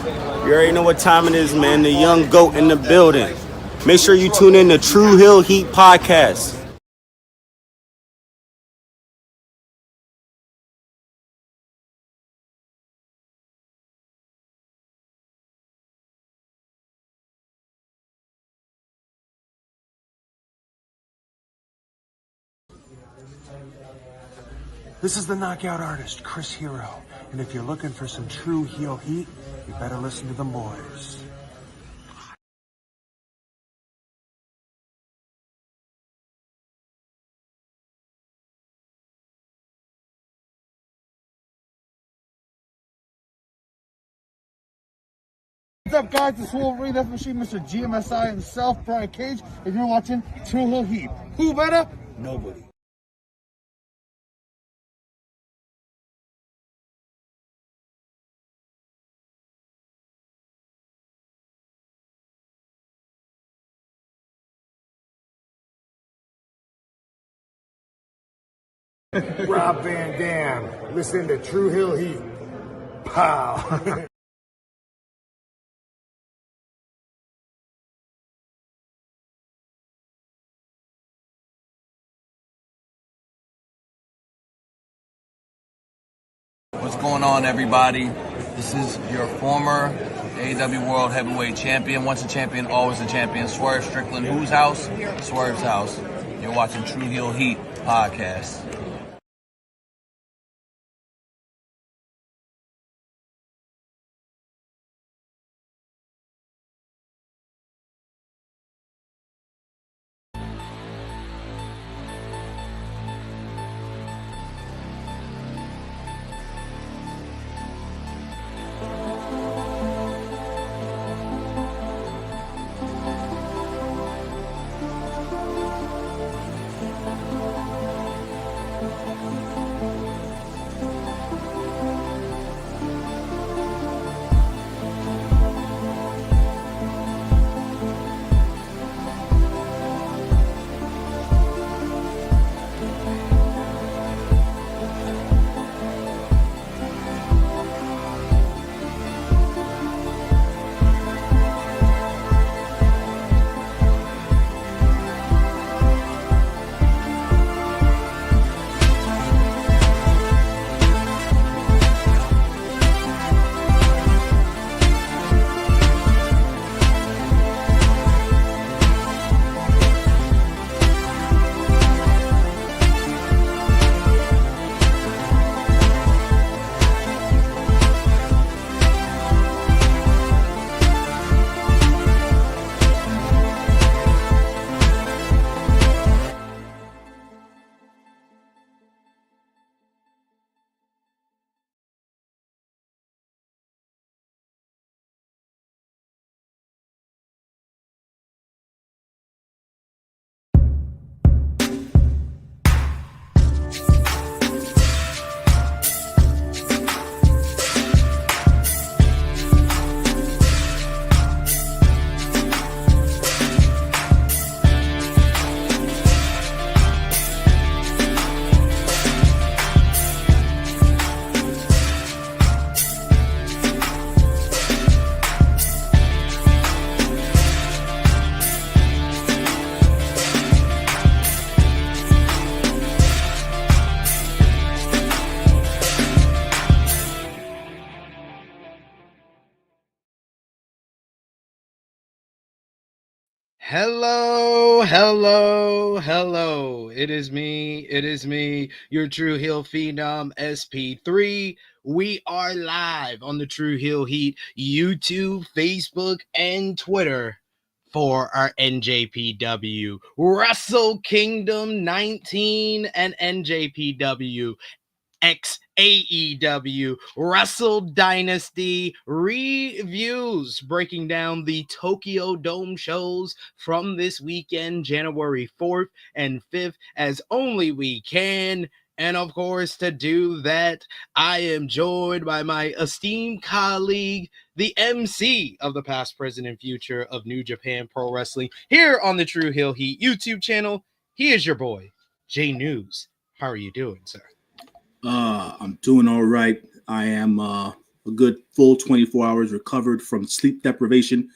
You already know what time it is, man. The young goat in the building. Make sure you tune in to True Hill Heat Podcast. This is the knockout artist, Chris Hero. And if you're looking for some true heel heat, you better listen to them boys. What's up, guys? It's Wolverine, Death Machine, Mr. GMSI himself, Brian Cage, and you're watching True Hill Heat. Who better? Nobody. Rob Van Dam, listen to True Hill Heat. Pow! What's going on, everybody? This is your former AEW World Heavyweight Champion. Once a champion, always a champion. Swerve Strickland. Whose house? Swerve's house. You're watching True Heel Heat Podcast. Hello, hello, hello. It is me, your True Heel Phenom SP3. We are live on the True Heel Heat YouTube, Facebook, and Twitter for our NJPW Wrestle Kingdom 19 and NJPW AEW Wrestle Dynasty reviews, breaking down the Tokyo Dome shows from this weekend, January 4th and 5th, as only we can. And of course, to do that, I am joined by my esteemed colleague, the MC of the past, present, and future of New Japan Pro Wrestling, here on the True Heel Heat YouTube channel. He is your boy, Jay News. How are you doing, sir? I'm doing all right. I am a good full 24 hours, recovered from sleep deprivation.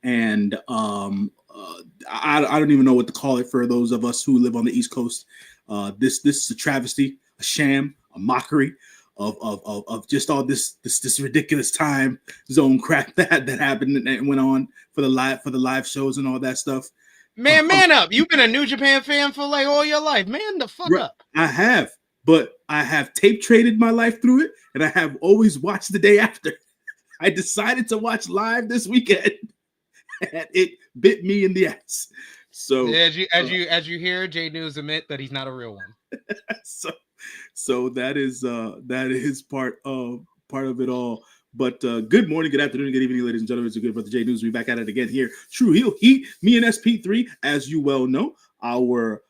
And I don't even know what to call it for those of us who live on the East Coast. This is a travesty, a sham, a mockery of just all this ridiculous time zone crap that happened and went on for the live shows and all that stuff. Man up. You've been a New Japan fan for like all your life. Man the fuck up. I have, but I have tape traded my life through it, and I have always watched the day after. I decided to watch live this weekend, and it bit me in the ass. So as you hear, Jay News admit that he's not a real one. so that is part of it all. But good morning, good afternoon, good evening, ladies and gentlemen. It's a good brother Jay News. We're back at it again here. True Heel Heat, me and SP3, as you well know, our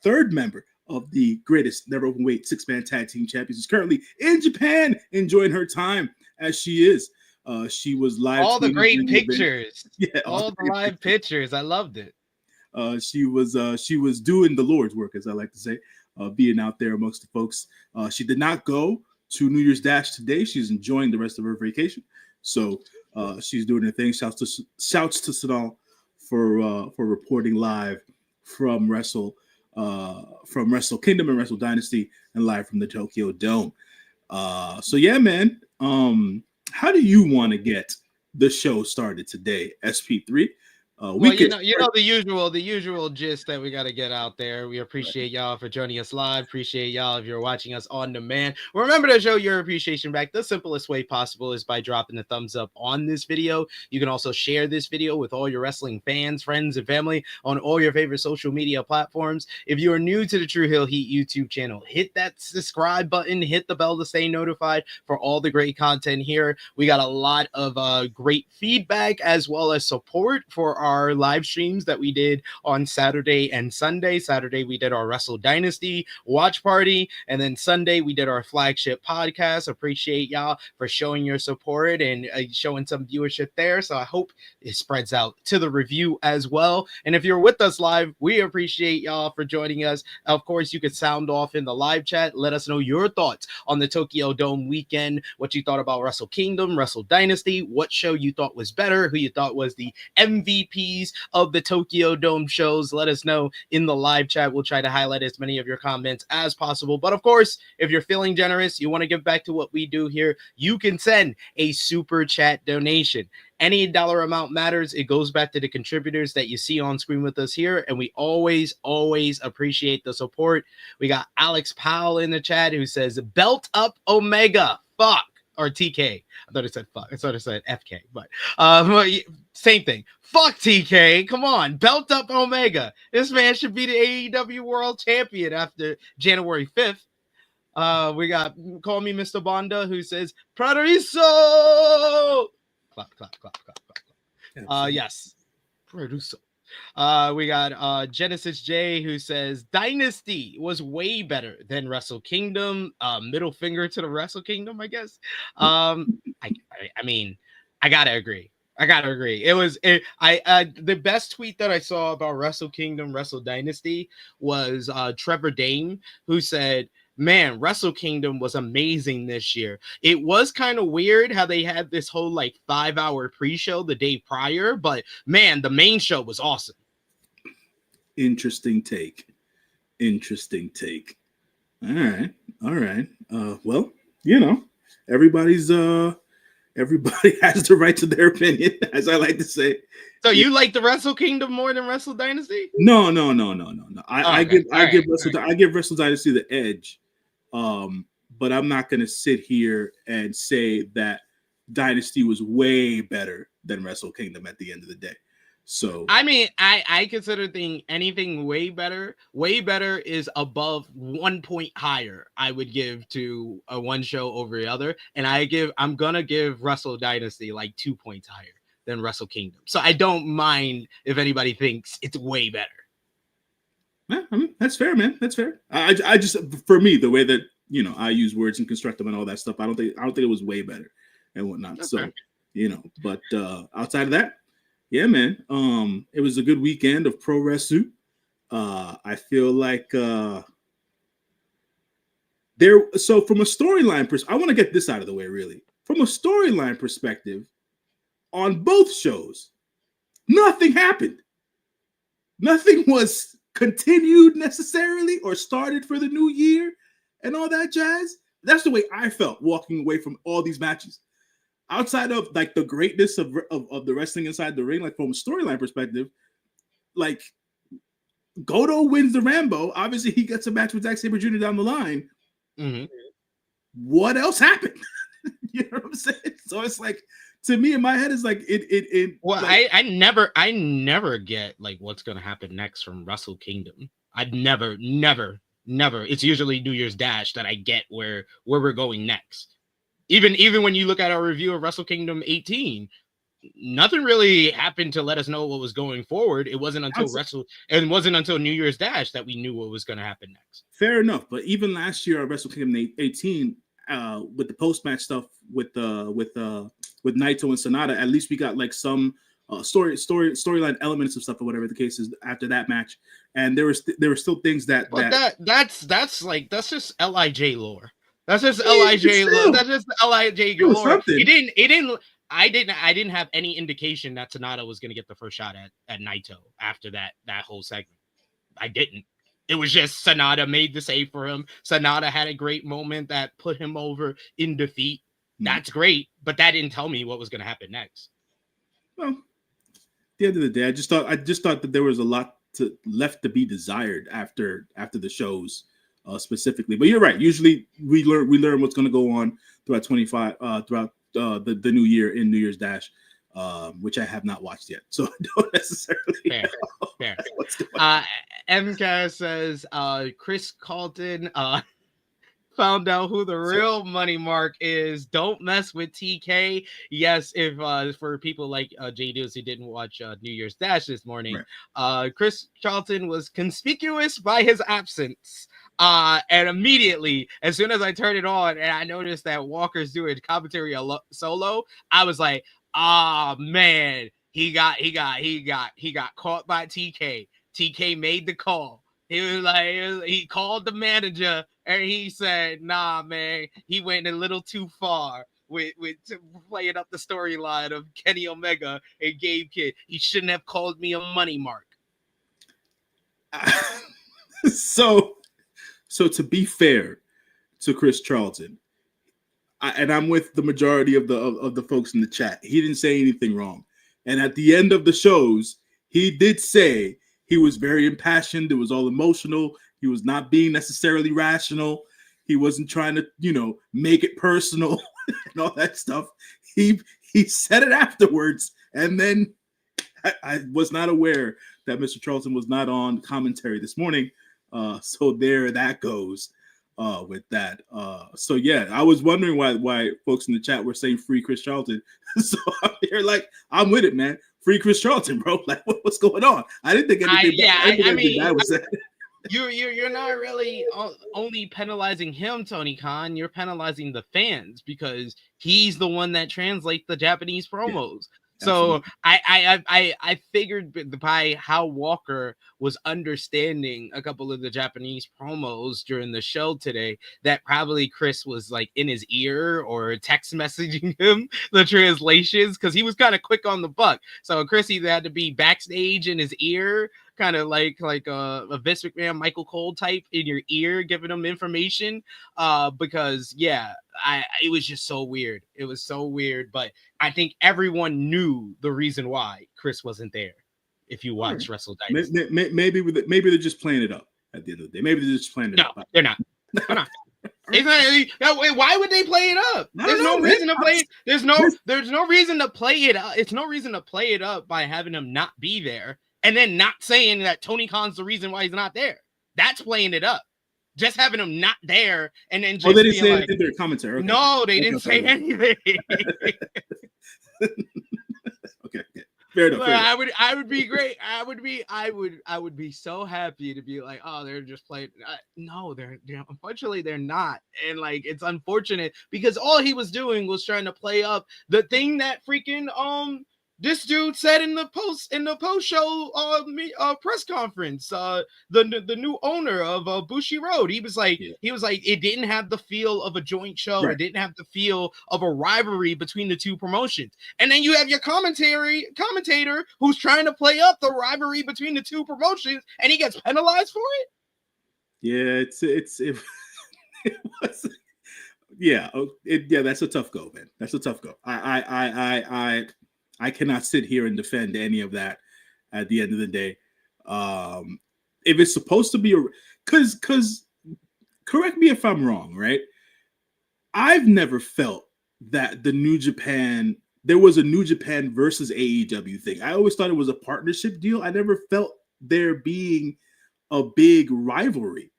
third member of the greatest never open weight 6-man tag team champions, is currently in Japan enjoying her time as she is. She was live. All the great pictures. Yeah, all the live pictures. I loved it. She was doing the Lord's work, as I like to say, being out there amongst the folks. She did not go to New Year's Dash today. She's enjoying the rest of her vacation, so she's doing her thing. Shouts to Sanal for reporting live from Wrestle Kingdom and Wrestle Dynasty, and live from the Tokyo Dome. So yeah, man. How do you want to get the show started today, SP3? The usual gist that we got to get out there. We appreciate y'all for joining us live. Appreciate y'all if you're watching us on demand. Remember to show your appreciation back. The simplest way possible is by dropping the thumbs up on this video. You can also share this video with all your wrestling fans, friends, and family on all your favorite social media platforms. If you are new to the True Heel Heat YouTube channel, hit that subscribe button, hit the bell to stay notified for all the great content here. We got a lot of great feedback as well as support for our live streams that we did on Saturday and Sunday. Saturday we did our Wrestle Dynasty watch party, and then Sunday we did our flagship podcast. Appreciate y'all for showing your support and showing some viewership there. So I hope it spreads out to the review as well. And if you're with us live, we appreciate y'all for joining us. Of course, you could sound off in the live chat. Let us know your thoughts on the Tokyo Dome weekend, what you thought about Wrestle Kingdom, Wrestle Dynasty, what show you thought was better, who you thought was the MVP of the Tokyo Dome shows. Let us know in the live chat. We'll try to highlight as many of your comments as possible. But of course, if you're feeling generous, you want to give back to what we do here, you can send a super chat donation. Any dollar amount matters. It goes back to the contributors that you see on screen with us here, and we always appreciate the support. We got Alex Powell in the chat who says, "Belt up Omega, fuck." Or TK. I thought it said fuck. I thought it said FK, but same thing. Fuck TK. Come on. Belt up Omega. This man should be the AEW World Champion after January 5th. We got Call Me Mr. Bonda who says, Produso. Clap, clap, clap, clap, clap. Yes. Produso. We got Genesis J who says Dynasty was way better than Wrestle Kingdom. Middle finger to the Wrestle Kingdom, I guess. I mean, I gotta agree. It was the best tweet that I saw about Wrestle Kingdom, Wrestle Dynasty was Trevor Dame, who said, "Man, Wrestle Kingdom was amazing this year. It was kind of weird how they had this whole like 5-hour pre-show the day prior, but man, the main show was awesome." Interesting take. All right. Well, you know, everybody has the right to their opinion, as I like to say. So you like the Wrestle Kingdom more than Wrestle Dynasty? No. I give Wrestle Dynasty the edge. But I'm not going to sit here and say that Dynasty was way better than Wrestle Kingdom at the end of the day. So I mean, I consider anything way better is above 1 point higher. I would give to a one show over the other, and I'm gonna give Wrestle Dynasty like 2 points higher than Wrestle Kingdom. So I don't mind if anybody thinks it's way better. Yeah, I mean, that's fair, man. That's fair. I just, for me, the way that, you know, I use words and construct them and all that stuff, I don't think it was way better and whatnot. Okay. So, you know, but outside of that, yeah, man. It was a good weekend of pro wrestling. I feel like So from a storyline perspective, I want to get this out of the way, really. From a storyline perspective, on both shows, nothing happened. Nothing was continued necessarily or started for the new year and all that jazz. That's the way I felt walking away from all these matches. Outside of like the greatness of the wrestling inside the ring, like from a storyline perspective, like Goto wins the Rambo. Obviously, he gets a match with Zack Sabre Jr. down the line. Mm-hmm. What else happened? You know what I'm saying? So it's like, to me in my head, it's like it. Well, like, I never get like what's gonna happen next from Wrestle Kingdom. I'd never. It's usually New Year's Dash that I get where we're going next. Even when you look at our review of Wrestle Kingdom 18, nothing really happened to let us know what was going forward. It wasn't until New Year's Dash that we knew what was going to happen next. Fair enough, but even last year at Wrestle Kingdom 18, with the post match stuff with Naito and Sonata, at least we got like some storyline elements of stuff or whatever the case is after that match, and there were still things that's just LIJ lore. That's just LIJ lore. That's just LIJ lore. I didn't have any indication that Sonata was going to get the first shot at Naito after that whole segment. I didn't. It was just Sonata made the save for him. Sonata had a great moment that put him over in defeat. That's great, but that didn't tell me what was going to happen next. Well, at the end of the day, I just thought that there was a lot left to be desired after the shows specifically. But you're right. Usually we learn what's going to go on throughout the new year in New Year's Dash, which I have not watched yet, so I don't necessarily know what's going on. MCAS says Chris Carlton found out who the real money mark is. Don't mess with TK. Yes, if for people like Jay Deuce who didn't watch New Year's Dash this morning, right. Chris Charlton was conspicuous by his absence. And immediately, as soon as I turned it on and I noticed that Walker's doing commentary solo, I was like, "Ah, man, he got caught by TK. TK made the call. He was like, he called the manager and he said, nah, man, he went a little too far with playing up the storyline of Kenny Omega and Gabe Kidd. He shouldn't have called me a money mark." So to be fair to Chris Charlton, and I'm with the majority of the folks in the chat, he didn't say anything wrong. And at the end of the shows, he did say he was very impassioned. It was all emotional. He was not being necessarily rational. He wasn't trying to, make it personal and all that stuff. He said it afterwards. And then I was not aware that Mr. Charlton was not on commentary this morning. So there that goes with that. So yeah, I was wondering why folks in the chat were saying free Chris Charlton. So I'm here like, I'm with it, man. Free Chris Charlton, bro. Like, what's going on? I didn't think anything bad was said. You're not really only penalizing him, Tony Khan. You're penalizing the fans because he's the one that translates the Japanese promos. Yeah, so I figured by how Walker was understanding a couple of the Japanese promos during the show today that probably Chris was like in his ear or text messaging him the translations because he was kind of quick on the buck. So Chris either had to be backstage in his ear, kind of like a Vince McMahon, Michael Cole type in your ear, giving him information. Because it was just so weird. It was so weird, but I think everyone knew the reason why Chris wasn't there. If you watch Wrestle Dynasty, maybe they're just playing it up at the end of the day. Maybe they're just playing it up. No, they're not. They're not. Why would they play it up? There's no reason to play it. There's no reason to play it up. It's no reason to play it up by having him not be there and then not saying that Tony Khan's the reason why he's not there. That's playing it up. Just having him not there and then just they didn't say anything in their commentary. Okay. No, they didn't say anything. Okay. Fair enough. I would be great. I would be so happy to be like, oh, they're just playing. No, they're unfortunately they're not. And like, it's unfortunate because all he was doing was trying to play up the thing that freaking This dude said in the post show press conference, the new owner of Bushi Road, he was like it didn't have the feel of a joint show. Right. It didn't have the feel of a rivalry between the two promotions. And then you have your commentator who's trying to play up the rivalry between the two promotions, and he gets penalized for it. Yeah, it was. Yeah, that's a tough go, man. That's a tough go. I cannot sit here and defend any of that at the end of the day. If it's supposed to be because correct me if I'm wrong, right? I've never felt that there was a New Japan versus AEW thing. I always thought it was a partnership deal. I never felt there being a big rivalry,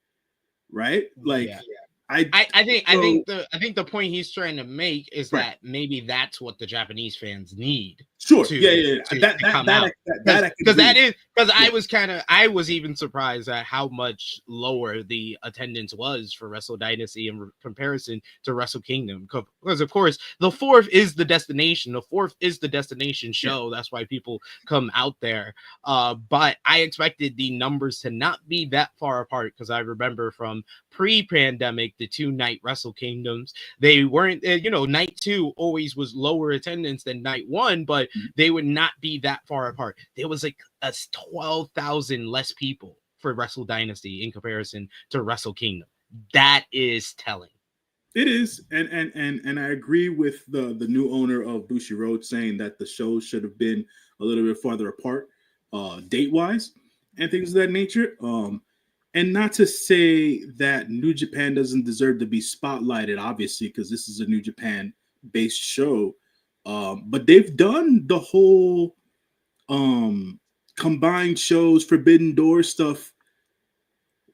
right? Like, yeah. I think the point he's trying to make is that maybe that's what the Japanese fans need. Sure. To come out. Because I was even surprised at how much lower the attendance was for Wrestle Dynasty in comparison to Wrestle Kingdom. Because of course the 4th is the destination. The 4th is the destination show. That's why people come out there. But I expected the numbers to not be that far apart, because I remember from pre-pandemic, the 2-night Wrestle Kingdoms, they weren't, night 2 always was lower attendance than night 1, but they would not be that far apart. There was like 12,000 less people for Wrestle Dynasty in comparison to Wrestle Kingdom. That is telling. It is, and I agree with the new owner of Bushi Road saying that the shows should have been a little bit farther apart, date wise, and things of that nature. And not to say that New Japan doesn't deserve to be spotlighted, obviously, because this is a New Japan based show. But they've done the whole combined shows, Forbidden Door stuff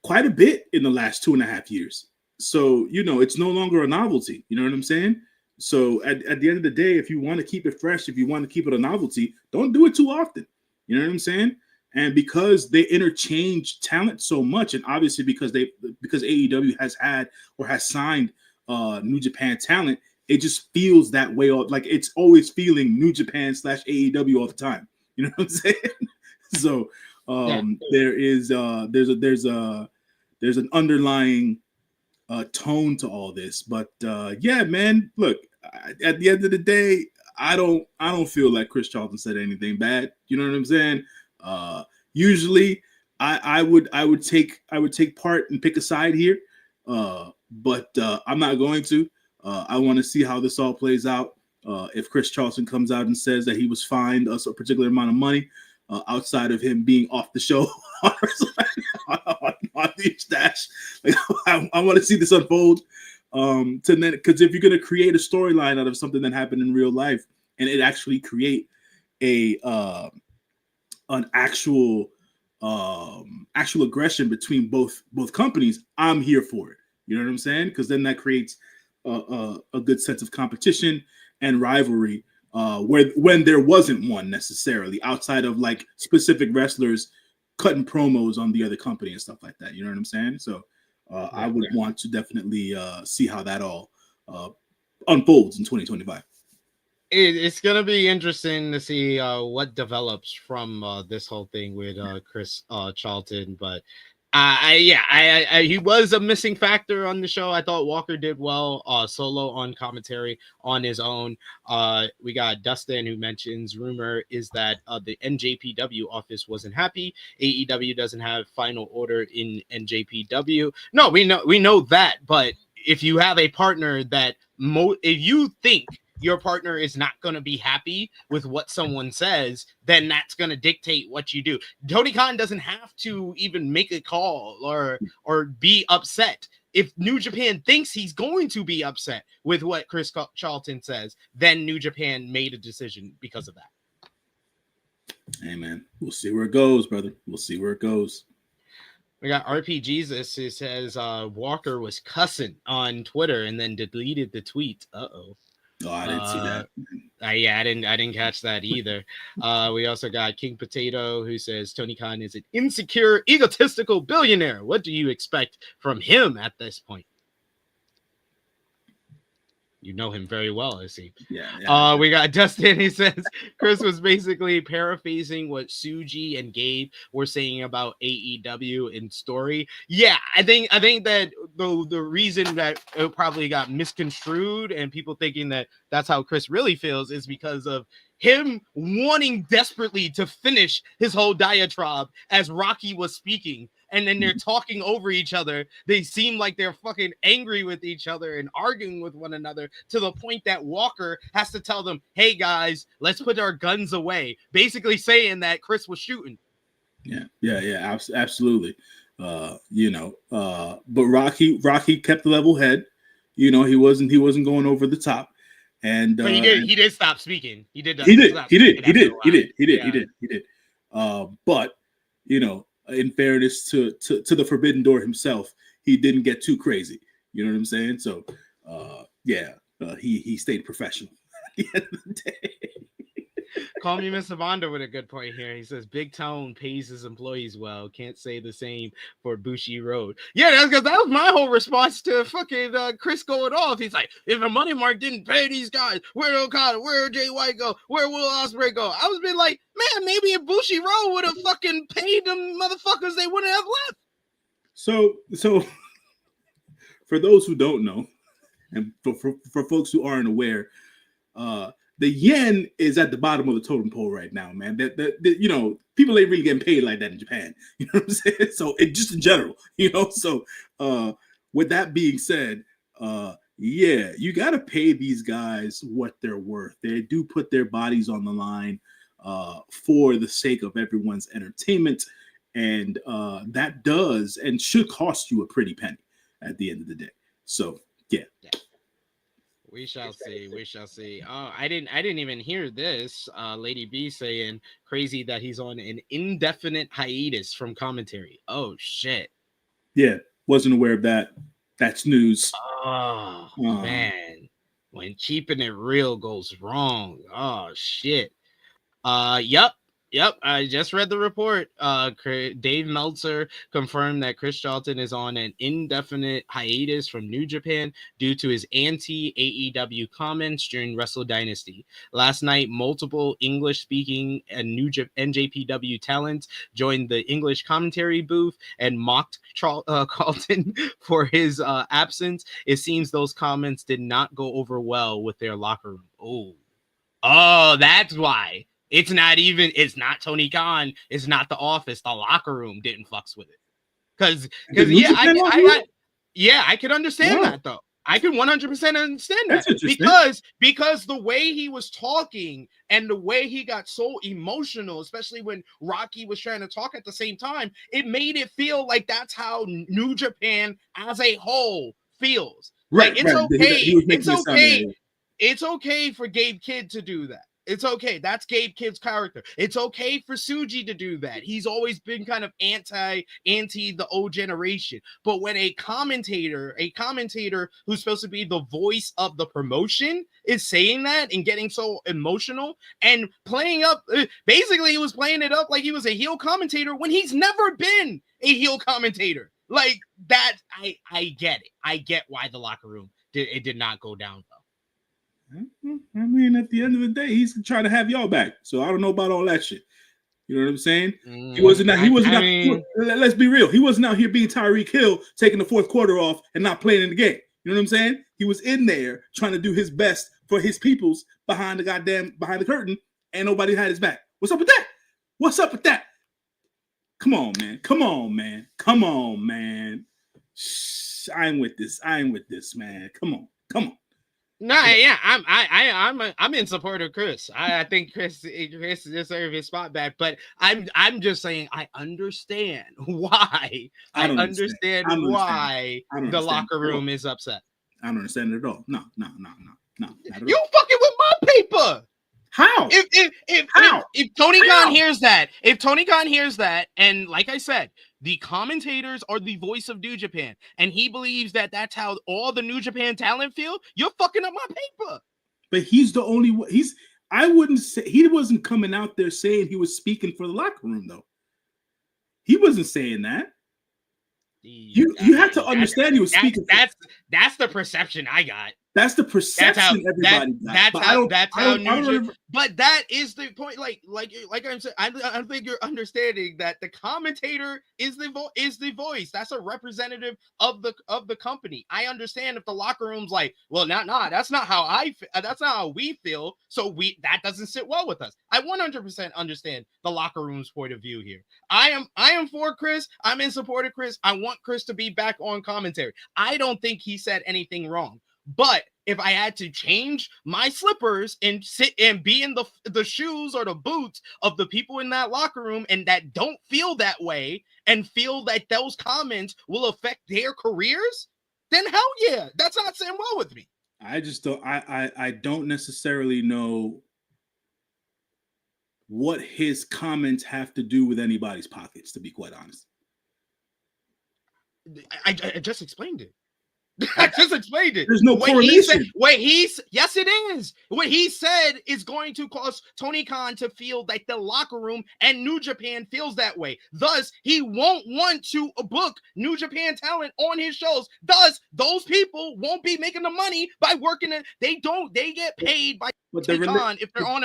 quite a bit in the last 2.5 years. So, it's no longer a novelty. You know what I'm saying? So at the end of the day, if you want to keep it fresh, if you want to keep it a novelty, don't do it too often. You know what I'm saying? And because they interchange talent so much, and obviously because AEW has signed New Japan talent, it just feels that way. Like it's always feeling New Japan / AEW all the time. You know what I'm saying? So there's an underlying tone to all this. But yeah, man, look, at the end of the day, I don't feel like Chris Charlton said anything bad. You know what I'm saying? Usually I would take part and pick a side here. But I'm not going to. I want to see how this all plays out. If Chris Charlton comes out and says that he was fined a particular amount of money outside of him being off the show on the stash, like, I want to see this unfold. Because if you're going to create a storyline out of something that happened in real life and it actually create an actual aggression between both companies, I'm here for it. You know what I'm saying? Because then that creates a good sense of competition and rivalry when there wasn't one necessarily, outside of like specific wrestlers cutting promos on the other company and stuff like that. You know what I'm saying? So I would want to definitely see how that all unfolds in 2025. It's gonna be interesting to see what develops from this whole thing with Chris Charlton, but he was a missing factor on the show. I thought Walker did well solo on commentary on his own. We got Dustin who mentions rumor is that the NJPW office wasn't happy. AEW doesn't have final order in NJPW. No, we know that, but if you have a partner that if you think your partner is not going to be happy with what someone says, then that's going to dictate what you do. Tony Khan doesn't have to even make a call or be upset. If New Japan thinks he's going to be upset with what Chris Charlton says, then New Japan made a decision because of that. Hey, man, we'll see where it goes, brother. We'll see where it goes. We got RP Jesus who says Walker was cussing on Twitter and then deleted the tweet. Uh-oh. Oh, I didn't see that. I didn't catch that either. We also got King Potato who says Tony Khan is an insecure, egotistical billionaire. What do you expect from him at this point? You know him very well, I see. Yeah. We got Dustin. He says Chris was basically paraphrasing what Suji and Gabe were saying about AEW in story. Yeah, I think that the reason that it probably got misconstrued and people thinking that that's how Chris really feels is because of him wanting desperately to finish his whole diatribe as Rocky was speaking. And then they're talking over each other. They seem like they're fucking angry with each other and arguing with one another to the point that Walker has to tell them, hey guys, let's put our guns away. Basically saying that Chris was shooting. Yeah, absolutely. But Rocky kept the level head. You know, he wasn't going over the top. And but he did stop speaking. He did. But you know, in fairness to the Forbidden Door himself, he didn't get too crazy. You know what I'm saying? So, he stayed professional at the end of the day. Call me Mr. Vonda with a good point here. He says Big Tone pays his employees well. Can't say the same for Bushi Road. Yeah, that's because that was my whole response to fucking Chris going off. He's like, if a Money Mark didn't pay these guys, where'd Okada, where'd Jay White go? Where will Ospreay go? I was been like, man, maybe if Bushi Road would have fucking paid them motherfuckers, they wouldn't have left. So for those who don't know, and for folks who aren't aware, the yen is at the bottom of the totem pole right now, man. That you know, people ain't really getting paid like that in Japan. You know what I'm saying? So just in general, you know. So with that being said, you got to pay these guys what they're worth. They do put their bodies on the line for the sake of everyone's entertainment, and that does and should cost you a pretty penny at the end of the day. So yeah. We shall see. We shall see. Oh, I didn't even hear this. Lady B saying crazy that he's on an indefinite hiatus from commentary. Oh shit. Yeah, wasn't aware of that. That's news. Oh man, when keeping it real goes wrong. Oh shit. Yep. I just read the report. Dave Meltzer confirmed that Chris Charlton is on an indefinite hiatus from New Japan due to his anti-AEW comments during Wrestle Dynasty. Last night, multiple English-speaking and NJPW talents joined the English commentary booth and mocked Charlton for his absence. It seems those comments did not go over well with their locker room. Oh, that's why. It's not Tony Khan. It's not the office. The locker room didn't fucks with it. Because I can understand that though. I can 100% understand that because the way he was talking and the way he got so emotional, especially when Rocky was trying to talk at the same time, it made it feel like that's how New Japan as a whole feels. Right. Like it's okay. It's okay for Gabe Kidd to do that. It's okay. That's Gabe Kidd's character. It's okay for Suji to do that. He's always been kind of anti the old generation. But when a commentator who's supposed to be the voice of the promotion is saying that and getting so emotional and playing up, basically he was playing it up like he was a heel commentator when he's never been a heel commentator. Like that, I get it. I get why the locker room did not go down though. I mean, at the end of the day, he's trying to have y'all back. So I don't know about all that shit. You know what I'm saying? He wasn't out. Let's be real. He wasn't out here being Tyreek Hill, taking the fourth quarter off and not playing in the game. You know what I'm saying? He was in there trying to do his best for his peoples behind the curtain, and nobody had his back. What's up with that? Come on, man. Shh, I ain't with this, man. Come on. No, yeah, I'm in support of Chris. I think Chris deserves his spot back, but I'm just saying I understand why. I understand why the locker room is upset. I don't understand it at all. No. You fucking with my paper. How? If Tony Khan hears that, and like I said, the commentators are the voice of New Japan, and he believes that that's how all the New Japan talent feel, you're fucking up my paper. But he's the only one. I wouldn't say he wasn't coming out there saying he was speaking for the locker room, though. He wasn't saying that. You have to understand he was speaking. That's the perception I got. That's the perception everybody got. That's how but that is the point. Like I'm saying, I think you're understanding that the commentator is the voice. That's a representative of the company. I understand if the locker room's like, well, that's not how we feel. So that doesn't sit well with us. I 100% understand the locker room's point of view here. I am for Chris. I'm in support of Chris. I want Chris to be back on commentary. I don't think he said anything wrong. But if I had to change my slippers and sit and be in the shoes or the boots of the people in that locker room and that don't feel that way and feel that those comments will affect their careers, then hell yeah, that's not sitting well with me. I just don't. I don't necessarily know what his comments have to do with anybody's pockets, to be quite honest. I just explained it. I just explained it. There's no correlation. Yes, it is. What he said is going to cause Tony Khan to feel like the locker room and New Japan feels that way. Thus, he won't want to book New Japan talent on his shows. Thus, those people won't be making the money by working it. They get paid by Tony Khan if they're on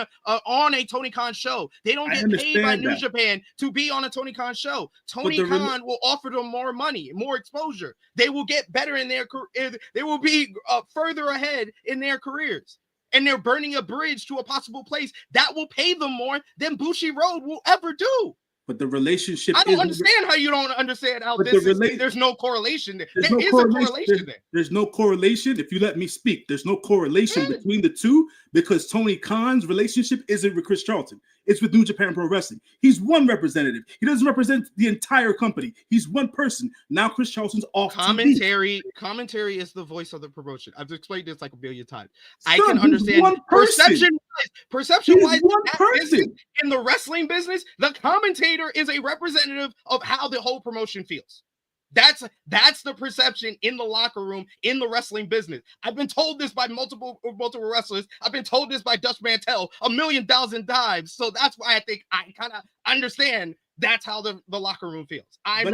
a Tony Khan show. They don't get paid by New Japan to be on a Tony Khan show. Tony Khan will offer them more money, more exposure. They will get better in their career. They will be further ahead in their careers. And they're burning a bridge to a possible place that will pay them more than Bushi Road will ever do. But the relationship. I don't understand how you don't understand how there's no correlation there. There is a correlation there. There's no correlation. If you let me speak, there's no correlation between the two because Tony Khan's relationship isn't with Chris Charlton. It's with New Japan Pro Wrestling. He's one representative. He doesn't represent the entire company. He's one person. Now Chris Charlton's off commentary. TV. Commentary is the voice of the promotion. I've explained this like a billion times. I can understand perception-wise. In the wrestling business, the commentator is a representative of how the whole promotion feels. That's the perception in the locker room in the wrestling business. I've been told this by multiple wrestlers. I've been told this by Dutch Mantel 1,000,000 times. So that's why I think I kind of understand that's how the locker room feels. I'm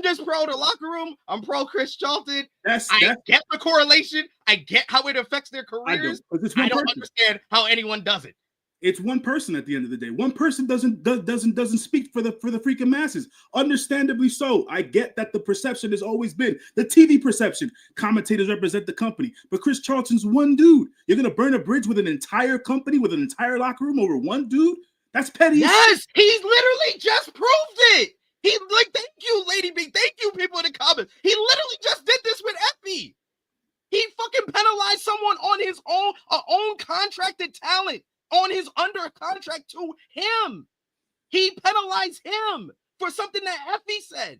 just pro the locker room. I'm pro Chris Charlton. I get the correlation. I get how it affects their careers. I don't understand how anyone does it. It's one person at the end of the day. One person doesn't speak for the freaking masses. Understandably so. I get that the perception has always been the TV perception. Commentators represent the company, but Chris Charlton's one dude. You're gonna burn a bridge with an entire company, with an entire locker room over one dude? That's petty. Yes, he's literally just proved it. Thank you, Lady B. Thank you, people in the comments. He literally just did this with Effie. He fucking penalized someone on his own contracted talent. On his under contract to him. He penalized him for something that Effie said.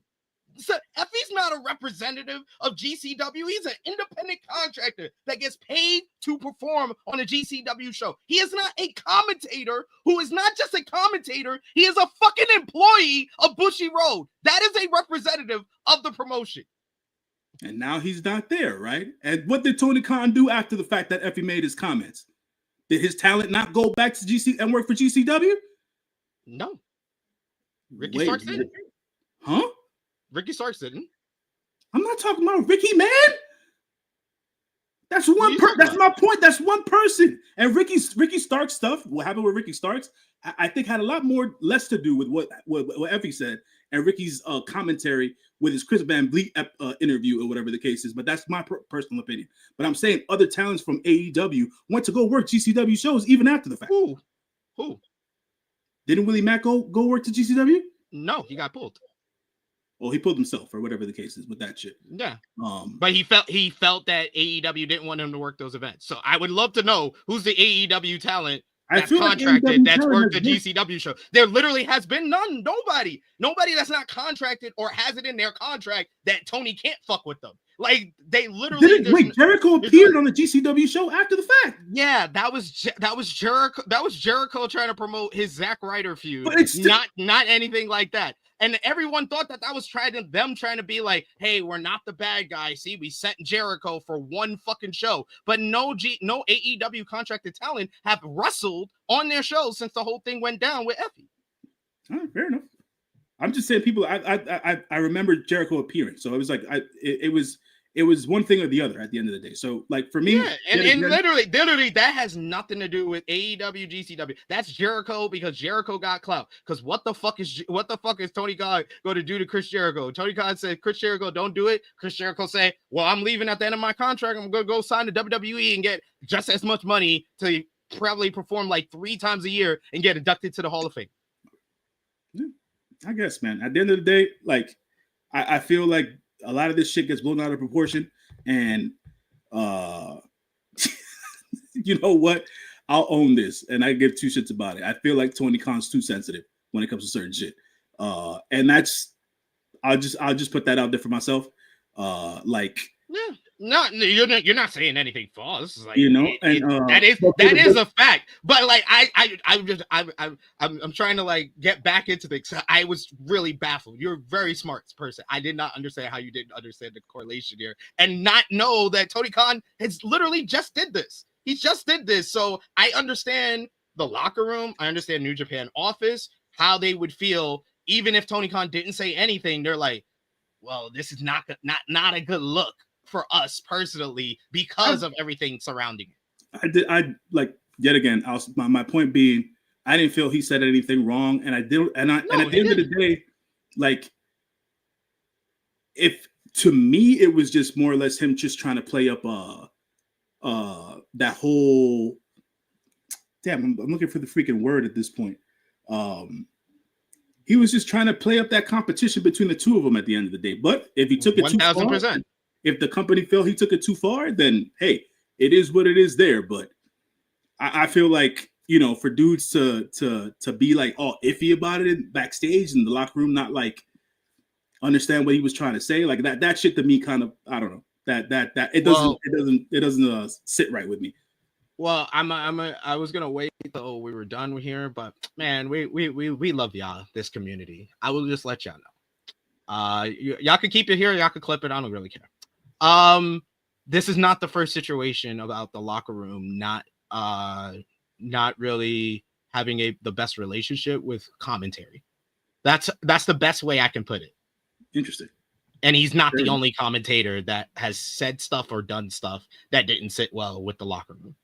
So Effie's not a representative of GCW. He's an independent contractor that gets paid to perform on a GCW show. He is not a commentator who is not just a commentator. He is a fucking employee of Bushi Road. That is a representative of the promotion. And now he's not there, right? And what did Tony Khan do after the fact that Effie made his comments? Did his talent not go back to GC and work for GCW? No. Ricky Starks didn't. Huh? Ricky Starks didn't. I'm not talking about Ricky, man. That's one. That's my point. That's one person. And Ricky Starks stuff. What happened with Ricky Starks? I think had a lot less to do with what Effie said and Ricky's commentary with his Chris Van Vliet interview or whatever the case is. But that's my personal opinion. But I'm saying other talents from AEW went to go work GCW shows even after the fact. Who? Didn't Willie Mack go work to GCW? No, he got pulled. Well, he pulled himself or whatever the case is with that shit. Yeah. But he felt that AEW didn't want him to work those events. So I would love to know who's the AEW talent that's contracted that's worked the GCW show. There literally has been nobody that's not contracted or has it in their contract that Tony can't fuck with them. Like they literally Jericho appeared on the GCW show after the fact. Yeah, that was Jericho. That was Jericho trying to promote his Zack Ryder feud. But it's not anything like that. And everyone thought that was trying to be like, hey, we're not the bad guy. See, we sent Jericho for one fucking show. But no AEW contracted talent have wrestled on their shows since the whole thing went down with Effie. All right, fair enough. I'm just saying, people. I remember Jericho appearing, so it was like it it was one thing or the other at the end of the day. So, like, for me, yeah, and literally, that has nothing to do with AEW, GCW. That's Jericho, because Jericho got clout. Because what the fuck is Tony Khan going to do to Chris Jericho? Tony Khan said, Chris Jericho, don't do it. Chris Jericho say, well, I'm leaving at the end of my contract. I'm going to go sign to WWE and get just as much money to probably perform like 3 times a year and get inducted to the Hall of Fame. Yeah, I guess, man. At the end of the day, like, I feel like a lot of this shit gets blown out of proportion, and you know what? I'll own this, and I give 2 shits about it. I feel like Tony Khan's too sensitive when it comes to certain shit, and that's I'll just put that out there for myself. Like, yeah, no, you're not saying anything false. Like, you know, that is a fact. But like, I'm trying to like get back into this. I was really baffled. You're a very smart person. I did not understand how you didn't understand the correlation here, and not know that Tony Khan has literally just did this. He just did this. So I understand the locker room. I understand New Japan office, how they would feel even if Tony Khan didn't say anything. They're like, well, this is not a good look for us personally because of everything surrounding it. I like, yet again, my point being, I didn't feel he said anything wrong, and at the end of the day, like, if to me it was just more or less him just trying to play up that whole, damn, I'm looking for the freaking word at this point. He was just trying to play up that competition between the two of them at the end of the day. But if he took it 1,000%, if the company felt he took it too far, then hey, it is what it is there. But I feel like, you know, for dudes to be like all iffy about it backstage in the locker room, not like understand what he was trying to say, like that shit to me kind of, I don't know, that it doesn't sit right with me. Well, I was gonna wait till we were done here, but man, we love y'all, this community. I will just let y'all know. Y'all can keep it here, y'all can clip it. I don't really care. This is not the first situation about the locker room not really having the best relationship with commentary. That's the best way I can put it. Interesting. And he's not the only commentator that has said stuff or done stuff that didn't sit well with the locker room.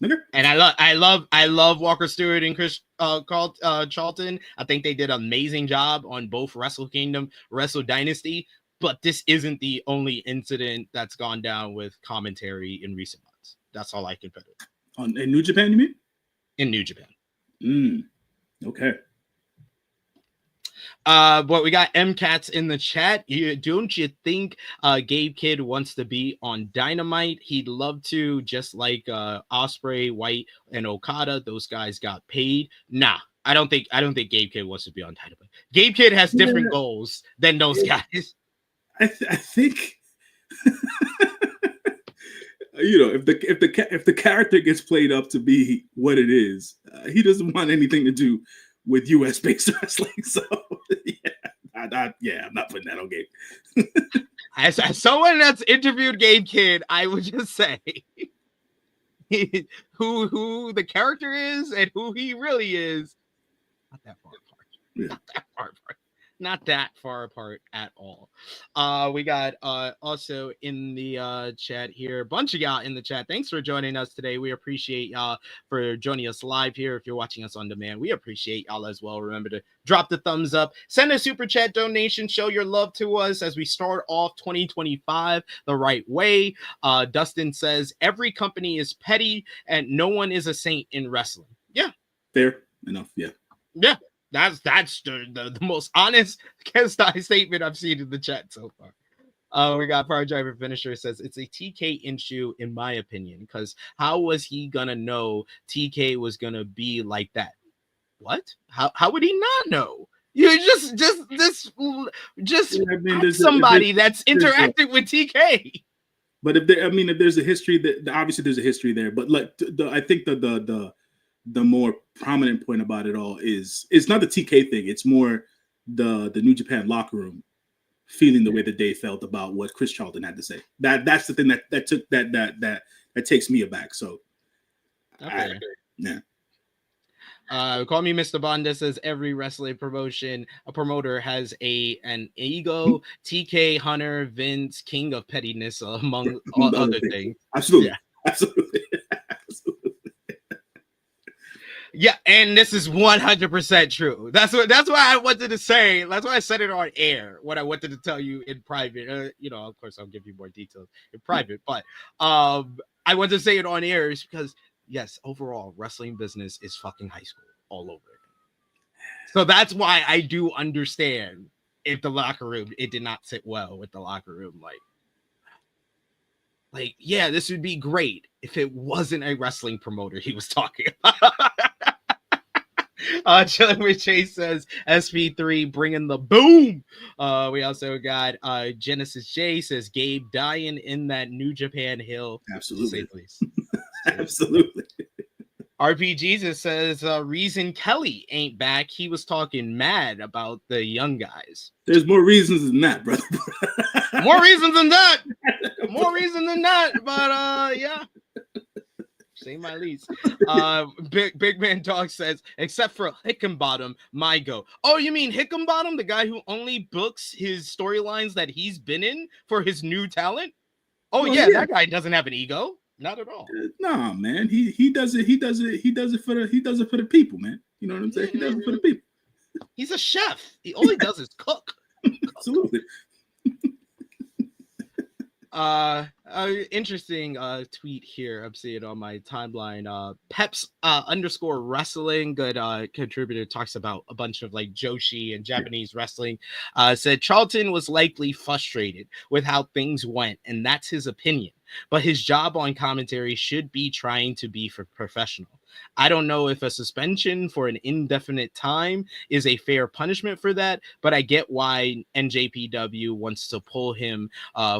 Okay. And I love Walker Stewart and Chris Charlton. I think they did an amazing job on both Wrestle Kingdom, Wrestle Dynasty. But this isn't the only incident that's gone down with commentary in recent months. That's all I can put it. In New Japan, you mean? In New Japan. Okay. But we got MCats in the chat. Don't you think Gabe Kidd wants to be on Dynamite? He'd love to, just like Ospreay, White, and Okada. Those guys got paid. Nah, I don't think Gabe Kidd wants to be on Dynamite. Gabe Kidd has different goals than those guys. I think you know, if the character gets played up to be what it is, he doesn't want anything to do with US based wrestling. So I'm not putting that on Gabe. As someone that's interviewed Gabe Kidd, I would just say who the character is and who he really is, not that far apart. Yeah. Not that far apart at all. We got also in the chat here, a bunch of y'all in the chat. Thanks for joining us today. We appreciate y'all for joining us live here. If you're watching us on demand, we appreciate y'all as well. Remember to drop the thumbs up, send a super chat donation, show your love to us as we start off 2025 the right way. Dustin says every company is petty and no one is a saint in wrestling. Yeah, fair enough. Yeah. That's the most honest statement I've seen in the chat so far. We got Power Driver Finisher says it's a TK issue in my opinion, because how was he gonna know TK was gonna be like that? What? How would he not know? You just somebody that's interacting with TK. But if there's a history, that obviously there's a history there. But like I think the more prominent point about it all is it's not the TK thing. It's more the New Japan locker room feeling the way that they felt about what Chris Charlton had to say. That's the thing that takes me aback. So, okay. Yeah. Call me Mr. Bonda says every wrestling promoter has an ego. TK, Hunter, Vince, King of Pettiness, among other things. Absolutely. Yeah. Absolutely. Absolutely. Yeah, and this is 100% true. That's why I wanted to say. That's why I said it on air. What I wanted to tell you in private. Of course, I'll give you more details in private. But I wanted to say it on air is because yes, overall, wrestling business is fucking high school all over again. So that's why I do understand if the locker room it did not sit well with the locker room. Like yeah, this would be great if it wasn't a wrestling promoter he was talking about. Chilling with Chase says SP3 bringing the boom. We also got Genesis J says Gabe dying in that New Japan Hill. Absolutely. Absolutely. RP Jesus says reason Kelly ain't back. He was talking mad about the young guys. There's more reasons than that, brother. More reasons than that. More reason than that. But yeah. Say my least. Big Man Dog says, except for Hickenbottom, my go. Oh, you mean Hickenbottom, the guy who only books his storylines that he's been in for his new talent? Oh, well, yeah, that guy doesn't have an ego. Not at all. Nah, man. He does it for the people, man. You know what I'm saying? He does it for the people. He's a chef. All he does is cook. Absolutely. Interesting tweet here. I'm seeing it on my timeline. Peps underscore wrestling, good contributor, talks about a bunch of like Joshi and Japanese wrestling. Said Charlton was likely frustrated with how things went, and that's his opinion. But his job on commentary should be trying to be professional. I don't know if a suspension for an indefinite time is a fair punishment for that, but I get why NJPW wants to pull him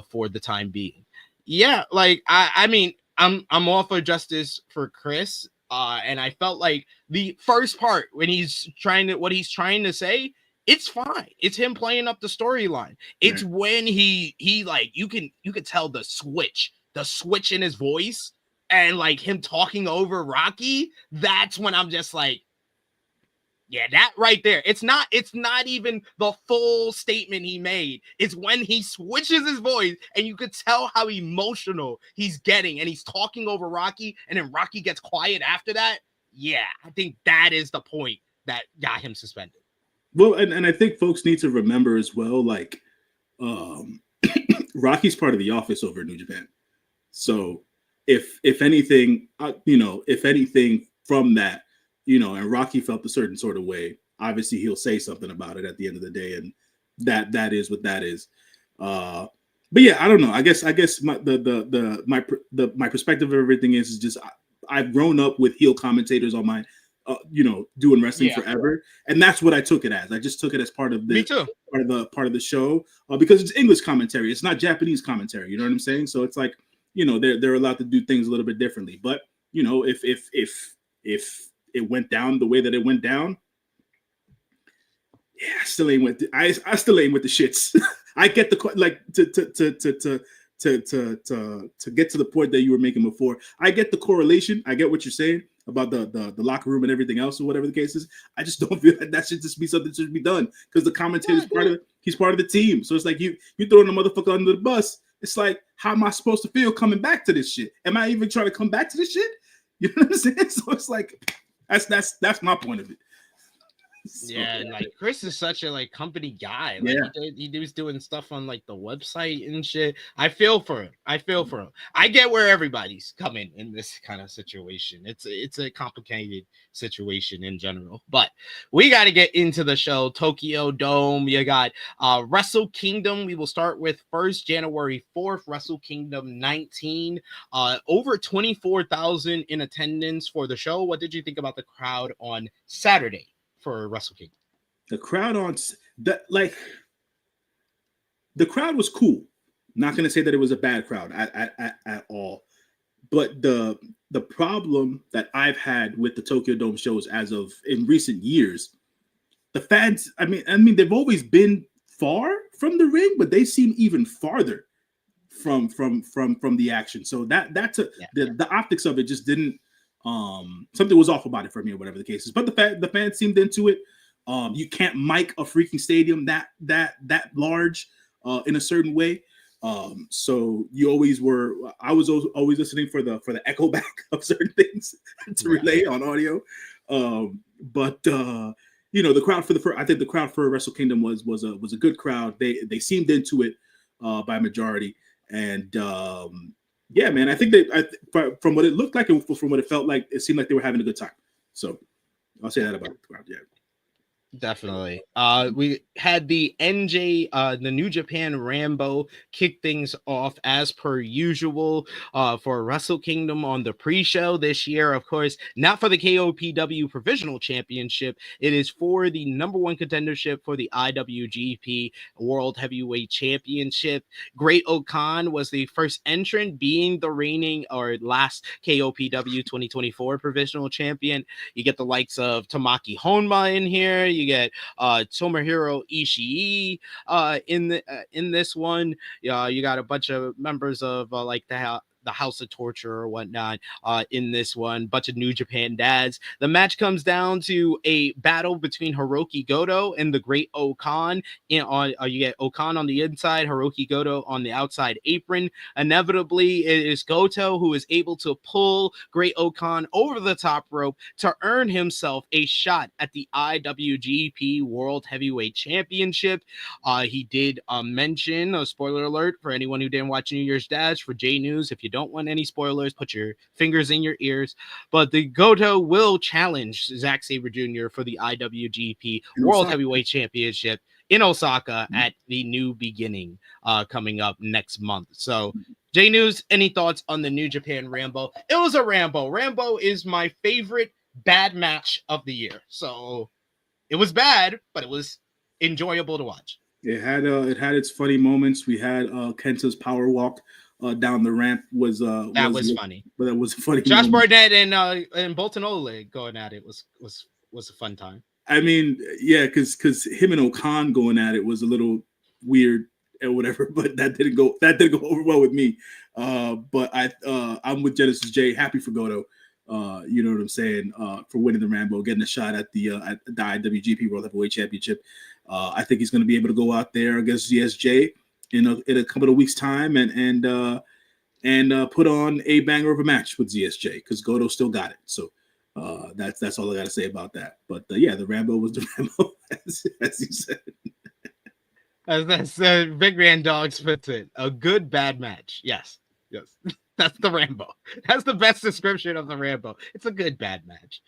for the time being. Yeah, like I mean, I'm all for justice for Chris, and I felt like the first part when he's what he's trying to say, it's fine. It's him playing up the storyline. It's when he like you can tell the switch in his voice. And like him talking over Rocky, that's when I'm just like, yeah, that right there. It's not even the full statement he made. It's when he switches his voice and you could tell how emotional he's getting and he's talking over Rocky and then Rocky gets quiet after that. Yeah, I think that is the point that got him suspended. Well, and I think folks need to remember as well, like Rocky's part of the office over in New Japan. So if anything, if anything from that, and Rocky felt a certain sort of way, obviously he'll say something about it at the end of the day, and that is what that is. But yeah, I don't know. I guess my perspective of everything is just I've grown up with heel commentators on my, doing wrestling forever, and that's what I took it as. I just took it as part of the part of the show because it's English commentary. It's not Japanese commentary. You know what I'm saying? So it's like, they're allowed to do things a little bit differently. But if it went down the way that it went down, yeah, I still ain't with the shits. I get the to get to the point that you were making before. I get the correlation. I get what you're saying about the locker room and everything else or whatever the case is. I just don't feel like that should just be something that should be done because the commentator's he's part of the team. So it's like you throwing the motherfucker under the bus. It's like, how am I supposed to feel coming back to this shit? Am I even trying to come back to this shit? You know what I'm saying? So it's like, that's my point of it. So, yeah, like Chris is such a like company guy. Like he was doing stuff on like the website and shit. I feel for him. I get where everybody's coming in this kind of situation. It's a complicated situation in general. But we got to get into the show. Tokyo Dome. You got Wrestle Kingdom. We will start with first January 4th. Wrestle Kingdom 19. Over 24,000 in attendance for the show. What did you think about the crowd on Saturday for Wrestle Kingdom? The crowd the crowd was cool. Not going to say that it was a bad crowd at all. But the problem that I've had with the Tokyo Dome shows as of in recent years, the fans, I mean, they've always been far from the ring, but they seem even farther from the action. So the optics of it just didn't something was off about it for me or whatever the case is. But the fans seemed into it. You can't mic a freaking stadium that large in a certain way. So you always were. I was always listening for the echo back of certain things to relay on audio. But the crowd I think the crowd for Wrestle Kingdom was a good crowd. They seemed into it by majority, and yeah, man, I think from what it looked like and from what it felt like, it seemed like they were having a good time. So I'll say that about the crowd. Yeah. Definitely. We had the the New Japan Rambo kick things off as per usual for Wrestle Kingdom on the pre-show this year. Of course, not for the KOPW Provisional Championship. It is for the number one contendership for the IWGP World Heavyweight Championship. Great Okan was the first entrant, being the reigning or last KOPW 2024 Provisional Champion. You get the likes of Tamaki Honma in here. You get Tomohiro Ishii in this one. You got a bunch of members of like the House of Torture or whatnot in this one. Bunch of New Japan dads. The match comes down to a battle between Hiroki Goto and the Great Okan. You get Okan on the inside, Hiroki Goto on the outside apron. Inevitably, it is Goto who is able to pull Great Okan over the top rope to earn himself a shot at the IWGP World Heavyweight Championship. He did mention, a spoiler alert for anyone who didn't watch New Year's Dash, for J News, if you don't want any spoilers, put your fingers in your ears. But the Goto will challenge Zack Sabre Jr. for the IWGP World Heavyweight Championship in Osaka at the New Beginning coming up next month. So, J News, any thoughts on the New Japan Rambo? It was a Rambo. Rambo is my favorite bad match of the year. So, it was bad, but it was enjoyable to watch. It had its funny moments. We had Kenta's power walk down the ramp was funny. But that was a funny. Josh moment. Barnett and Bolton Oleg going at it was a fun time. I mean, yeah, because him and Okan going at it was a little weird and whatever, but that didn't go over well with me. But I'm with Genesis J. Happy for Goto. You know what I'm saying? For winning the Rambo, getting a shot at the IWGP World Heavyweight Championship. I think he's going to be able to go out there against GSJ in a couple of weeks' time and put on a banger of a match with ZSJ, because Goto still got it. So that's all I got to say about that. But yeah, the Rambo was the Rambo, as you said. That's Big Ran Dogs puts it. A good bad match. Yes. That's the Rambo. That's the best description of the Rambo. It's a good bad match.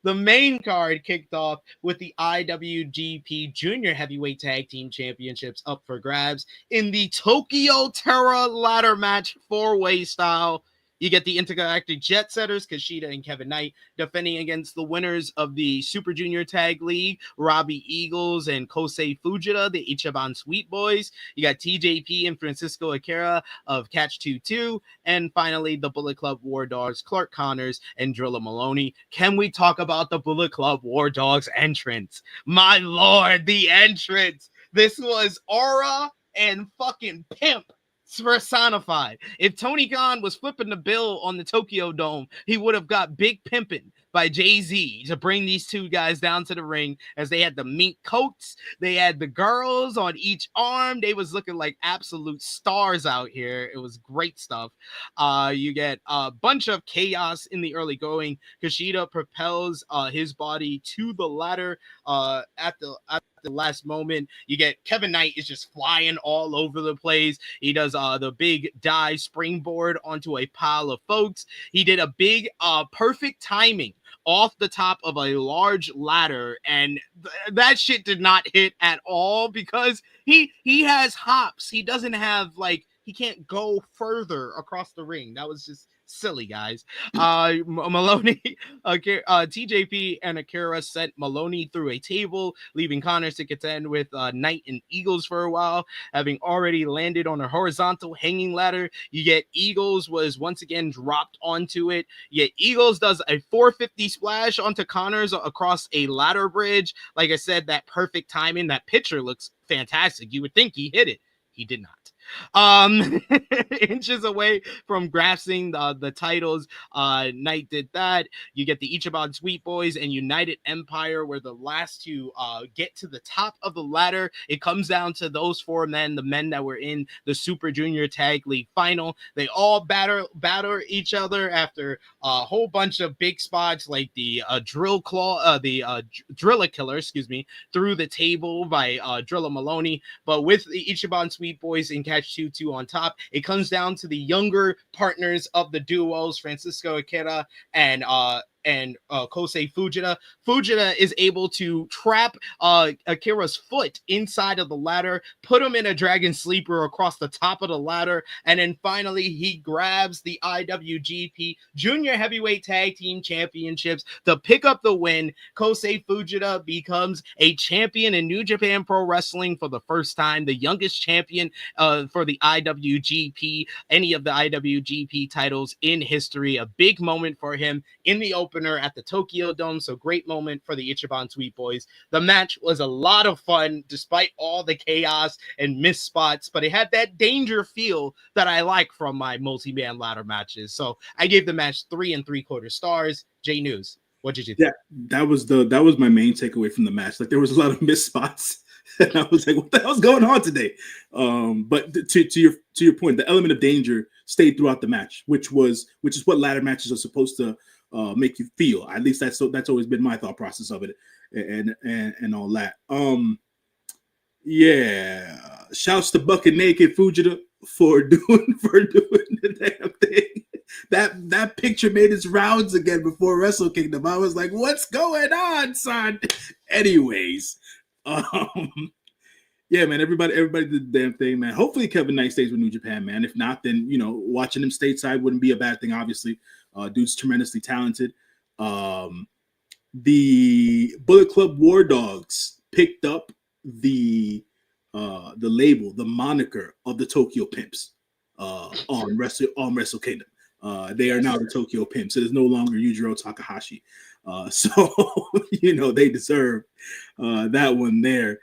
The main card kicked off with the IWGP Junior Heavyweight Tag Team Championships up for grabs in the Tokyo Terra ladder match 4-way style. You get the Intergalactic Jet Setters, Kushida and Kevin Knight, defending against the winners of the Super Junior Tag League, Robbie Eagles and Kosei Fujita, the Ichiban Sweet Boys. You got TJP and Francisco Akira of Catch 2-2. And finally, the Bullet Club War Dogs, Clark Connors and Drilla Maloney. Can we talk about the Bullet Club War Dogs entrance? My lord, the entrance! This was aura and fucking pimp personified. If Tony Khan was flipping the bill on the Tokyo Dome, he would have got Big Pimpin' by Jay-Z to bring these two guys down to the ring, as they had the mink coats, they had the girls on each arm. They was looking like absolute stars out here. It was great stuff. You get a bunch of chaos in the early going. Kushida propels his body to the ladder at the last moment. You get Kevin Knight is just flying all over the place. He does the big dive springboard onto a pile of folks. He did a big perfect timing off the top of a large ladder, and that shit did not hit at all, because he has hops. He doesn't have, like, he can't go further across the ring. That was just silly, guys. Maloney, TJP and Akira sent Maloney through a table, leaving Connors to contend with Knight and Eagles for a while. Having already landed on a horizontal hanging ladder, you get Eagles was once again dropped onto it. Yet Eagles does a 450 splash onto Connors across a ladder bridge. Like I said, that perfect timing, that picture looks fantastic. You would think he hit it. He did not. inches away from grasping the titles. Knight did that. You get the Ichiban Sweet Boys and United Empire were the last to get to the top of the ladder. It comes down to those four men, the men that were in the Super Junior Tag League final. They all batter each other after a whole bunch of big spots like the Drilla Killer, excuse me, through the table by Drilla Maloney. But with the Ichiban Sweet Boys and Catch 2-2 on top, it comes down to the younger partners of the duos, Francisco Akira and Kosei Fujita. Fujita is able to trap Akira's foot inside of the ladder, put him in a dragon sleeper across the top of the ladder, and then finally he grabs the IWGP Junior Heavyweight Tag Team Championships to pick up the win. Kosei Fujita becomes a champion in New Japan Pro Wrestling for the first time, the youngest champion for the IWGP, any of the IWGP titles in history. A big moment for him in the opener at the Tokyo Dome. So great moment for the Ichiban Sweet Boys. The match was a lot of fun despite all the chaos and missed spots, but it had that danger feel that I like from my multi-man ladder matches. So I gave the match 3 3/4 stars. J News, what did you think? Yeah, that was my main takeaway from the match. Like there was a lot of missed spots. And I was like, what the hell's going on today? But to your point, the element of danger stayed throughout the match, which is what ladder matches are supposed to make you feel. At least that's always been my thought process of it, and all that. Yeah. Shouts to Bucket Naked Fujita for doing the damn thing. That picture made its rounds again before Wrestle Kingdom. I was like, what's going on, son? Anyways, yeah, man, everybody did the damn thing, man. Hopefully Kevin Knight stays with New Japan, man. If not, then watching him stateside wouldn't be a bad thing, obviously. Dude's tremendously talented. The Bullet Club War Dogs picked up the label, the moniker of the Tokyo Pimps on Wrestle Kingdom. They are now the Tokyo Pimps. It is no longer Yujiro Takahashi. So they deserve that one there.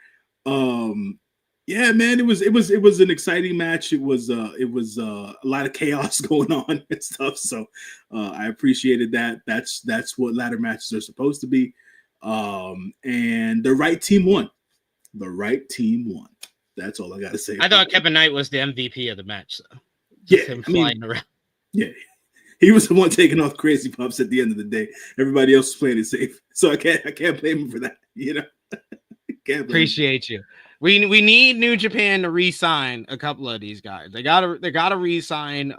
Yeah, man, it was an exciting match. It was a lot of chaos going on and stuff. So I appreciated that. That's what ladder matches are supposed to be. And the right team won. The right team won. That's all I got to say. I thought Kevin Knight was the MVP of the match. So. Yeah, him flying around. Yeah, he was the one taking off crazy pups at the end of the day. Everybody else was playing it safe, so I can't blame him for that. Appreciate you. We need New Japan to re-sign a couple of these guys. They gotta re-sign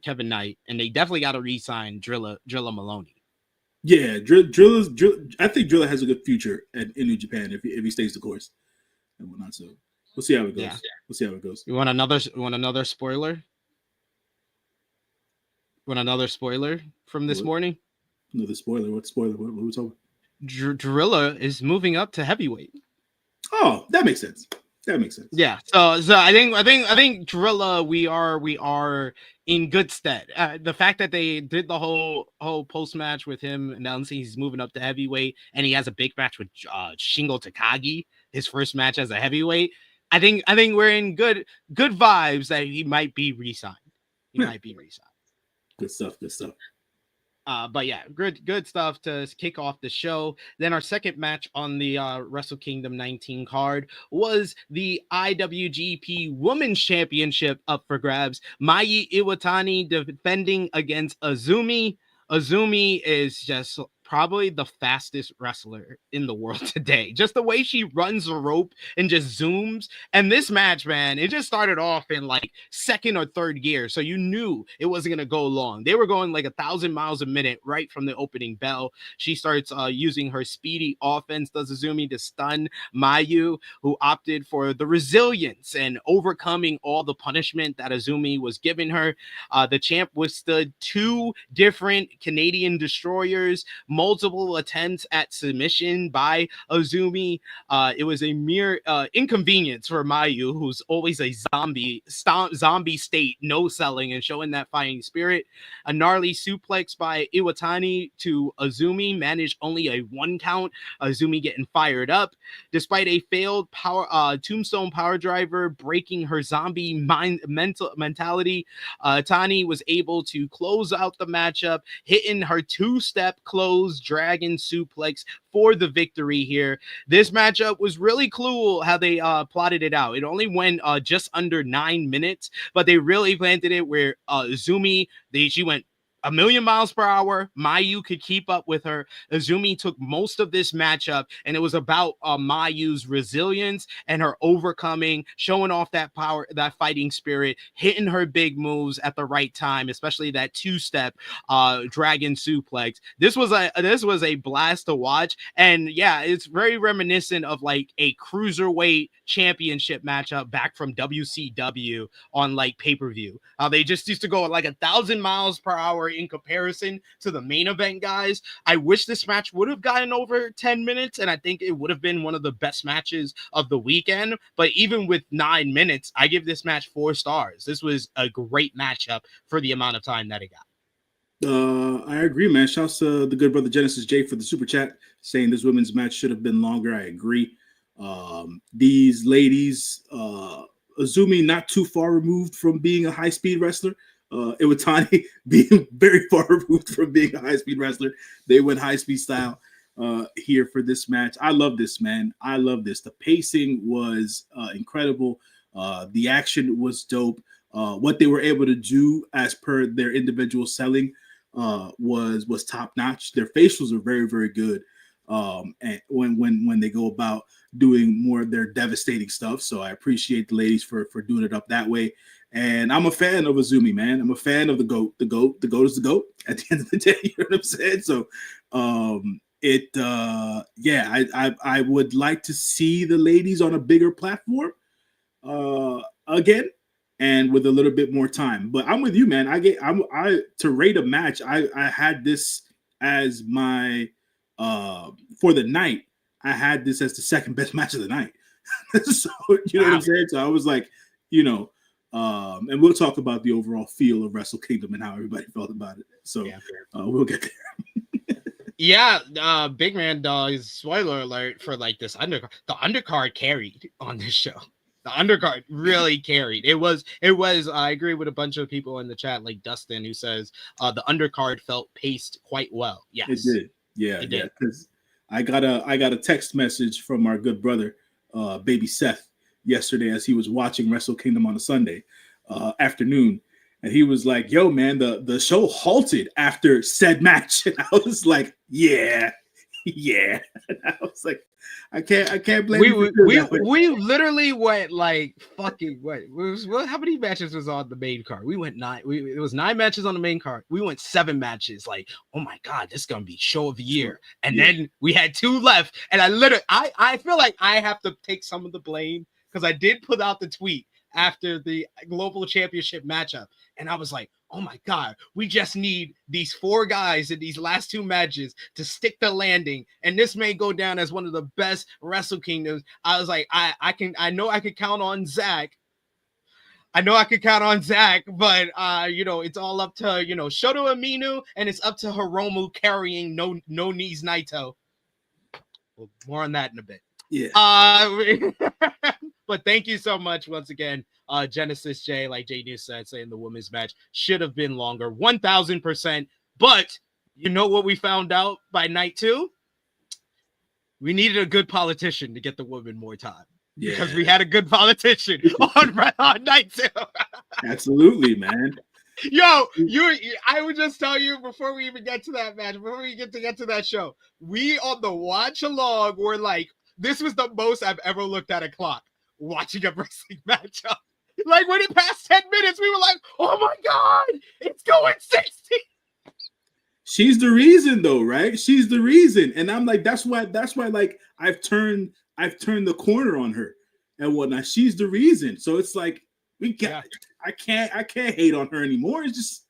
Kevin Knight, and they definitely gotta re-sign Drilla Maloney. Yeah, Drilla. I think Drilla has a good future in New Japan if he stays the course and whatnot. So we'll see how it goes. Yeah. We'll see how it goes. You want another spoiler? Another spoiler from this morning? Another spoiler? What spoiler? What are we talking about? Drilla is moving up to heavyweight. Oh, that makes sense. Yeah. So I think Drilla, we are in good stead. The fact that they did the whole post match with him announcing he's moving up to heavyweight, and he has a big match with Shingo Takagi, his first match as a heavyweight. I think we're in good vibes that he might be re-signed. Good stuff. But yeah, good stuff to kick off the show. Then our second match on the Wrestle Kingdom 19 card was the IWGP Women's Championship up for grabs. Mai Iwatani defending against Azumi. Azumi is just probably the fastest wrestler in the world today. Just the way she runs the rope and just zooms. And this match, man, it just started off in like second or third gear. So you knew it wasn't going to go long. They were going like 1,000 miles a minute right from the opening bell. She starts using her speedy offense, does Azumi to stun Mayu, who opted for the resilience and overcoming all the punishment that Azumi was giving her. The champ withstood 2 different Canadian destroyers, multiple attempts at submission by Azumi. It was a mere inconvenience for Mayu, who's always a zombie state, no selling and showing that fighting spirit. A gnarly suplex by Iwatani to Azumi managed only a 1 count. Azumi getting fired up. Despite a failed tombstone power driver breaking her zombie mentality, Tani was able to close out the matchup, hitting her 2-step close dragon suplex for the victory here. This matchup was really cool how they plotted it out. It only went just under 9 minutes, but they really planted it where Azumi, she went a million miles per hour. Mayu could keep up with her. Azumi took most of this matchup, and it was about Mayu's resilience and her overcoming, showing off that power, that fighting spirit, hitting her big moves at the right time, especially that 2-step dragon suplex. This was a blast to watch, and yeah, it's very reminiscent of like a cruiserweight championship matchup back from WCW on like pay-per-view. They just used to go at like 1,000 miles per hour in comparison to the main event guys. I wish this match would have gotten over 10 minutes, and I think it would have been one of the best matches of the weekend. But even with 9 minutes, I give this match 4 stars. This was a great matchup for the amount of time that it got. I agree, man. Shouts to the good brother Genesis J for the super chat saying this women's match should have been longer. I agree. These ladies, Azumi not too far removed from being a high-speed wrestler. Iwatani being very far removed from being a high-speed wrestler. They went high-speed style here for this match. I love this, man. I love this. The pacing was incredible. The action was dope. What they were able to do as per their individual selling was top-notch. Their facials are very, very good. And when they go about doing more of their devastating stuff. So I appreciate the ladies for doing it up that way. And I'm a fan of Azumi, man. I'm a fan of the GOAT. The GOAT is the GOAT at the end of the day. You know what I'm saying? So I would like to see the ladies on a bigger platform again and with a little bit more time. But I'm with you, man. To rate a match, I had this as my for the night. I had this as the second best match of the night. So you know what I'm saying? So I was like, and we'll talk about the overall feel of Wrestle Kingdom and how everybody felt about it. So we'll get there. Big man, spoiler alert for like this undercard. The undercard carried on this show. The undercard really carried. It was. I agree with a bunch of people in the chat, like Dustin, who says the undercard felt paced quite well. Yes, it did. Yeah, because I got a text message from our good brother, Baby Seth, yesterday as he was watching Wrestle Kingdom on a Sunday afternoon, and he was like, "Yo, man, the show halted after said match," and I was like, "Yeah." And I was like, I can't blame you. We literally went like fucking how many matches was on the main card? We went 9. It was 9 matches on the main card. We went 7 matches. Like, oh my god, this is gonna be show of the year. And then we had 2 left. And I feel like I have to take some of the blame because I did put out the tweet after the global championship matchup, and I was like, oh my god, we just need these 4 guys in these last 2 matches to stick the landing, and this may go down as one of the best Wrestle Kingdoms. I was like, I know I could count on Zack. But it's all up to Shota Umino, and it's up to Hiromu carrying no knees Naito. Well, more on that in a bit. But thank you so much once again, Genesis J, like JD said, saying the women's match should have been longer, 1000%. But you know what we found out by night 2? We needed a good politician to get the women more time. Yeah. Because we had a good politician on night 2. Absolutely, man. Yo, I would just tell you before we even get to that match, before we get to that show, we on the watch along were like, this was the most I've ever looked at a clock watching a wrestling matchup. Like when it passed 10 minutes, we were like, oh my god, it's going 60. She's the reason though, right? She's the reason. And I'm like, that's why like I've turned the corner on her and whatnot. She's the reason. So it's like I can't hate on her anymore. It's just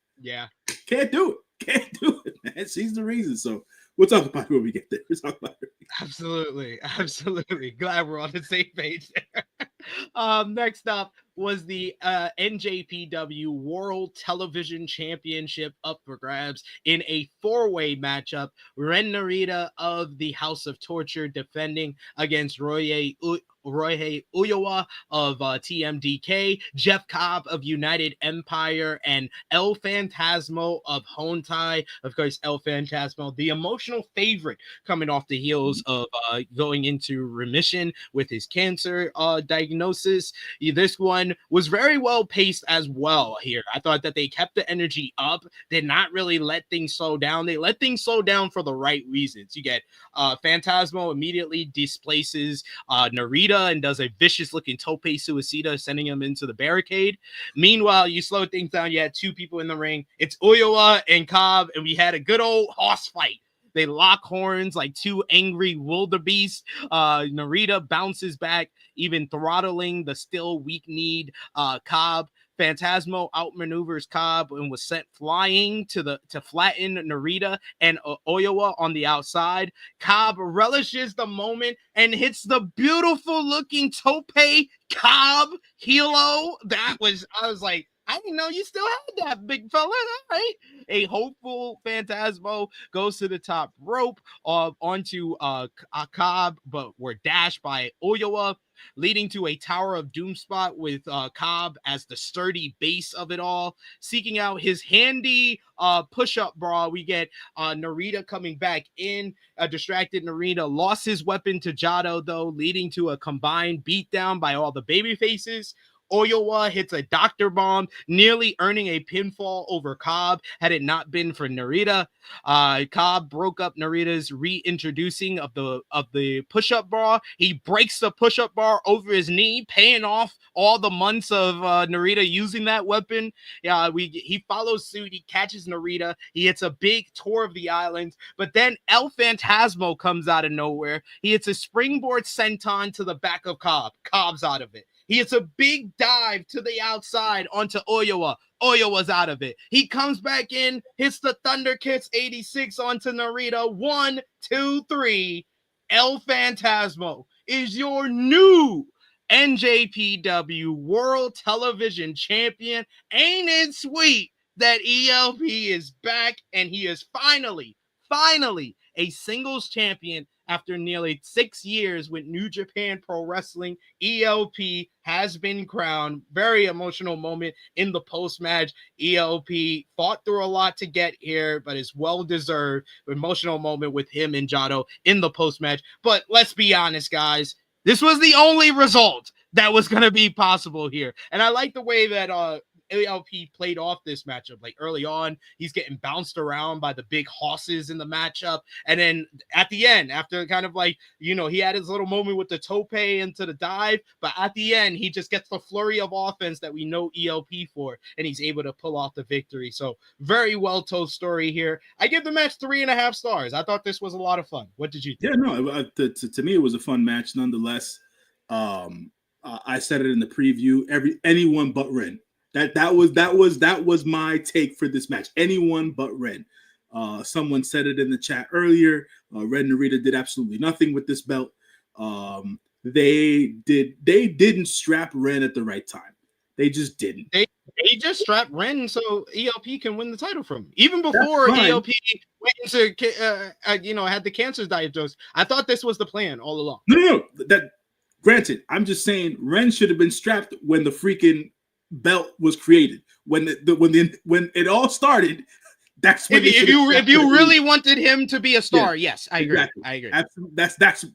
can't do it, man. She's the reason. So We'll talk about it when we get there. We'll talk about it. Absolutely. Glad we're on the same page there. Next up was the NJPW World Television Championship up for grabs in a four-way matchup. Ren Narita of the House of Torture defending against Ryohei Uyowa of TMDK, Jeff Cobb of United Empire, and El Phantasmo of Hontai. Of course, El Phantasmo, the emotional favorite, coming off the heels of going into remission with his cancer diagnosis. This one was very well paced as well here. I thought that they kept the energy up, did not really let things slow down. They let things slow down for the right reasons. You get Phantasmo immediately displaces Narita and does a vicious looking tope suicida, sending him into the barricade. Meanwhile, you slow things down. You had two people in the ring. It's Uyowa and Cobb, and we had a good old hoss fight. They lock horns like two angry wildebeests. Narita bounces back, even throttling the still weak-kneed Cobb. Phantasmo outmaneuvers Cobb and was sent flying to flatten Narita and Uyowa on the outside. Cobb relishes the moment and hits the beautiful looking tope Cobb helo. I was like, I didn't know you still had that, big fella. All right. A hopeful Phantasmo goes to the top rope onto Cobb, but were dashed by Uyowa, leading to a Tower of Doom spot with Cobb as the sturdy base of it all. Seeking out his handy push-up bra, we get Narita coming back in. A distracted Narita lost his weapon to Jado, though, leading to a combined beatdown by all the baby faces. Uyowa hits a doctor bomb, nearly earning a pinfall over Cobb had it not been for Narita. Cobb broke up Narita's reintroducing of the push-up bar. He breaks the push-up bar over his knee, paying off all the months of Narita using that weapon. He follows suit. He catches Narita. He hits a big tour of the island, but then El Phantasmo comes out of nowhere. He hits a springboard senton to the back of Cobb. Cobb's out of it. He hits a big dive to the outside onto Uyowa. Oyowa's out of it. He comes back in, hits the Thunder Kicks 86 onto Narita. 1, 2, 3. El Phantasmo is your new NJPW World Television Champion. Ain't it sweet that ELP is back and he is finally a singles champion after nearly 6 years with New Japan Pro Wrestling. ELP has been crowned. Very emotional moment in the post-match. ELP fought through a lot to get here, but it's well-deserved. Emotional moment with him and Jado in the post-match. But let's be honest, guys. This was the only result that was going to be possible here. And I like the way that ELP played off this matchup. Like early on, he's getting bounced around by the big hosses in the matchup. And then at the end, after kind of like, he had his little moment with the tope into the dive. But at the end, he just gets the flurry of offense that we know ELP for. And he's able to pull off the victory. So very well told story here. I give the match 3.5 stars. I thought this was a lot of fun. What did you think? Yeah, no, to me, it was a fun match nonetheless. I said it in the preview. Anyone but Ren. That was my take for this match. Anyone but Ren. Someone said it in the chat earlier. Ren Narita did absolutely nothing with this belt. They didn't strap Ren at the right time. They just didn't. They just strapped Ren so ELP can win the title from him. Even before ELP went into had the cancer diagnosis. I thought this was the plan all along. No. That granted, I'm just saying Ren should have been strapped when the freaking belt was created. When it all started, that's when if you really wanted him to be a star. Yeah, yes, I agree. Exactly. I agree.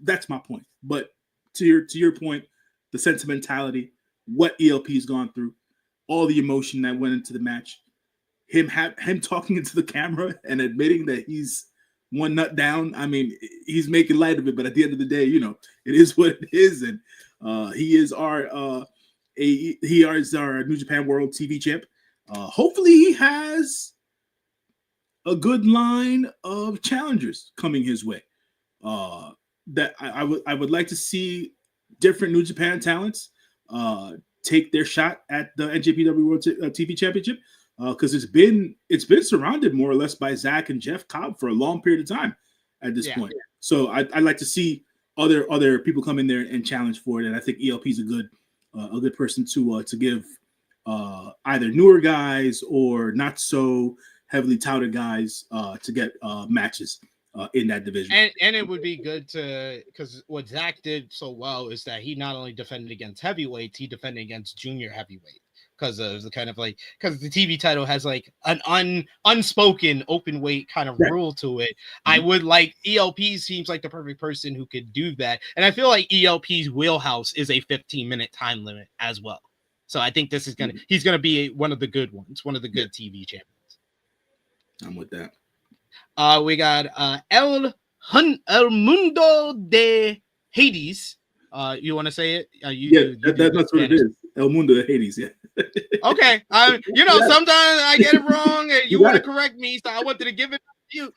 That's my point. But to your point, the sentimentality, what ELP's gone through, all the emotion that went into the match, him talking into the camera and admitting that he's one nut down. I mean, he's making light of it, but at the end of the day, it is what it is, and he is our New Japan World TV champ. Hopefully he has a good line of challengers coming his way. That I would like to see different New Japan talents take their shot at the NJPW World TV Championship, because it's been surrounded more or less by Zack and Jeff Cobb for a long period of time. at this point. So I'd like to see other people come in there and challenge for it, and I think ELP is a good person to give either newer guys or not so heavily touted guys to get matches in that division. And it would be good to, because what Zack did so well is that he not only defended against heavyweights, he defended against junior heavyweight. Because of the kind of like, because the TV title has like an unspoken open weight kind of rule to it. I would like ELP seems like the perfect person who could do that. And I feel like ELP's wheelhouse is a 15-minute time limit as well. So I think this is he's gonna be one of the good ones, one of the good TV champions. I'm with that. We got El Mundo de Hades. You want to say it? That's what it is. El Mundo de Hades. Yeah. Okay. Sometimes I get it wrong, and you want to correct me, so I wanted to give it to you.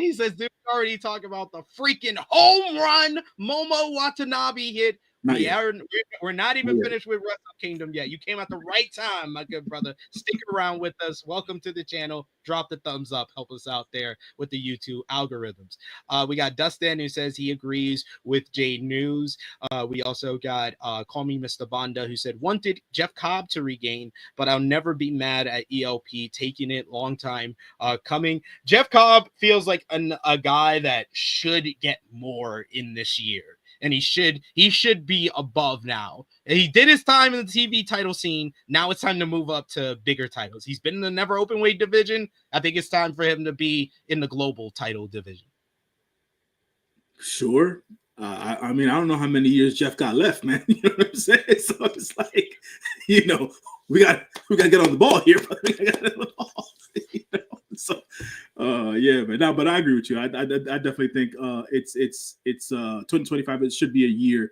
He says, "Dude, already talk about the freaking home run Momo Watanabe hit." We're not even finished with Wrestle Kingdom yet. You came at the right time, my good brother. Stick around with us. Welcome to the channel. Drop the thumbs up. Help us out there with the YouTube algorithms. We got Dustin who says he agrees with Jade News. We also got Call Me Mr. Bonda who said wanted Jeff Cobb to regain, but I'll never be mad at ELP taking it. Long time coming. Jeff Cobb feels like a guy that should get more in this year. And he should be above now. He did his time in the TV title scene. Now it's time to move up to bigger titles. He's been in the never open weight division. I think it's time for him to be in the global title division. Sure. I mean, I don't know how many years Jeff got left, man. You know what I'm saying? So it's like, we got to get on the ball here, but we got to get on the ball. So but I agree with you. I definitely think it's 2025. It should be a year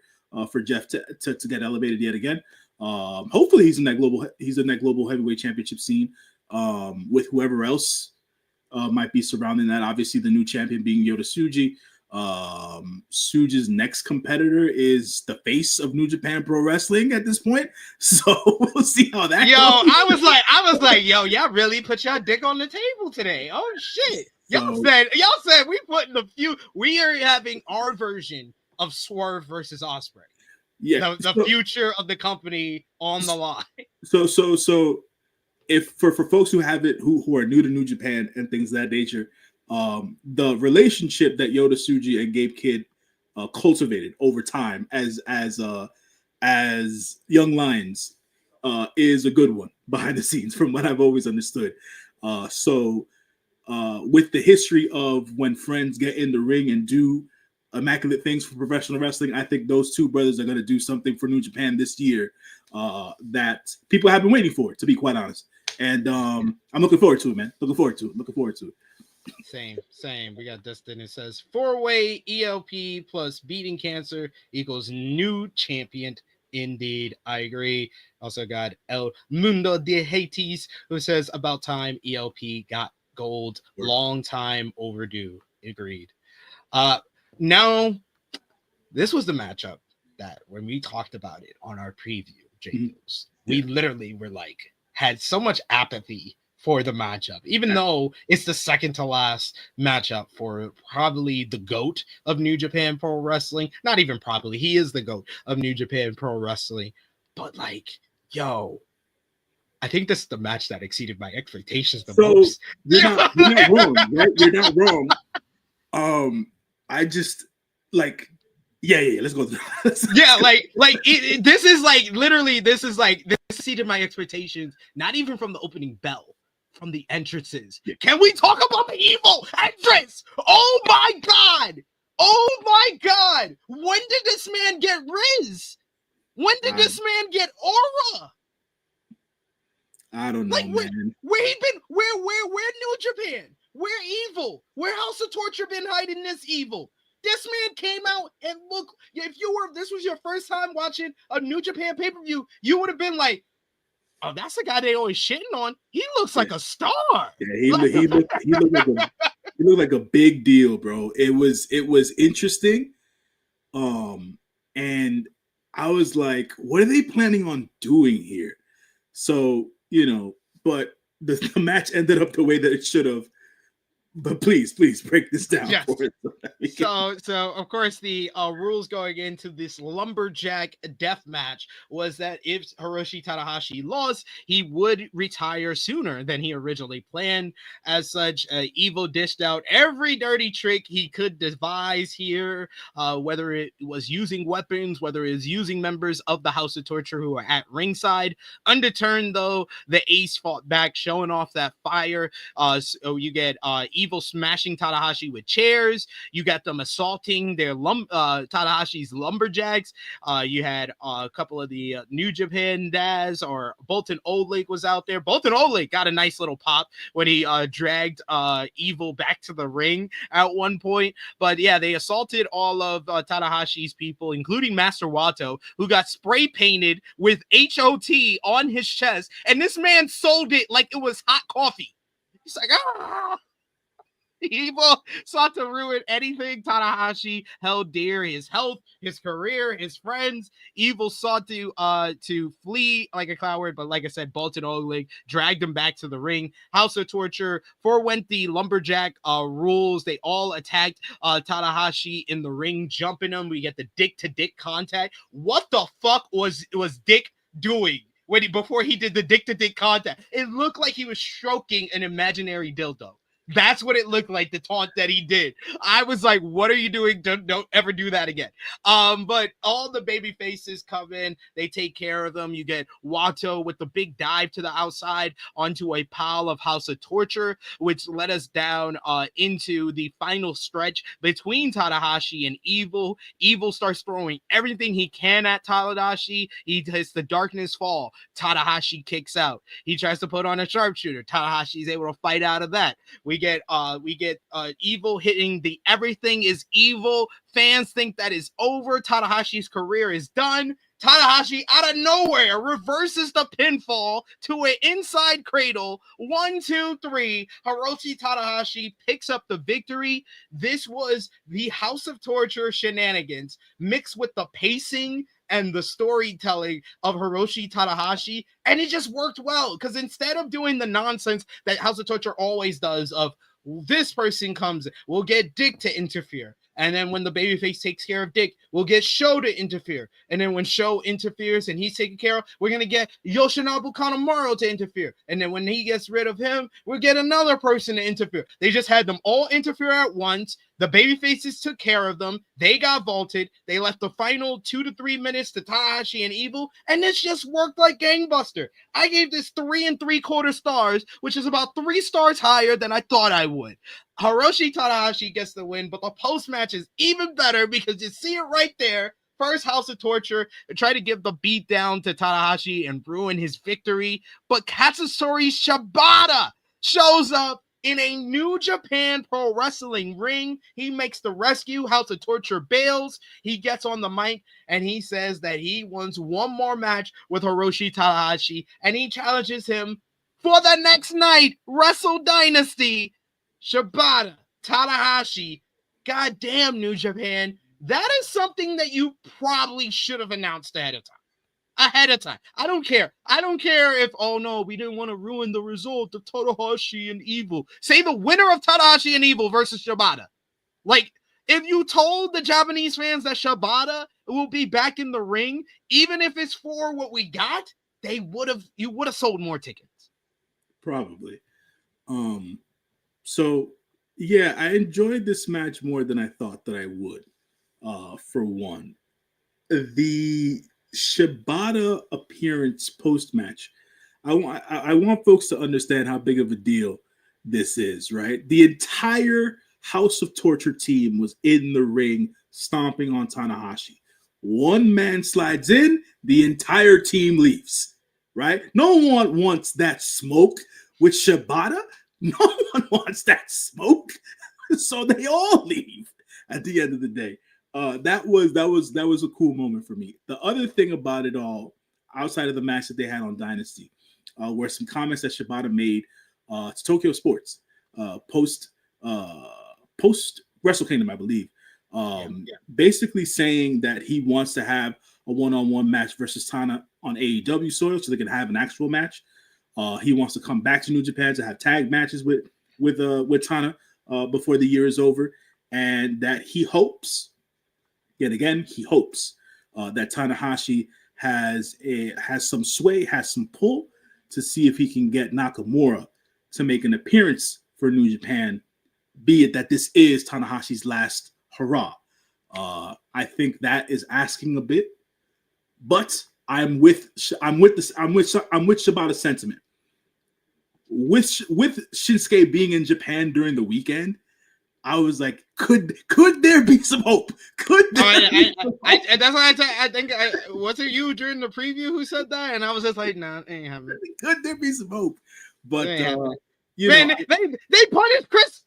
for Jeff to get elevated yet again. Hopefully he's in that global heavyweight championship scene with whoever else might be surrounding that. Obviously, the new champion being Yota Tsuji. Suji's next competitor is the face of New Japan Pro Wrestling at this point, so we'll see how that goes. I was like, yo, y'all really put your dick on the table today. Oh shit. Y'all said we are having our version of Swerve versus Ospreay. Yeah, the future of the company on the line. So if for folks who are new to New Japan and things of that nature, the relationship that Yota Tsuji and Gabe Kidd cultivated over time as young lions is a good one behind the scenes from what I've always understood. With the history of when friends get in the ring and do immaculate things for professional wrestling, I think those two brothers are going to do something for New Japan this year that people have been waiting for, to be quite honest. And I'm looking forward to it, man. Looking forward to it. Same. We got Dustin. It says 4-way ELP plus beating cancer equals new champion. Indeed, I agree. Also got El Mundo de Hades who says about time ELP got gold. Long time overdue. Agreed. Now, this was the matchup that when we talked about it on our preview, Jacobs, we literally were like, had so much apathy for the matchup, even though it's the second to last matchup for probably the GOAT of New Japan Pro Wrestling. Not even probably, he is the GOAT of New Japan Pro Wrestling. But like, yo, I think this is the match that exceeded my expectations the most. You're not wrong, right? You're not wrong. I just like, let's go. This is like literally, this exceeded my expectations. Not even from the opening bell. From the entrances. Can we talk about the evil entrance? Oh my god! When did this man get Riz? When did this man get Aura? I don't know, man. Where he been? Where New Japan? Where evil? Where House of Torture been hiding this evil? This man came out and look. If this was your first time watching a New Japan pay-per-view, you would have been like, oh, that's the guy they always shitting on. He looks like a star. Yeah, he looked like a big deal, bro. It was interesting. And I was like, what are they planning on doing here? So, but the match ended up the way that it should have. But please break this down Yes. for us. So of course the rules going into this lumberjack death match was that if Hiroshi Tanahashi lost, he would retire sooner than he originally planned. As such, Evil dished out every dirty trick he could devise here, whether it was using weapons, whether it was using members of the House of Torture who were at ringside. Undeterred though, the Ace fought back, showing off that fire. So you get Evil smashing Tanahashi with chairs. You got them assaulting their Tanahashi's lumberjacks. You had a couple of the New Japan Daz, or Bolton Old Lake was out there. Bolton Old Lake got a nice little pop when he dragged Evil back to the ring at one point. But yeah, they assaulted all of Tanahashi's people, including Master Wato, who got spray painted with HOT on his chest. And this man sold it like it was hot coffee. He's like, ah! Evil sought to ruin anything Tanahashi held dear: his health, his career, his friends. Evil sought to flee like a coward, but like I said, Bolton Oleg dragged him back to the ring. House of Torture forewent the lumberjack rules. They all attacked Tanahashi in the ring, jumping him. We get the dick-to-dick contact. What the fuck was Dick doing before he did the dick-to-dick contact? It looked like he was stroking an imaginary dildo. That's what it looked like, the taunt that he did. I was like, what are you doing? Don't ever do that again. But all the baby faces come in. They take care of them. You get Wato with the big dive to the outside onto a pile of House of Torture, which led us down into the final stretch between Tanahashi and Evil. Evil starts throwing everything he can at Tanahashi. He hits the darkness fall. Tanahashi kicks out. He tries to put on a sharpshooter. Tanahashi is able to fight out of that. We get Evil hitting the everything is evil. Fans think that is over. Tanahashi's career is done. Tanahashi out of nowhere reverses the pinfall to an inside cradle. 1, 2, 3. Hiroshi Tanahashi picks up the victory. This was the House of Torture shenanigans mixed with the pacing and the storytelling of Hiroshi Tanahashi, and it just worked well, because instead of doing the nonsense that House of Torture always does of this person comes, we'll get Dick to interfere, and then when the babyface takes care of Dick, we'll get Sho to interfere, and then when Sho interferes and he's taken care of, we're gonna get Yoshinobu Kanemaru to interfere, and then when he gets rid of him, we'll get another person to interfere. They just had them all interfere at once. The babyfaces took care of them. They got vaulted. They left the final 2 to 3 minutes to Tanahashi and Evil, and this just worked like gangbuster. I gave this 3 3/4 stars, which is about 3 stars higher than I thought I would. Hiroshi Tanahashi gets the win, but the post-match is even better because you see it right there. First House of Torture try to give the beat down to Tanahashi and ruin his victory, but Katsuyori Shibata shows up in a New Japan Pro Wrestling ring. He makes the rescue. House of Torture bails. He gets on the mic and he says that he wants one more match with Hiroshi Tanahashi, and he challenges him for the next night. Wrestle Dynasty. Shibata, Tanahashi. Goddamn, New Japan. That is something that you probably should have announced ahead of time. I don't care. I don't care if, oh no, we didn't want to ruin the result of Tanahashi and Evil. Say the winner of Tanahashi and Evil versus Shibata. Like, if you told the Japanese fans that Shibata will be back in the ring, even if it's for what we got, you would have sold more tickets. Probably. So yeah, I enjoyed this match more than I thought that I would. For one, the Shibata appearance post-match, I want folks to understand how big of a deal this is, right? The entire House of Torture team was in the ring stomping on Tanahashi. One man slides in, the entire team leaves, right? No one wants that smoke with Shibata. No one wants that smoke. So they all leave at the end of the day. That was a cool moment for me. The other thing about it all, outside of the match that they had on Dynasty, were some comments that Shibata made to Tokyo Sports post Wrestle Kingdom, I believe. Basically saying that he wants to have a one-on-one match versus Tana on AEW soil, so they can have an actual match. He wants to come back to New Japan to have tag matches with Tana before the year is over, and that he hopes, yet again, he hopes that Tanahashi has some sway, has some pull to see if he can get Nakamura to make an appearance for New Japan, be it that this is Tanahashi's last hurrah. I think that is asking a bit, but I'm with Shibata's sentiment. With Shinsuke being in Japan during the weekend, I was like, could there be some hope? Could there that's why I think was it you during the preview who said that? And I was just like, nah, it ain't happening. Could there be some hope? But they punished Chris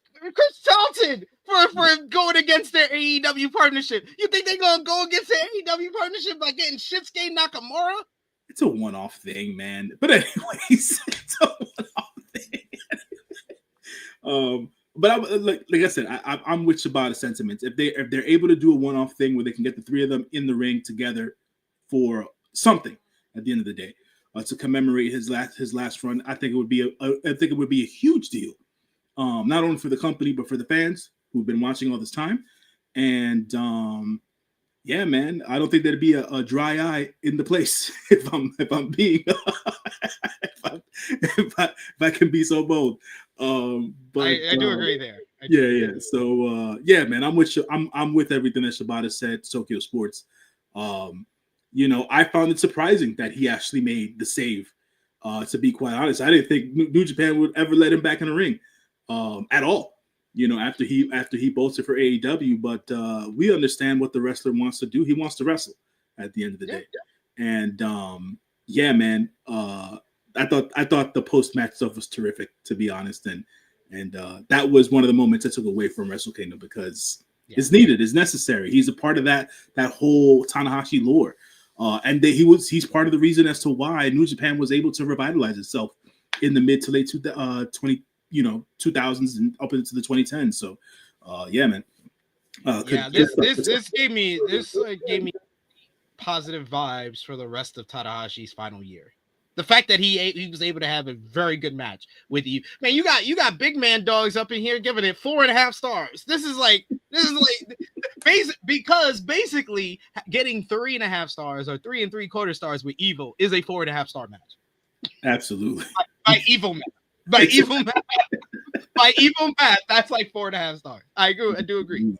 Charlton for going against their AEW partnership. You think they're gonna go against their AEW partnership by getting Shinsuke Nakamura? It's a one-off thing, man. But anyways, it's a one-off thing. But like I said, I'm with Shibata's sentiments. If they're able to do a one-off thing where they can get the three of them in the ring together for something at the end of the day to commemorate his last run, I think it would be a huge deal, not only for the company but for the fans who've been watching all this time. And yeah, man, I don't think there'd be a dry eye in the place if I'm being if I can be so bold. But I do agree there. Yeah. So yeah, man, I'm with everything that Shibata said. Tokyo Sports. I found it surprising that he actually made the save. To be quite honest, I didn't think New Japan would ever let him back in the ring at all. After he bolted for AEW, but we understand what the wrestler wants to do. He wants to wrestle at the end of the day. And yeah, man, I thought the post-match stuff was terrific, to be honest, and that was one of the moments I took away from Wrestle Kingdom because it's needed, it's necessary. He's a part of that whole Tanahashi lore, and he's part of the reason as to why New Japan was able to revitalize itself in the mid to late 2000s and up into the 2010s. So, yeah, man. This gave me positive vibes for the rest of Tanahashi's final year. The fact that he was able to have a very good match with you, man. You got big man dogs up in here giving it 4.5 stars. This is like because basically getting 3.5 stars or 3 3/4 stars with Evil is a 4.5 star match. Absolutely. By Evil man. By evil math, that's like 4.5 stars. I agree. I do agree.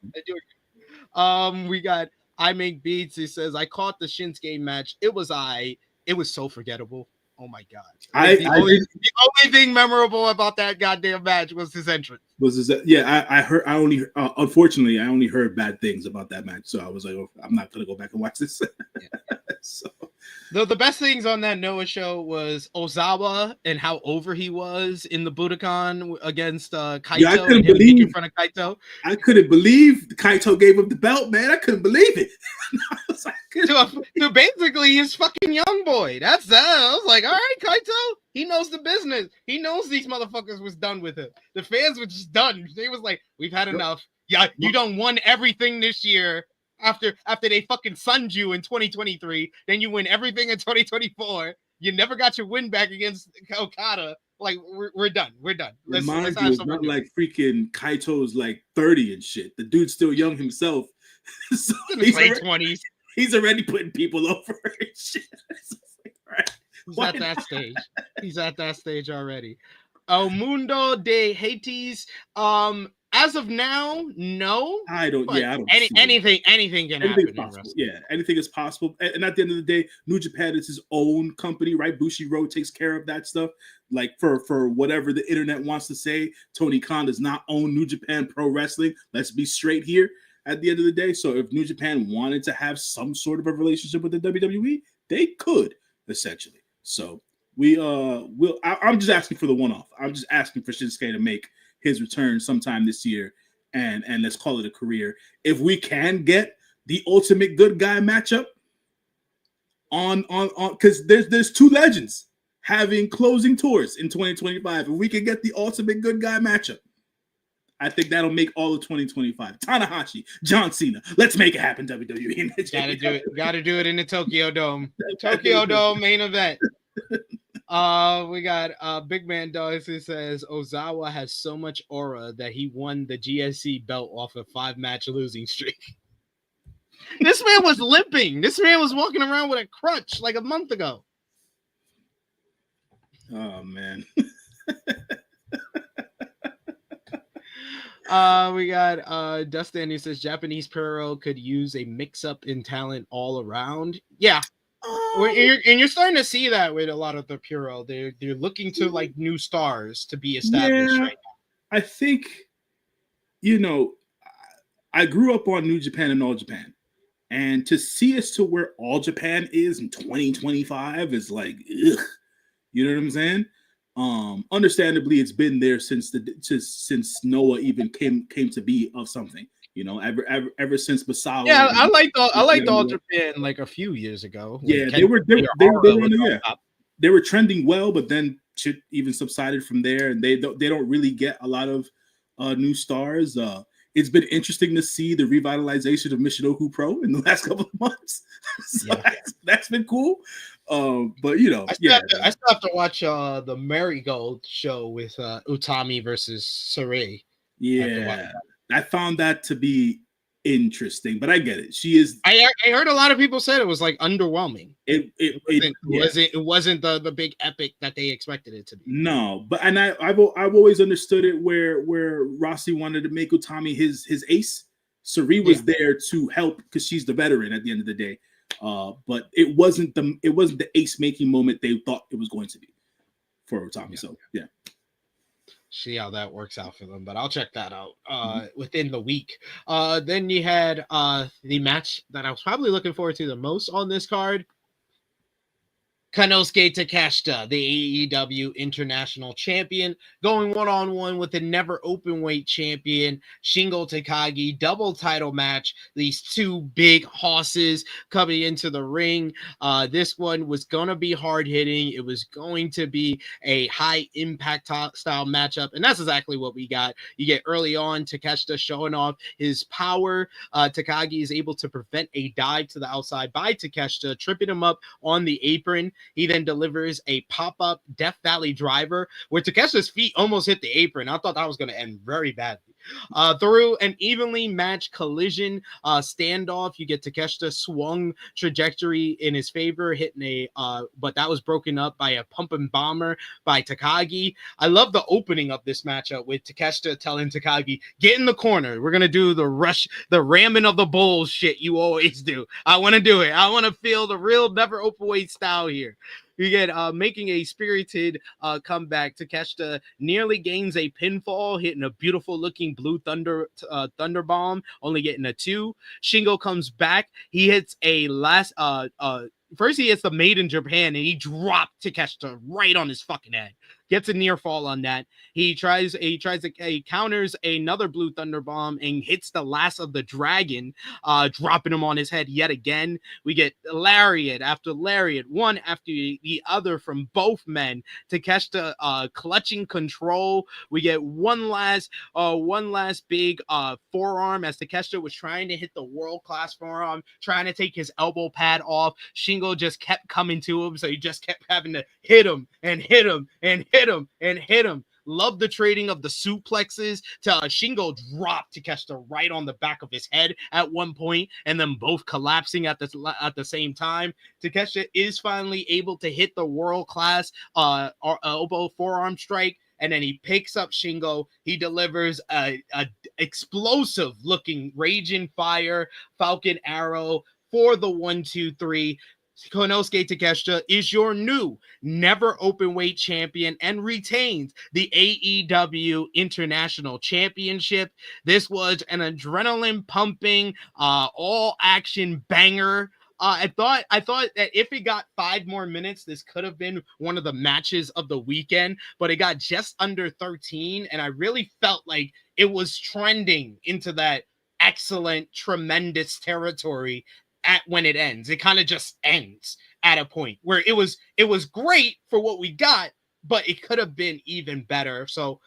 We got I Make Beats. He says I caught the Shinsuke match. It was so forgettable. Oh my god! The only thing memorable about that goddamn match was his entrance. I heard. Unfortunately, I only heard bad things about that match, so I was like, oh, I'm not gonna go back and watch this. So. The best things on that Noah show was Ozawa and how over he was in the Budokan against Kaito. Yeah, I couldn't believe in front of Kaito. I couldn't believe Kaito gave him the belt, man. I couldn't believe it. to basically his fucking young boy. That's that. I was like, all right, Kaito. He knows the business. He knows these motherfuckers was done with it. The fans were just done. They was like, we've had enough. Yeah, you done won everything this year. After they fucking sunned you in 2023, then you win everything in 2024. You never got your win back against Okada. Like we're done. We're done. Let's have it's not like freaking Kaito's like 30 and shit. The dude's still young himself. So in his late 20s. He's already putting people over and shit. Like, right. He's at that stage. He's at that stage already. El Mundo de Hades. As of now, no. I don't. Anything can happen. Yeah, anything is possible. And at the end of the day, New Japan is his own company, right? Bushiroad takes care of that stuff. Like for whatever the internet wants to say, Tony Khan does not own New Japan Pro Wrestling. Let's be straight here. At the end of the day, so if New Japan wanted to have some sort of a relationship with the WWE, they could essentially. So I'm just asking for the one-off. I'm just asking for Shinsuke to make his return sometime this year, and let's call it a career. If we can get the ultimate good guy matchup on because there's two legends having closing tours in 2025, and we can get the ultimate good guy matchup, I think that'll make all of 2025. Tanahashi, John Cena. Let's make it happen, WWE. Gotta do it in the Tokyo Dome. Tokyo Dome main event. We got Big Man Dogs who says Ozawa has so much aura that he won the GSC belt off a 5-match losing streak. This man was limping. This man was walking around with a crutch like a month ago. Oh man. We got Dustin who says Japanese Pro could use a mix-up in talent all around. Yeah. And you're starting to see that with a lot of the Puro. They're looking to like new stars to be established right now. I think, I grew up on New Japan and All Japan. And to see us to where All Japan is in 2025 is like, ugh. You know what I'm saying? Understandably, it's been there since Noah even came to be of something. Ever since Masawa. Yeah, I liked All Japan like a few years ago. Yeah, like they were trending well, but then shit even subsided from there, and they don't really get a lot of new stars. It's been interesting to see the revitalization of Michinoku Pro in the last couple of months. So that's been cool. But I still have to watch the Marigold show with Utami versus Saray. Yeah, I found that to be interesting, but I get it. She is. I heard a lot of people said it was like underwhelming. It wasn't the big epic that they expected it to be. No, but I've always understood it where Rossi wanted to make Utami his ace. Sari was there to help because she's the veteran at the end of the day. But it wasn't the ace making moment they thought it was going to be for Utami. Yeah. So yeah. See how that works out for them, but I'll check that out within the week. Then you had the match that I was probably looking forward to the most on this card. Konosuke Takeshita, the AEW International Champion, going one-on-one with the never open-weight champion, Shingo Takagi. Double title match. These two big horses coming into the ring. This one was going to be hard-hitting. It was going to be a high-impact style matchup, and that's exactly what we got. You get early on Takeshita showing off his power. Takagi is able to prevent a dive to the outside by Takeshita, tripping him up on the apron. He then delivers a pop-up Death Valley driver where Takeshita's feet almost hit the apron. I thought that was going to end very badly. Through an evenly matched collision standoff, you get Takeshita swung trajectory in his favor, hitting but that was broken up by a pump and bomber by Takagi. I love the opening of this matchup with Takeshita telling Takagi, get in the corner. We're going to do the ramming of the bulls shit you always do. I want to do it. I want to feel the real never open weight style here. You get making a spirited comeback. Takeshita nearly gains a pinfall, hitting a beautiful looking blue thunder bomb, only getting a 2. Shingo comes back. He hits a last first he hits the Made in Japan, and he dropped Takeshita right on his fucking head. Gets a near fall on that. He counters another blue thunder bomb and hits the last of the dragon, dropping him on his head yet again. We get lariat after lariat, one after the other from both men. Takeshita clutching control. We get one last big forearm as Takeshita was trying to hit the world-class forearm, trying to take his elbow pad off. Shingo just kept coming to him, so he just kept having to hit him and hit him and hit him and hit him. Love the trading of the suplexes to Shingo dropped Takeshita right on the back of his head at one point, and then both collapsing at the same time. Takeshita is finally able to hit the world-class elbow forearm strike, and then he picks up Shingo. He delivers a explosive looking Raging Fire Falcon Arrow for the 1-2-3. Konosuke Takeshita is your new never open weight champion and retains the AEW International Championship. This was an adrenaline pumping, all action banger. I thought that if it got 5 more minutes, this could have been one of the matches of the weekend, but it got just under 13. And I really felt like it was trending into that excellent, tremendous territory when it ends. It kind of just ends at a point where it was great for what we got, but it could have been even better. So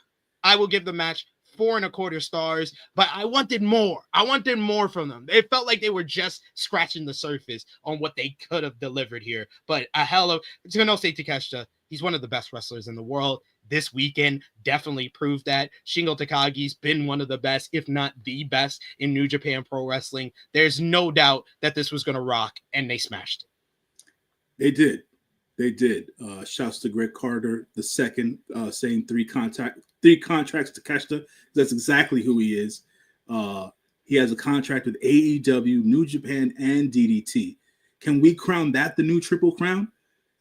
I will give the match 4.25 stars, but I wanted more. I wanted more from them. It felt like they were just scratching the surface on what they could have delivered here. But a hell of Konosuke Takeshita, He's one of the best wrestlers in the world. This weekend definitely proved that. Shingo Takagi's been one of the best, if not the best, in New Japan Pro Wrestling. There's no doubt that this was going to rock, and they smashed it. They did. They did. Shouts to Greg Carter the second, saying three contracts to Takeshita. That's exactly who he is. He has a contract with AEW, New Japan, and DDT. Can we crown that the new Triple Crown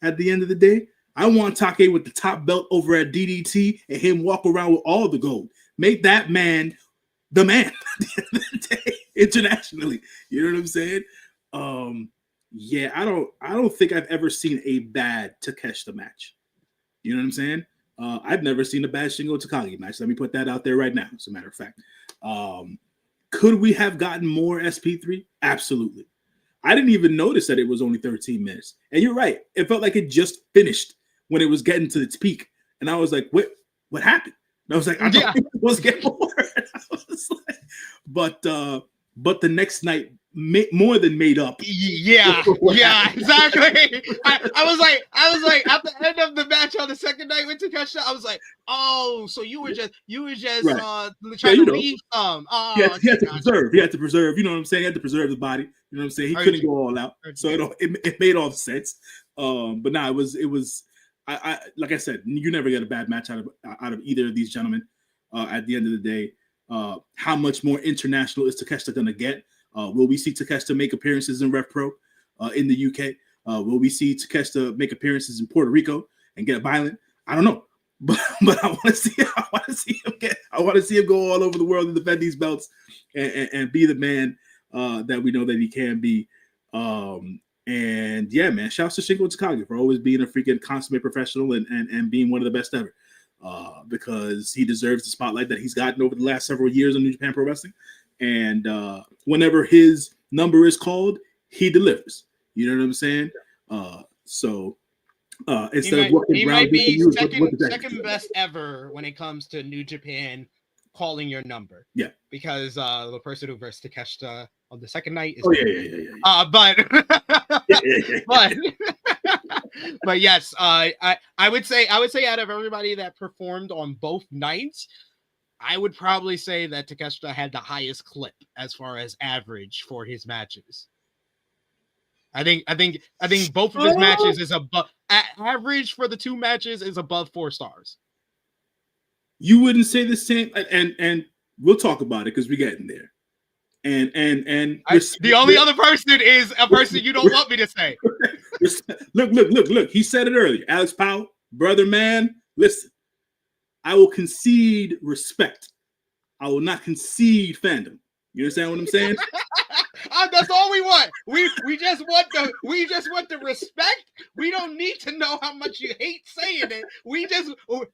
at the end of the day? I want Take with the top belt over at DDT and him walk around with all the gold. Make that man the man at the end of the day, internationally. You know what I'm saying? Yeah, I don't think I've ever seen a bad Takeshita match. You know what I'm saying? I've never seen a bad Shingo Takagi match. Let me put that out there right now, as a matter of fact. Could we have gotten more SP3? Absolutely. I didn't even notice that it was only 13 minutes. And you're right. It felt like it just finished when it was getting to its peak. And I was like, what happened? And I was like, I thought it was getting more. But the next night more than made up. Yeah, exactly. I was like, at the end of the match on the second night with Takeshita, I was like, oh, so you were just right. Trying to leave some. Oh, he had to preserve. You know what I'm saying? He had to preserve the body. You know what I'm saying? He couldn't go all out. So it made all sense. But nah, it was. I like I said, you never get a bad match out of either of these gentlemen. At the end of the day, how much more international is Takeshita gonna get? Will we see Takeshita make appearances in Rev Pro in the UK? Will we see Takeshita make appearances in Puerto Rico and get violent? I don't know, but I want to see him go all over the world and defend these belts and be the man that we know that he can be. And yeah, man, shouts to Shingo Takagi for always being a freaking consummate professional and being one of the best ever. Because he deserves the spotlight that he's gotten over the last several years in New Japan Pro Wrestling. And whenever his number is called, he delivers. You know what I'm saying? So instead of walking around, he might be second best ever when it comes to New Japan calling your number. Yeah, because the person who versed Takeshita on the second night is. But yes, I would say out of everybody that performed on both nights, I would probably say that Takeshita had the highest clip as far as average for his matches. I think both of his matches is above average for the two matches is above 4 stars. You wouldn't say the same, and we'll talk about it because we're getting there. And the only other person is a person you don't want me to say. Look. He said it earlier. Alex Powell, brother, man, listen. I will concede respect. I will not concede fandom. You understand what I'm saying? That's all we want. We just want the respect. We don't need to know how much you hate saying it.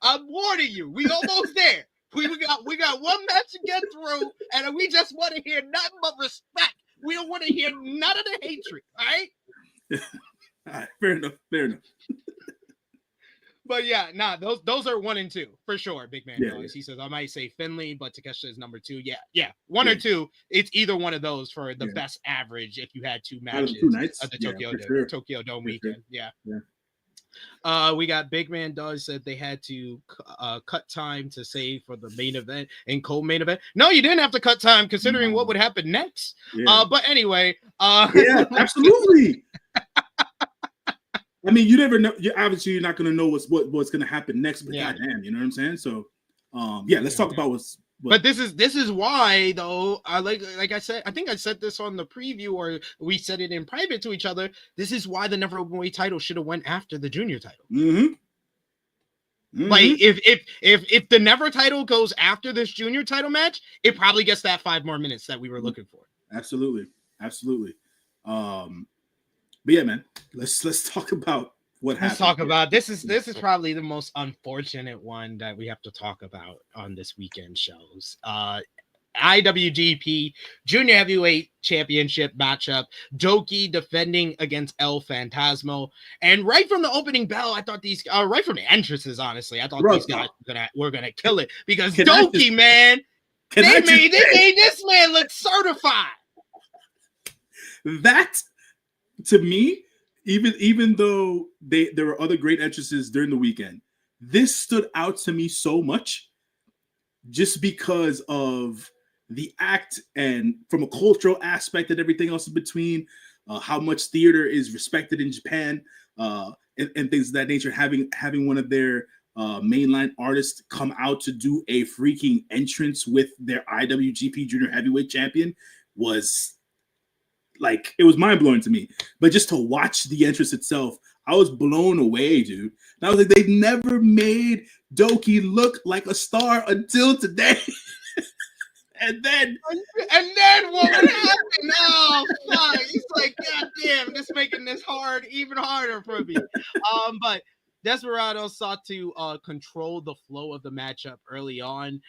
I'm warning you. We almost there. We got one match to get through, and we just want to hear nothing but respect. We don't want to hear none of the hatred. All right. All right. Fair enough. But yeah, those are 1 and 2 for sure. Big man knows. He says I might say Finley, but Takeshita is number 2. Yeah, 1 or 2. It's either one of those for the best average if you had 2 matches at the Tokyo Dome weekend. Yeah. We got Big Man Doug said they had to cut time to save for the main event and co-main event. No, you didn't have to cut time considering what would happen next. But anyway, yeah, absolutely. I mean, you never know. Obviously, you're not going to know what's going to happen next. But goddamn, you know what I'm saying? So, let's talk about what's. But this is why though. Like I said, I think I said this on the preview, or we said it in private to each other. This is why the never openweight title should have went after the junior title. Like if the never title goes after this junior title match, it probably gets that 5 more minutes that we were looking for. Absolutely. But yeah, man, let's talk about what happened. Let's talk about this is probably the most unfortunate one that we have to talk about on this weekend shows. IWGP Junior Heavyweight Championship matchup. Doki defending against El Fantasmo. And right from the opening bell, I thought these right from the entrances, honestly, I thought these guys were gonna kill it because Doki, man, they made this man look certified. That, to me, even though there were other great entrances during the weekend, this stood out to me so much just because of the act and from a cultural aspect and everything else in between, how much theater is respected in Japan, and things of that nature. Having one of their mainline artists come out to do a freaking entrance with their IWGP Junior Heavyweight Champion was like, it was mind blowing to me. But just to watch the entrance itself, I was blown away, dude. And I was like, they've never made Doki look like a star until today. And then what would happen? Oh, fuck. He's like, God damn, this making this hard, even harder for me. But Desperado sought to control the flow of the matchup early on,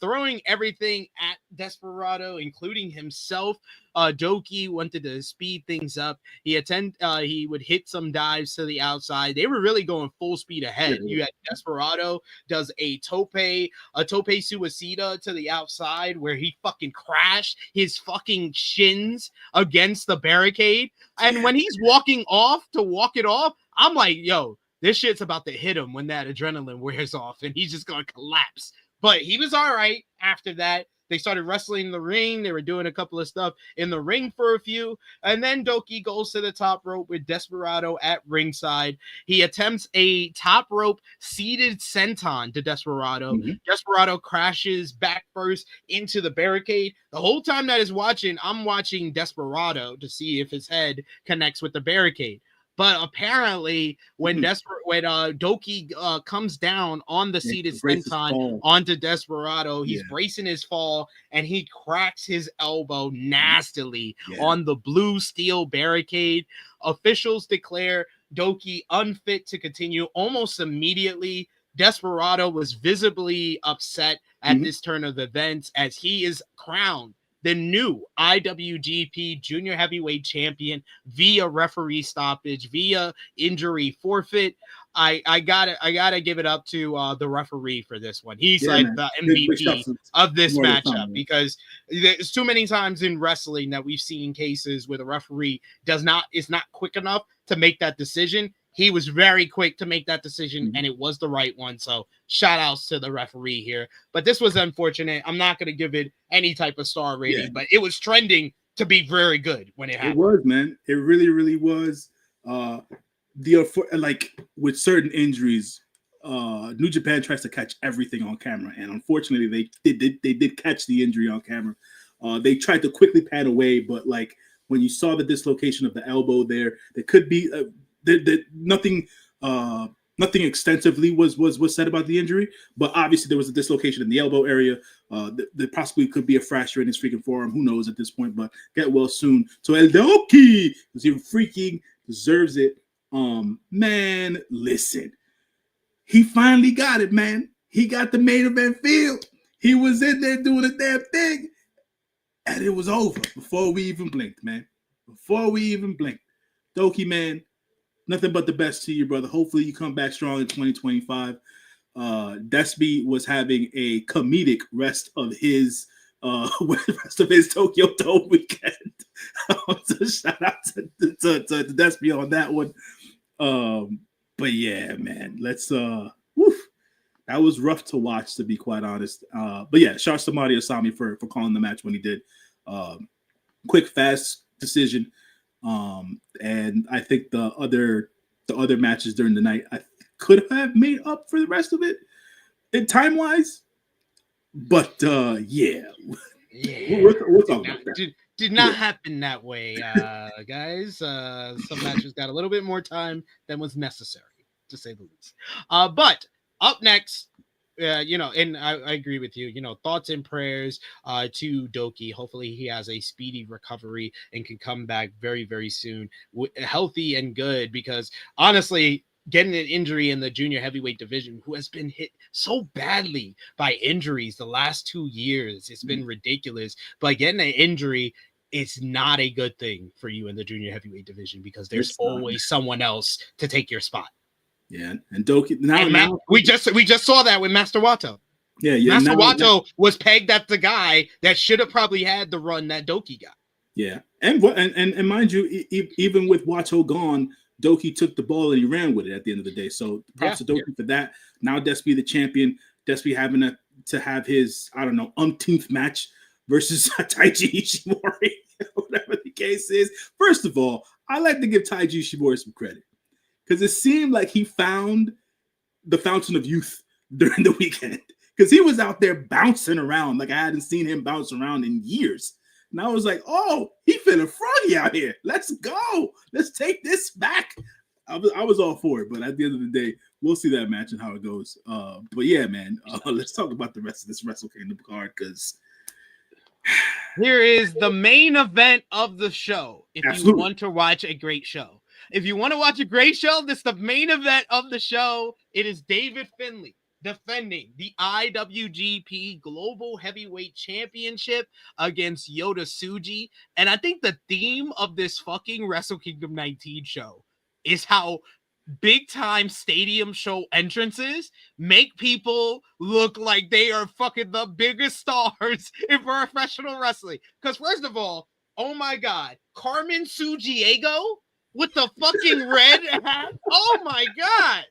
throwing everything at Desperado, including himself. Doki wanted to speed things up. He would hit some dives to the outside. They were really going full speed ahead. You had Desperado does a tope suicida to the outside where he fucking crashed his fucking shins against the barricade. And when he's walking off to walk it off, I'm like, yo, this shit's about to hit him when that adrenaline wears off and he's just going to collapse. But he was all right after that. They started wrestling in the ring. They were doing a couple of stuff in the ring for a few. And then Doki goes to the top rope with Desperado at ringside. He attempts a top rope seated senton to Desperado. Mm-hmm. Desperado crashes back first into the barricade. The whole time that is watching, I'm watching Desperado to see if his head connects with the barricade. But apparently, when Doki comes down on the seated senton onto Desperado, he's bracing his fall, and he cracks his elbow nastily on the blue steel barricade. Officials declare Doki unfit to continue almost immediately. Desperado was visibly upset at this turn of events as he is crowned the new IWGP Junior Heavyweight Champion via referee stoppage, via injury forfeit. I gotta give it up to the referee for this one. He's the MVP of this matchup because there's too many times in wrestling that we've seen cases where the referee is not quick enough to make that decision. He was very quick to make that decision, and it was the right one. So shout outs to the referee here. But this was unfortunate. I'm not going to give it any type of star rating, but it was trending to be very good when it happened. It was, man. It really, really was. Like with certain injuries, New Japan tries to catch everything on camera, and unfortunately, they did catch the injury on camera. They tried to quickly pan away, but like when you saw the dislocation of the elbow there could be nothing extensively was said about the injury, but obviously there was a dislocation in the elbow area. There possibly could be a fracture in his freaking forearm. Who knows at this point? But get well soon. So El Doki, because he freaking deserves it. Man, listen, he finally got it, man. He got the main event feel. He was in there doing a damn thing, and it was over before we even blinked, man. Before we even blinked, Doki, man. Nothing but the best to you, brother. Hopefully you come back strong in 2025. Despy was having a comedic rest of his Tokyo Dome weekend. So shout out to Despy on that one. But yeah, man, let's that was rough to watch, to be quite honest. But yeah, shouts to Mario Asami for calling the match when he did. Quick, fast decision. And I think the other matches during the night I could have made up for the rest of it in time wise, but we'll talk about that. Did not happen that way, guys. Some matches got a little bit more time than was necessary, to say the least. But up next, and I agree with you, thoughts and prayers to Doki. Hopefully he has a speedy recovery and can come back very, very soon, healthy and good, because honestly, getting an injury in the junior heavyweight division, who has been hit so badly by injuries the last 2 years, it's been ridiculous. But getting an injury, it's not a good thing for you in the junior heavyweight division, because there's always someone else to take your spot. Yeah, and Doki we just saw that with Master Wato. Yeah. Master Wato was pegged at the guy that should have probably had the run that Doki got. Yeah, and mind you, even with Wato gone, Doki took the ball and he ran with it at the end of the day. So props to Doki for that. Now Despy the champion. Despy having to have his, I don't know, umpteenth match versus Taiji Ishimori, whatever the case is. First of all, I like to give Taiji Ishimori some credit because it seemed like he found the fountain of youth during the weekend because he was out there bouncing around like I hadn't seen him bounce around in years. And I was like, oh, he feeling froggy out here. Let's go. Let's take this back. I was all for it, but at the end of the day, we'll see that match and how it goes. But yeah, man, let's talk about the rest of this Wrestle Kingdom card because here is the main event of the show. If you want to watch a great show, this is the main event of the show. It is David Finlay defending the IWGP Global Heavyweight Championship against Yota Tsuji. And I think the theme of this fucking Wrestle Kingdom 19 show is how big time stadium show entrances make people look like they are fucking the biggest stars in professional wrestling. Because first of all, oh my God, Carmen Sugiego with the fucking red hat. Oh my God.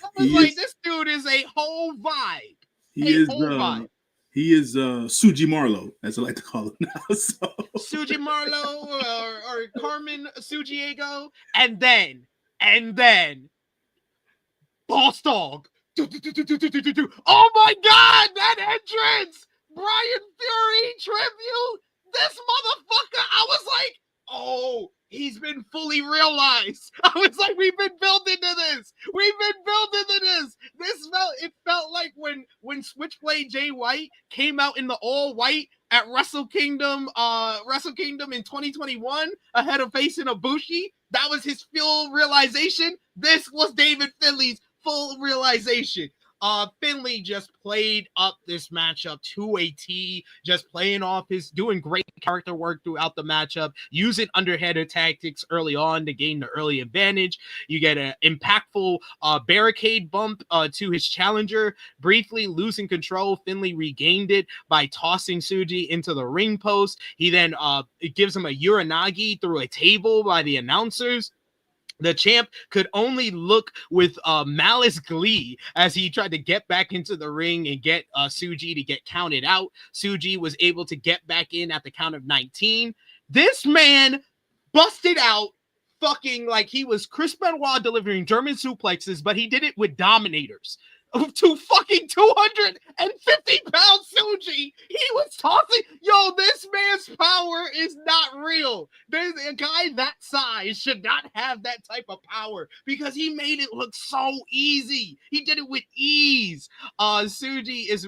I was like, this dude is a whole vibe. He is Suji Marlowe, as I like to call him now. So. Suji Marlowe or Carmen Sugiego, and then Boss Dog. Oh my God, that entrance! Brian Fury tribute. This motherfucker. I was like, oh. He's been fully realized. I was like, we've been building to this. It felt like when Switchblade Jay White came out in the all white at Wrestle Kingdom in 2021 ahead of facing Ibushi. That was his full realization. This was David Finlay's full realization. Finlay just played up this matchup to a T, just playing off doing great character work throughout the matchup, using underhanded tactics early on to gain the early advantage. You get an impactful barricade bump to his challenger, briefly losing control. Finlay regained it by tossing Tsuji into the ring post. He then it gives him a Uranagi through a table by the announcers. The champ could only look with malice glee as he tried to get back into the ring and get Tsuji to get counted out. Tsuji was able to get back in at the count of 19. This man busted out fucking like he was Chris Benoit delivering German suplexes, but he did it with dominators. To fucking 250-pound Tsuji. He was tossing. Yo, this man's power is not real. There's a guy that size should not have that type of power because he made it look so easy. He did it with ease. Tsuji is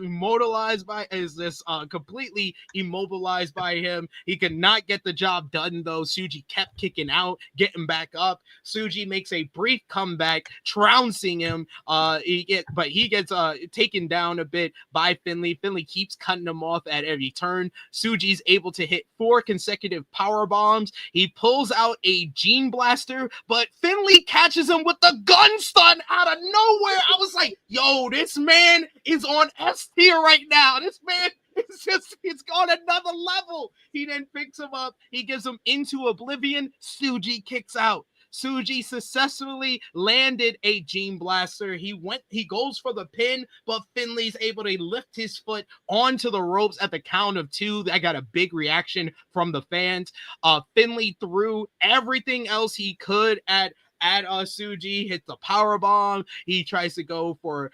completely immobilized by him. He could not get the job done though. Tsuji kept kicking out, getting back up. Tsuji makes a brief comeback, trouncing him. He gets taken down a bit by Finlay. Finlay keeps cutting him off at every turn. Tsuji's able to hit 4 consecutive power bombs. He pulls out a Gene Blaster, but Finlay catches him with the gun stun out of nowhere. I was like, yo, this man is on S tier right now. This man it's on another level. He then picks him up. He gives him into oblivion. Tsuji kicks out. Tsuji successfully landed a Gene Blaster. He goes for the pin, but Finlay's able to lift his foot onto the ropes at the count of 2. That got a big reaction from the fans. Finlay threw everything else he could at Tsuji, hit the power bomb. He tries to go for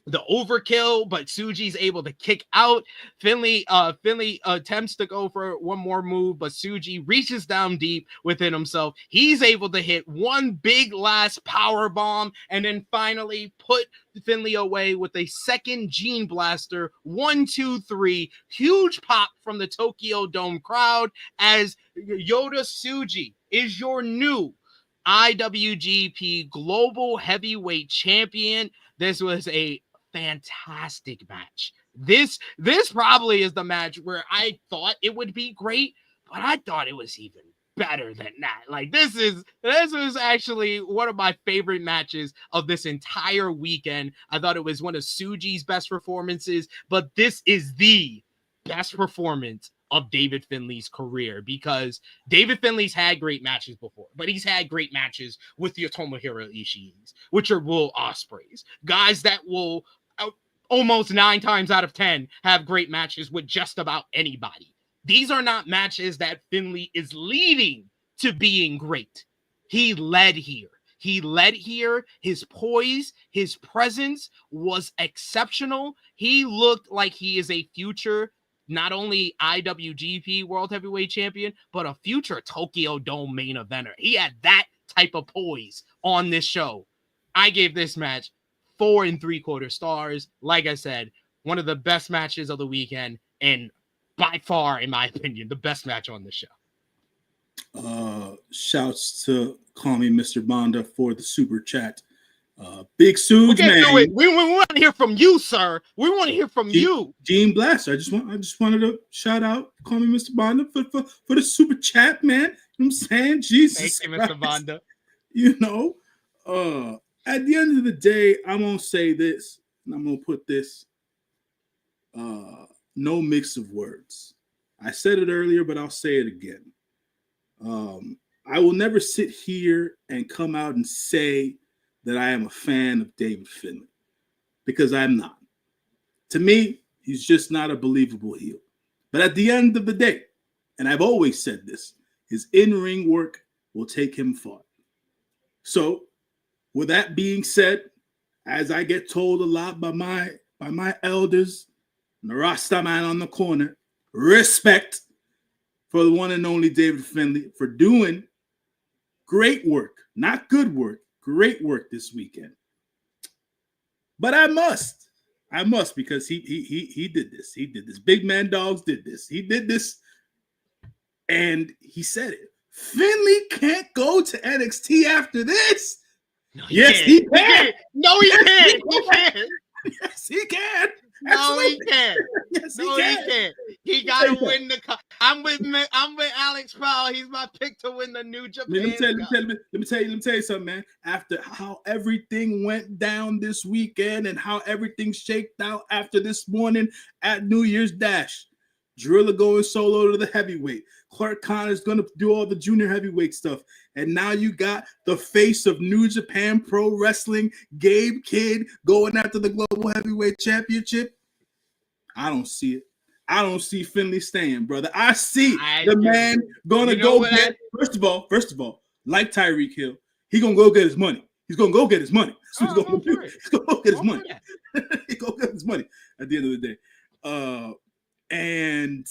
the overkill, but Tsuji's able to kick out. Finlay attempts to go for one more move, but Tsuji reaches down deep within himself. He's able to hit one big last power bomb and then finally put Finlay away with a second Gene Blaster. 1, 2, 3. Huge pop from the Tokyo Dome crowd as Yota Tsuji is your new IWGP Global Heavyweight Champion. This was a fantastic match. This probably is the match where I thought it would be great, but I thought it was even better than that. Like this was actually one of my favorite matches of this entire weekend. I thought it was one of Tsuji's best performances, but this is the best performance of David Finlay's career, because David Finlay's had great matches before, but he's had great matches with your Tomohiro Ishii's, which are Will Ospreys, guys that will almost 9 times out of 10 have great matches with just about anybody. These are not matches that Finlay is leading to being great. He led here. His poise, his presence was exceptional. He looked like he is a future, not only IWGP World Heavyweight Champion, but a future Tokyo Dome main eventer. He had that type of poise on this show. I gave this match 4 3/4 stars. Like I said, one of the best matches of the weekend, and by far, in my opinion, the best match on the show. Shouts to Call Me Mr. Bonda for the super chat. Big Suge, man. We want to hear from you, sir. We want to hear from you. Gene Blaster. I just wanted to shout out Call Me Mr. Bonda for the super chat, man. You know what I'm saying? Jesus. Thank you, Mr. Bonda. You know, at the end of the day, I'm gonna say this, and I'm gonna put this. No mix of words. I said it earlier, but I'll say it again. I will never sit here and come out and say that I am a fan of David Finlay, because I'm not. To me, he's just not a believable heel. But at the end of the day, and I've always said this, his in-ring work will take him far. So, with that being said, as I get told a lot by my elders, the Rasta man on the corner, respect for the one and only David Finlay for doing great work, not good work, great work this weekend. But I must, because he did this. He did this. Big Man Dogs did this. He did this, and he said it. Finlay can't go to NXT after this. No, he can. No, he can't. He can. Yes, he can. No, Absolutely. he can't. Yes, No, he he can. can't. He gotta win the cup. I'm with Alex Powell. He's my pick to win the New Japan. Let me tell you something, man. After how everything went down this weekend and how everything shaked out after this morning at New Year's Dash, Drilla going solo to the heavyweight. Clark Connor's going to do all the junior heavyweight stuff. And now you got the face of New Japan Pro Wrestling, Gabe Kidd, going after the Global Heavyweight Championship. I don't see it. I don't see Finlay staying, brother. I see the man going to go get, first of all, like Tyreek Hill, he's going to go get his money. He's going to go get his money. So he's going to go get his money. He's going to get his money at the end of the day. And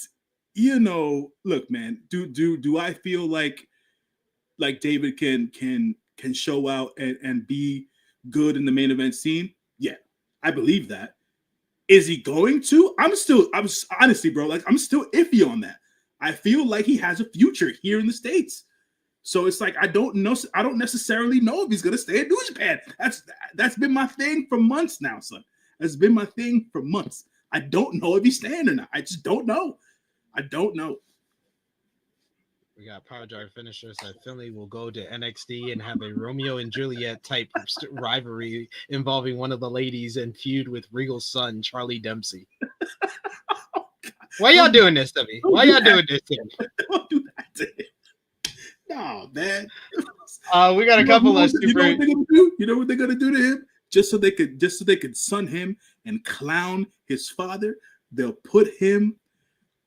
you know, look, man, do I feel like David can show out and be good in the main event scene? Yeah, I believe that. Is he going to? I'm honestly, bro, like I'm still iffy on that. I feel like he has a future here in the States. So it's like I don't know. I don't necessarily know if he's gonna stay in New Japan. That's been my thing for months now, son. That's been my thing for months. I don't know if he's staying or not. I just don't know. I don't know. We got Power Drive finishers that Finlay will go to NXT and have a Romeo and Juliet type rivalry involving one of the ladies and feud with Regal's son, Charlie Dempsey. Why y'all doing this to me? Why y'all doing this to me? Don't do that to him. No, man. We got a couple of super. You know what they're gonna do? You know what they're gonna do to him? Just so they could sun him and clown his father. They'll put him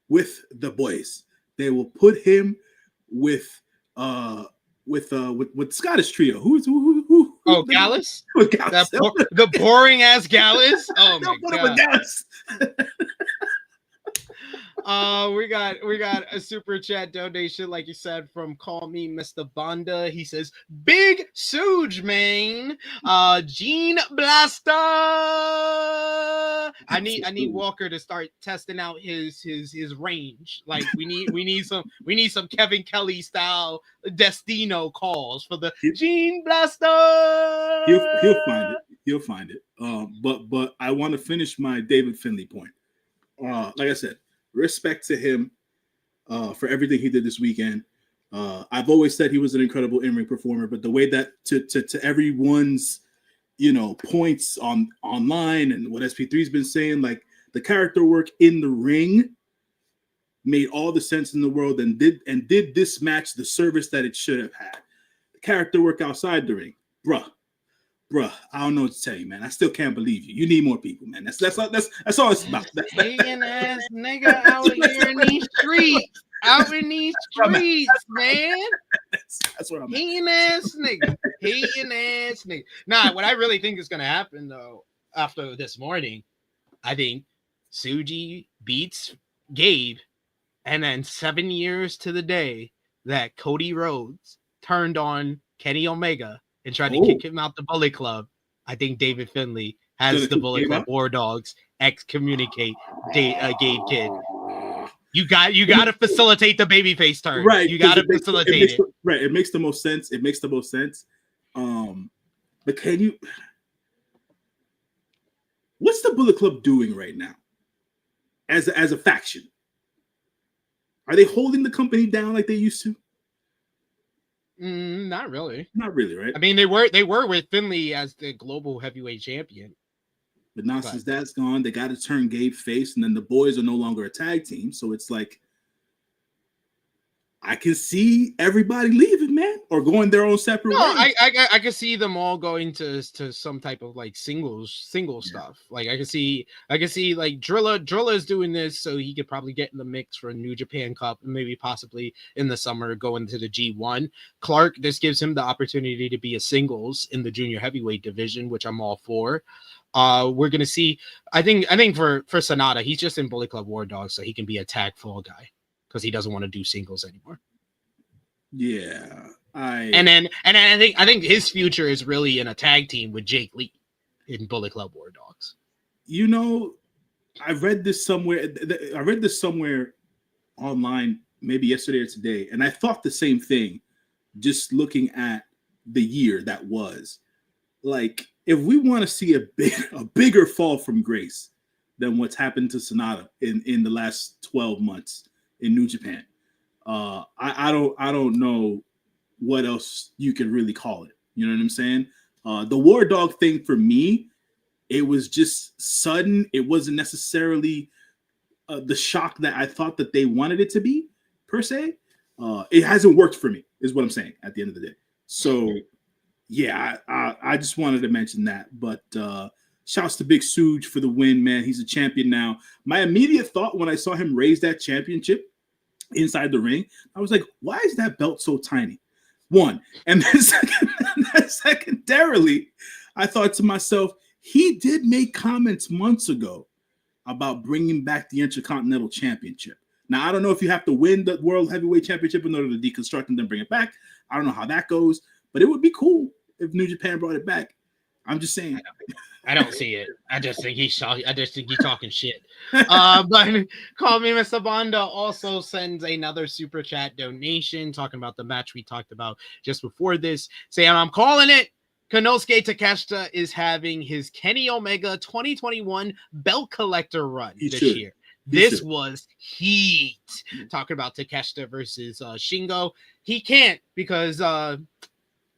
with the boys. They will put him with Scottish Trio. Who? Oh, Gallus? Gallus. The boring ass Gallus. Oh my god. Gallus. We got a super chat donation, like you said, from Call Me Mr. Bonda. He says, "Big Suge, man. Gene Blaster. I need Walker to start testing out his range. Like we need some Kevin Kelly style Destino calls for the Gene Blaster. He'll find it. But I want to finish my David Finlay point. Like I said, respect to him for everything he did this weekend. I've always said he was an incredible in-ring performer, but the way that to everyone's points online and what SP3's been saying, like the character work in the ring made all the sense in the world, and did this match the service that it should have had. The character work outside the ring, bruh, I don't know what to tell you, man. I still can't believe you. You need more people, man. That's all it's about. Hating ass nigga out here in these streets. Out in these streets, man. That's what I'm hating ass nigga. Nah, what I really think is gonna happen though, after this morning, I think Tsuji beats Gabe, and then 7 years to the day that Cody Rhodes turned on Kenny Omega and tried to kick him out the Bullet Club, I think David Finlay has the Bullet Club War Dogs excommunicate Gabe Kidd. You got to facilitate the babyface turn. Right. You got to facilitate it. Right. It makes the most sense. But can you? What's the Bullet Club doing right now? As a faction, are they holding the company down like they used to? Not really. Not really, right? I mean, they were with Finlay as the global heavyweight champion. But now since that's gone, they got to turn Gabe face, and then the boys are no longer a tag team. So it's like, I can see everybody leaving, man, or going their own separate ways. I can see them all going to some type of like single stuff. Like I can see like Drilla is doing this, so he could probably get in the mix for a New Japan Cup, and maybe possibly in the summer going to the G1. Clark, this gives him the opportunity to be a singles in the junior heavyweight division, which I'm all for. We're gonna see. I think for Sonata, he's just in Bullet Club War Dogs, so he can be a tag fall guy because he doesn't want to do singles anymore. Yeah, and then I think his future is really in a tag team with Jake Lee in Bullet Club War Dogs. You know, I read this somewhere online, maybe yesterday or today, and I thought the same thing. Just looking at the year that was, like, if we want to see a bigger fall from grace than what's happened to Sonata in the last 12 months in New Japan, I don't know what else you can really call it. You know what I'm saying? The War Dog thing for me, it was just sudden. It wasn't necessarily the shock that I thought that they wanted it to be, per se. It hasn't worked for me, is what I'm saying at the end of the day. So, yeah, I just wanted to mention that. But shouts to Big Suge for the win, man. He's a champion now. My immediate thought when I saw him raise that championship inside the ring, I was like, why is that belt so tiny? One. And then secondarily, I thought to myself, he did make comments months ago about bringing back the Intercontinental Championship. Now, I don't know if you have to win the World Heavyweight Championship in order to deconstruct and then bring it back. I don't know how that goes, but it would be cool if New Japan brought it back. I'm just saying. I don't see it. I just think he's talking shit. But Call Me Mr. Banda also sends another super chat donation talking about the match we talked about just before this, saying, I'm calling it. Konosuke Takeshita is having his Kenny Omega 2021 belt collector run this year. This was heat. Talking about Takeshita versus Shingo. He can't because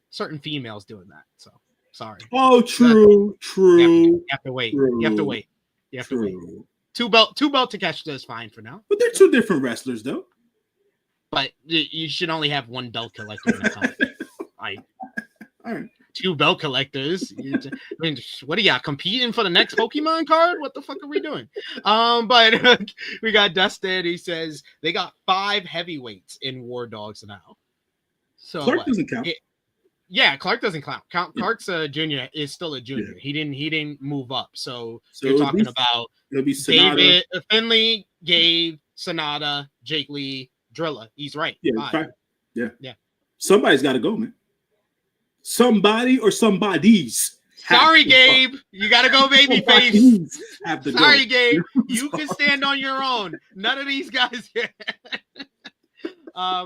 certain females doing that. So sorry. Oh, true. You have to wait. You have to wait. Two belt Takeshita is fine for now. But they're two different wrestlers, though. But you should only have one belt collector in a company. All right. Two belt collectors. I mean, what do you got? Competing for the next Pokemon card? What the fuck are we doing? But we got Dustin. He says they got 5 heavyweights in War Dogs now. So Clark doesn't count. Yeah, Clark doesn't count. Clark's a junior. Is still a junior. Yeah. He didn't move up. So you're talking about it'll be Sonata, David, Finlay, Gabe, Sonata, Jake Lee, Drilla. He's right. Yeah, 5. Yeah. Somebody's got to go, man. Somebody or somebodies. Sorry, Gabe. You got to go babyface. Sorry, Gabe. You can stand on your own. None of these guys here.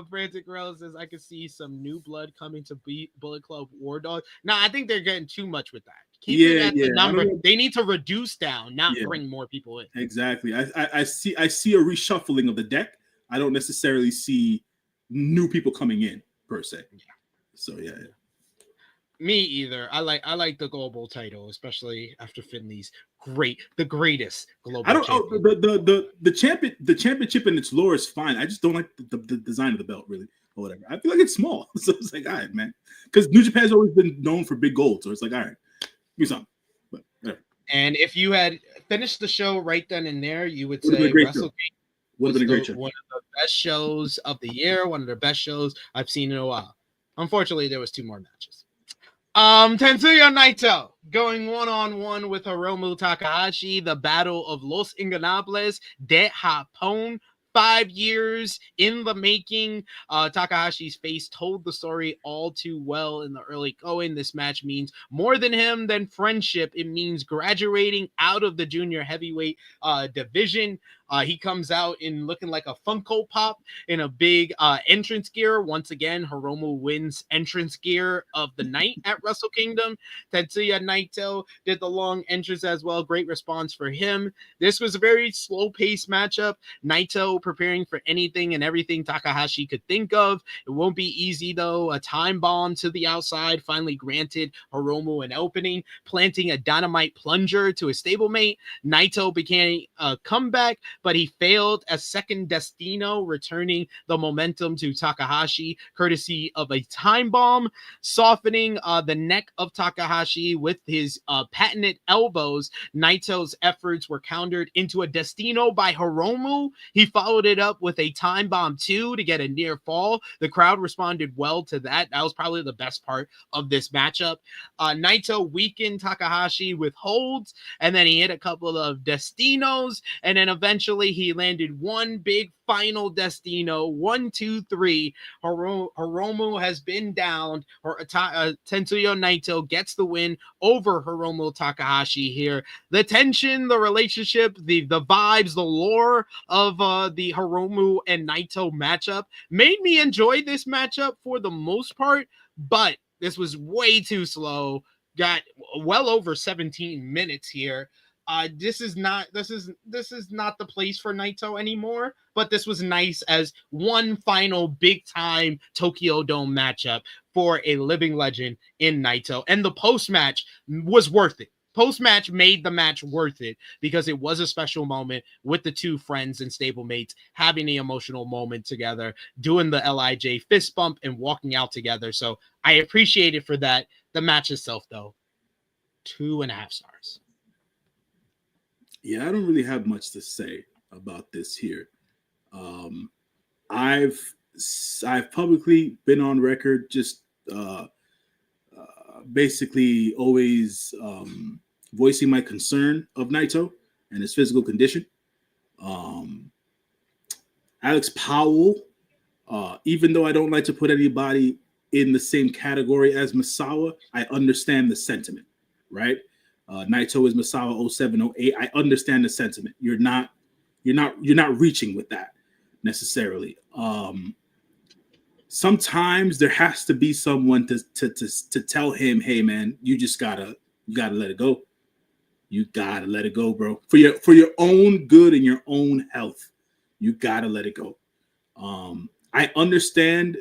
Frantic Gorilla says, I can see some new blood coming to beat Bullet Club War Dog. No, I think they're getting too much with that. Keep it at the number. They need to reduce down, not bring more people in. Exactly. I see a reshuffling of the deck. I don't necessarily see new people coming in, per se. Yeah. So, yeah. Me either. I like the global title, especially after Finley's the greatest global I don't. Oh, champion. the championship in its lore is fine. I just don't like the design of the belt, really, or whatever. I feel like it's small, so it's like, all right, man. Because New Japan's always been known for big gold, so it's like, all right, give me something. But whatever. And if you had finished the show right then and there, you would Would've been say a great Wrestle show. Would have been a great show. one of the best shows of the year, one of the best shows I've seen in a while. Unfortunately, there was 2 more matches. Tetsuya Naito going 1-on-1 with Hiromu Takahashi, the Battle of Los Ingobernables de Japón. 5 years in the making. Takahashi's face told the story all too well in the early going. This match means more than him than friendship. It means graduating out of the junior heavyweight division. He comes out in looking like a Funko Pop in a big entrance gear. Once again, Hiromu wins entrance gear of the night at Wrestle Kingdom. Tetsuya Naito did the long entrance as well. Great response for him. This was a very slow-paced matchup. Naito preparing for anything and everything Takahashi could think of. It won't be easy, though. A time bomb to the outside finally granted Hiromu an opening, planting a dynamite plunger to his stablemate. Naito began a comeback, but he failed a second Destino, returning the momentum to Takahashi, courtesy of a time bomb, softening the neck of Takahashi with his patented elbows. Naito's efforts were countered into a Destino by Hiromu. He followed it up with a time bomb too to get a near fall. The crowd responded well to that. That was probably the best part of this matchup. Naito weakened Takahashi with holds, and then he hit a couple of Destinos, and then eventually he landed one big final Destino. 1, 2, 3. Hiromu has been downed. Tetsuya Naito gets the win over Hiromu Takahashi here. The tension, the relationship, the vibes, the lore of the Hiromu and Naito matchup made me enjoy this matchup for the most part, but this was way too slow. Got well over 17 minutes here. This is not the place for Naito anymore, but this was nice as one final big time Tokyo Dome matchup for a living legend in Naito. And the post match was worth it. Post match made the match worth it because it was a special moment with the two friends and stablemates having the emotional moment together, doing the LIJ fist bump and walking out together. So I appreciate it for that. The match itself, though, 2.5 stars. Yeah, I don't really have much to say about this here. I've publicly been on record just basically always voicing my concern of Naito and his physical condition. Alex Powell, even though I don't like to put anybody in the same category as Misawa, I understand the sentiment, right? Naito is Misawa 0708. I understand the sentiment. You're not reaching with that necessarily. Sometimes there has to be someone to tell him, hey man, you gotta let it go. You gotta let it go, bro. For your own good and your own health, you gotta let it go. I understand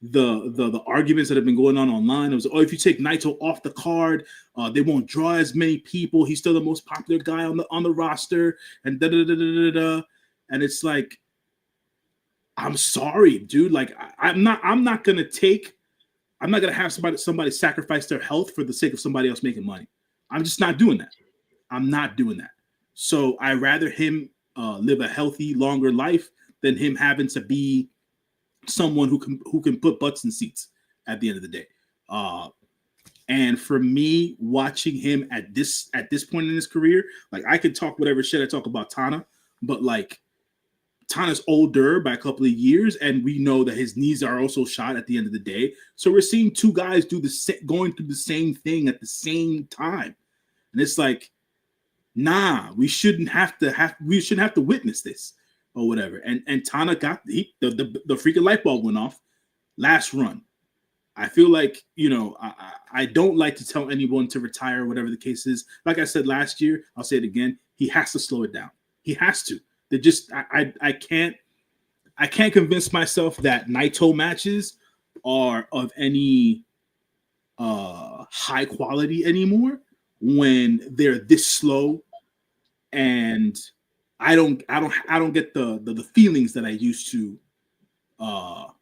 the arguments that have been going on online. It was, if you take Naito off the card, they won't draw as many people. He's still the most popular guy on the roster, and da da da da da. And it's like, I'm sorry, dude. Like, I'm not gonna have somebody sacrifice their health for the sake of somebody else making money. I'm just not doing that. I'm not doing that. So I rather him live a healthy, longer life than him having to be someone who can put butts in seats at the end of the day. And for me, watching him at this point in his career, like, I could talk whatever shit I talk about Tana, but like, Tana's older by a couple of years, and we know that his knees are also shot at the end of the day. So we're seeing two guys going through the same thing at the same time, and it's like, nah, we shouldn't have to witness this or whatever. And Tana got the freaking light bulb went off last run. I feel like, I don't like to tell anyone to retire, whatever the case is. Like I said last year, I'll say it again. He has to slow it down. He has to. They just I can't convince myself that Naito matches are of any high quality anymore when they're this slow, and I don't get the feelings that I used to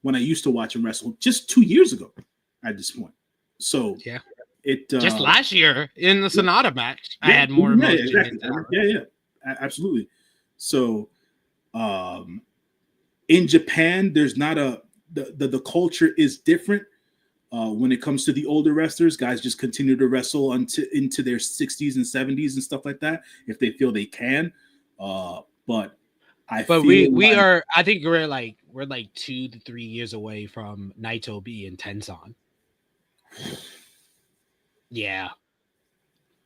when I used to watch him wrestle just 2 years ago at this point. So Yeah. it Just last year in the Sonata match, I had more yeah, emotion. exactly. Yeah, absolutely. So in Japan, there's not the culture is different. When it comes to the older wrestlers, guys just continue to wrestle into their 60s and 70s and stuff like that if they feel they can. But we are. I think we're like 2 to 3 years away from Naito being Tenzan. Yeah,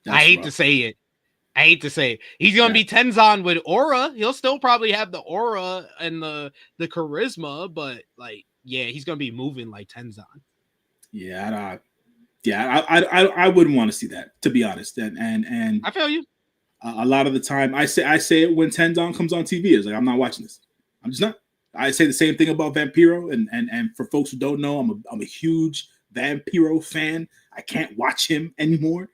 I hate to say it. He's gonna be Tenzan with aura. He'll still probably have the aura and the charisma, but like, yeah, he's gonna be moving like Tenzan. Yeah, I wouldn't want to see that, to be honest. And I feel you. A lot of the time, I say it when Tenzan comes on TV. It's like, I'm not watching this. I'm just not. I say the same thing about Vampiro, and for folks who don't know, I'm a huge Vampiro fan. I can't watch him anymore.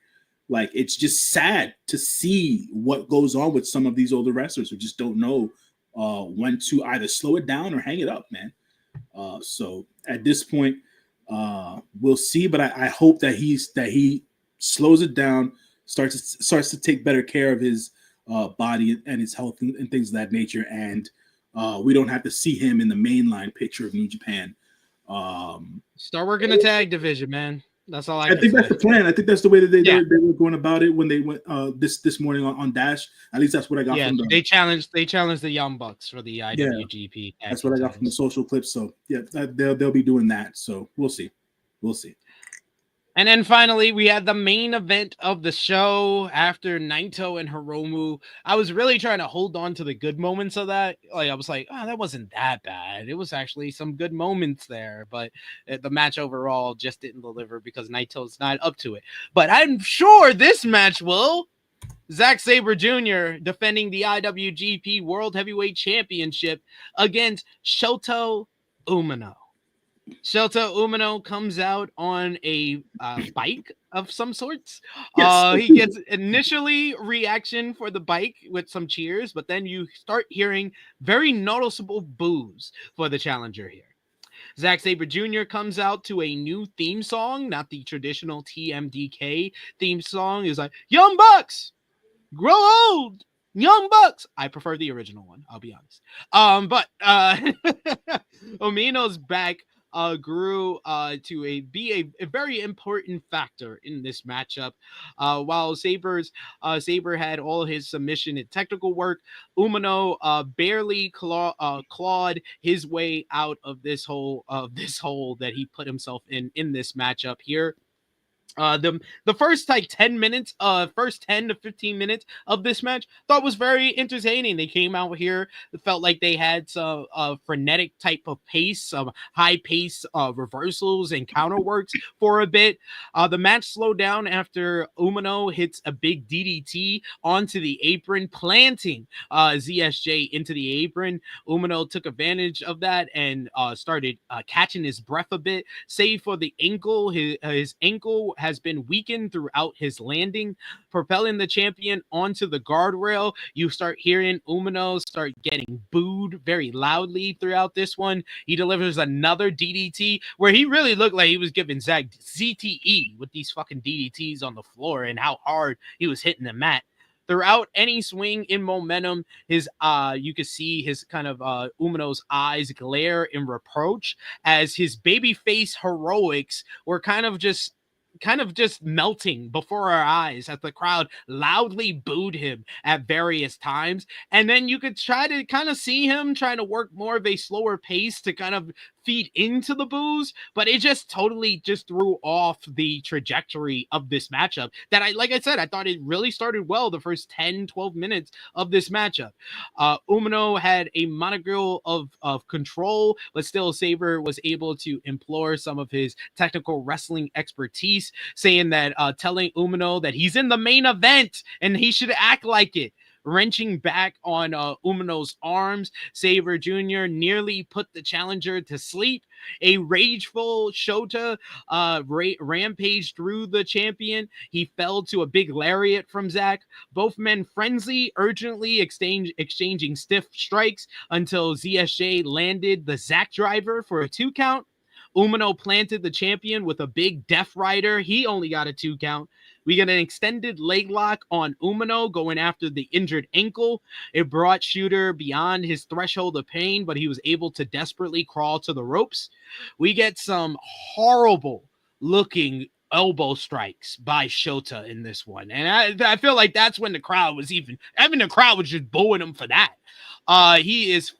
Like, it's just sad to see what goes on with some of these older wrestlers who just don't know when to either slow it down or hang it up, man. So at this point, we'll see. But I hope that he slows it down, starts to take better care of his body and his health and things of that nature, and we don't have to see him in the mainline picture of New Japan. Start working the tag division, man. That's all I think that's the plan. I think that's the way that they were going about it when they went this morning on Dash. At least that's what I got from them. They challenged the Young Bucks for the IWGP. That's what I got from the social clips. So yeah, they'll be doing that. So we'll see. And then finally, we had the main event of the show after Naito and Hiromu. I was really trying to hold on to the good moments of that. Like, I was like, oh, that wasn't that bad. It was actually some good moments there. But the match overall just didn't deliver because Naito's not up to it. But I'm sure this match will. Zack Sabre Jr. defending the IWGP World Heavyweight Championship against Shota Umino. Shota Umino comes out on a bike of some sorts. Yes. He gets initially reaction for the bike with some cheers, but then you start hearing very noticeable boos for the challenger here. Zack Sabre Jr. comes out to a new theme song, not the traditional TMDK theme song. It's like, Young Bucks, grow old. Young Bucks. I prefer the original one, I'll be honest. But Umino's back grew to be a very important factor in this matchup. While Sabre had all his submission and technical work, Umino barely clawed his way out of this hole that he put himself in this matchup here. The first 10 to 15 minutes of this match thought was very entertaining. They came out here, it felt like they had some frenetic type of pace, some high pace reversals and counterworks for a bit. The match slowed down after Umino hits a big DDT onto the apron, planting ZSJ into the apron. Umino took advantage of that and started catching his breath a bit, save for the ankle. His ankle has been weakened throughout his landing, propelling the champion onto the guardrail. You start hearing Umino start getting booed very loudly throughout this one. He delivers another DDT where he really looked like he was giving Zack CTE with these fucking DDTs on the floor and how hard he was hitting the mat. Throughout any swing in momentum, his you could see his kind of Umino's eyes glare in reproach as his babyface heroics were kind of just melting before our eyes as the crowd loudly booed him at various times. And then you could try to kind of see him trying to work more of a slower pace to kind of feed into the boos, but it just totally just threw off the trajectory of this matchup that I thought it really started well the first 10-12 minutes of this matchup. Umino had a monogrel of control, but still Sabre was able to implore some of his technical wrestling expertise, saying that telling Umino that he's in the main event and he should act like it. wrenching back on Umino's arms. Sabre Jr. nearly put the challenger to sleep. A rageful Shota rampaged through the champion. He fell to a big lariat from Zack. Both men frenzy, urgently exchanging stiff strikes until ZSJ landed the Zack driver for a 2 count. Umino planted the champion with a big Death Rider. He only got a 2 count. We get an extended leg lock on Umino going after the injured ankle. It brought Shooter beyond his threshold of pain, but he was able to desperately crawl to the ropes. We get some horrible looking elbow strikes by Shota in this one. And I feel like that's when the crowd was the crowd was just booing him for that. He is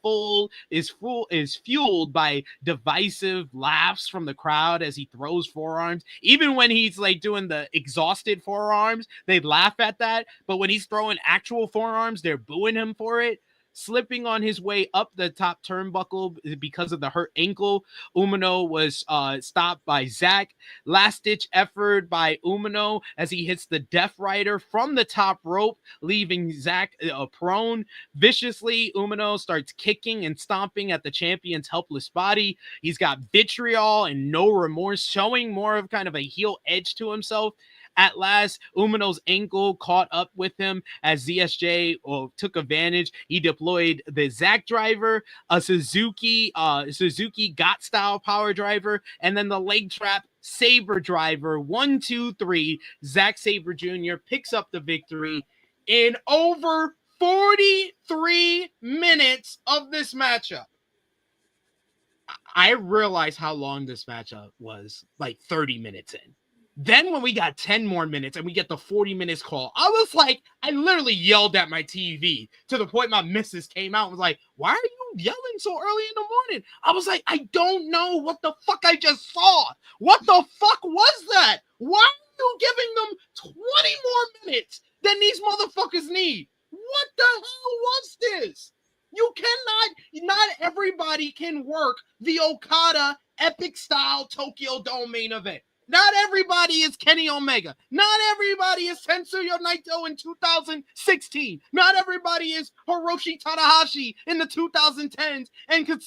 fueled by divisive laughs from the crowd as he throws forearms. Even when he's like doing the exhausted forearms, they laugh at that. But when he's throwing actual forearms, they're booing him for it. Slipping on his way up the top turnbuckle because of the hurt ankle, Umino was stopped by Zack. Last-ditch effort by Umino as he hits the Death Rider from the top rope, leaving Zack prone. Viciously, Umino starts kicking and stomping at the champion's helpless body. He's got vitriol and no remorse, showing more of kind of a heel edge to himself. At last, Umino's ankle caught up with him as ZSJ took advantage. He deployed the Zack driver, a Suzuki Got style power driver, and then the leg trap Sabre driver. 1, 2, 3. Zack Sabre Jr. picks up the victory in over 43 minutes of this matchup. I realized how long this matchup was, like 30 minutes in. Then when we got 10 more minutes and we get the 40 minutes call, I was like, I literally yelled at my TV to the point my missus came out and was like, why are you yelling so early in the morning? I was like, I don't know what the fuck I just saw. What the fuck was that? Why are you giving them 20 more minutes than these motherfuckers need? What the hell was this? You cannot, not everybody can work the Okada epic style Tokyo Dome main event. Not everybody is Kenny Omega. Not everybody is Tetsuya Naito in 2016. Not everybody is Hiroshi Tanahashi in the 2010s. And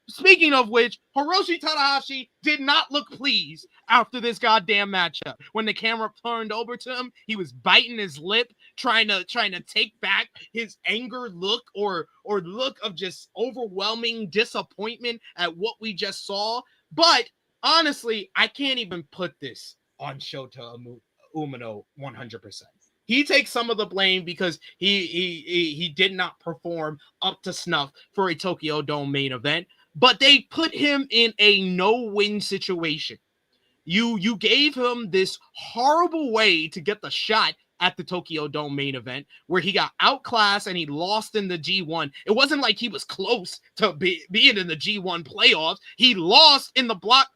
speaking of which, Hiroshi Tanahashi did not look pleased after this goddamn matchup. When the camera turned over to him, he was biting his lip, trying to take back his anger look or look of just overwhelming disappointment at what we just saw. But honestly, I can't even put this on Shota Umino 100%. He takes some of the blame because he did not perform up to snuff for a Tokyo Dome main event, but they put him in a no-win situation. You gave him this horrible way to get the shot at the Tokyo Dome main event where he got outclassed and he lost in the G1. It wasn't like he was close to being in the G1 playoffs. He lost in the block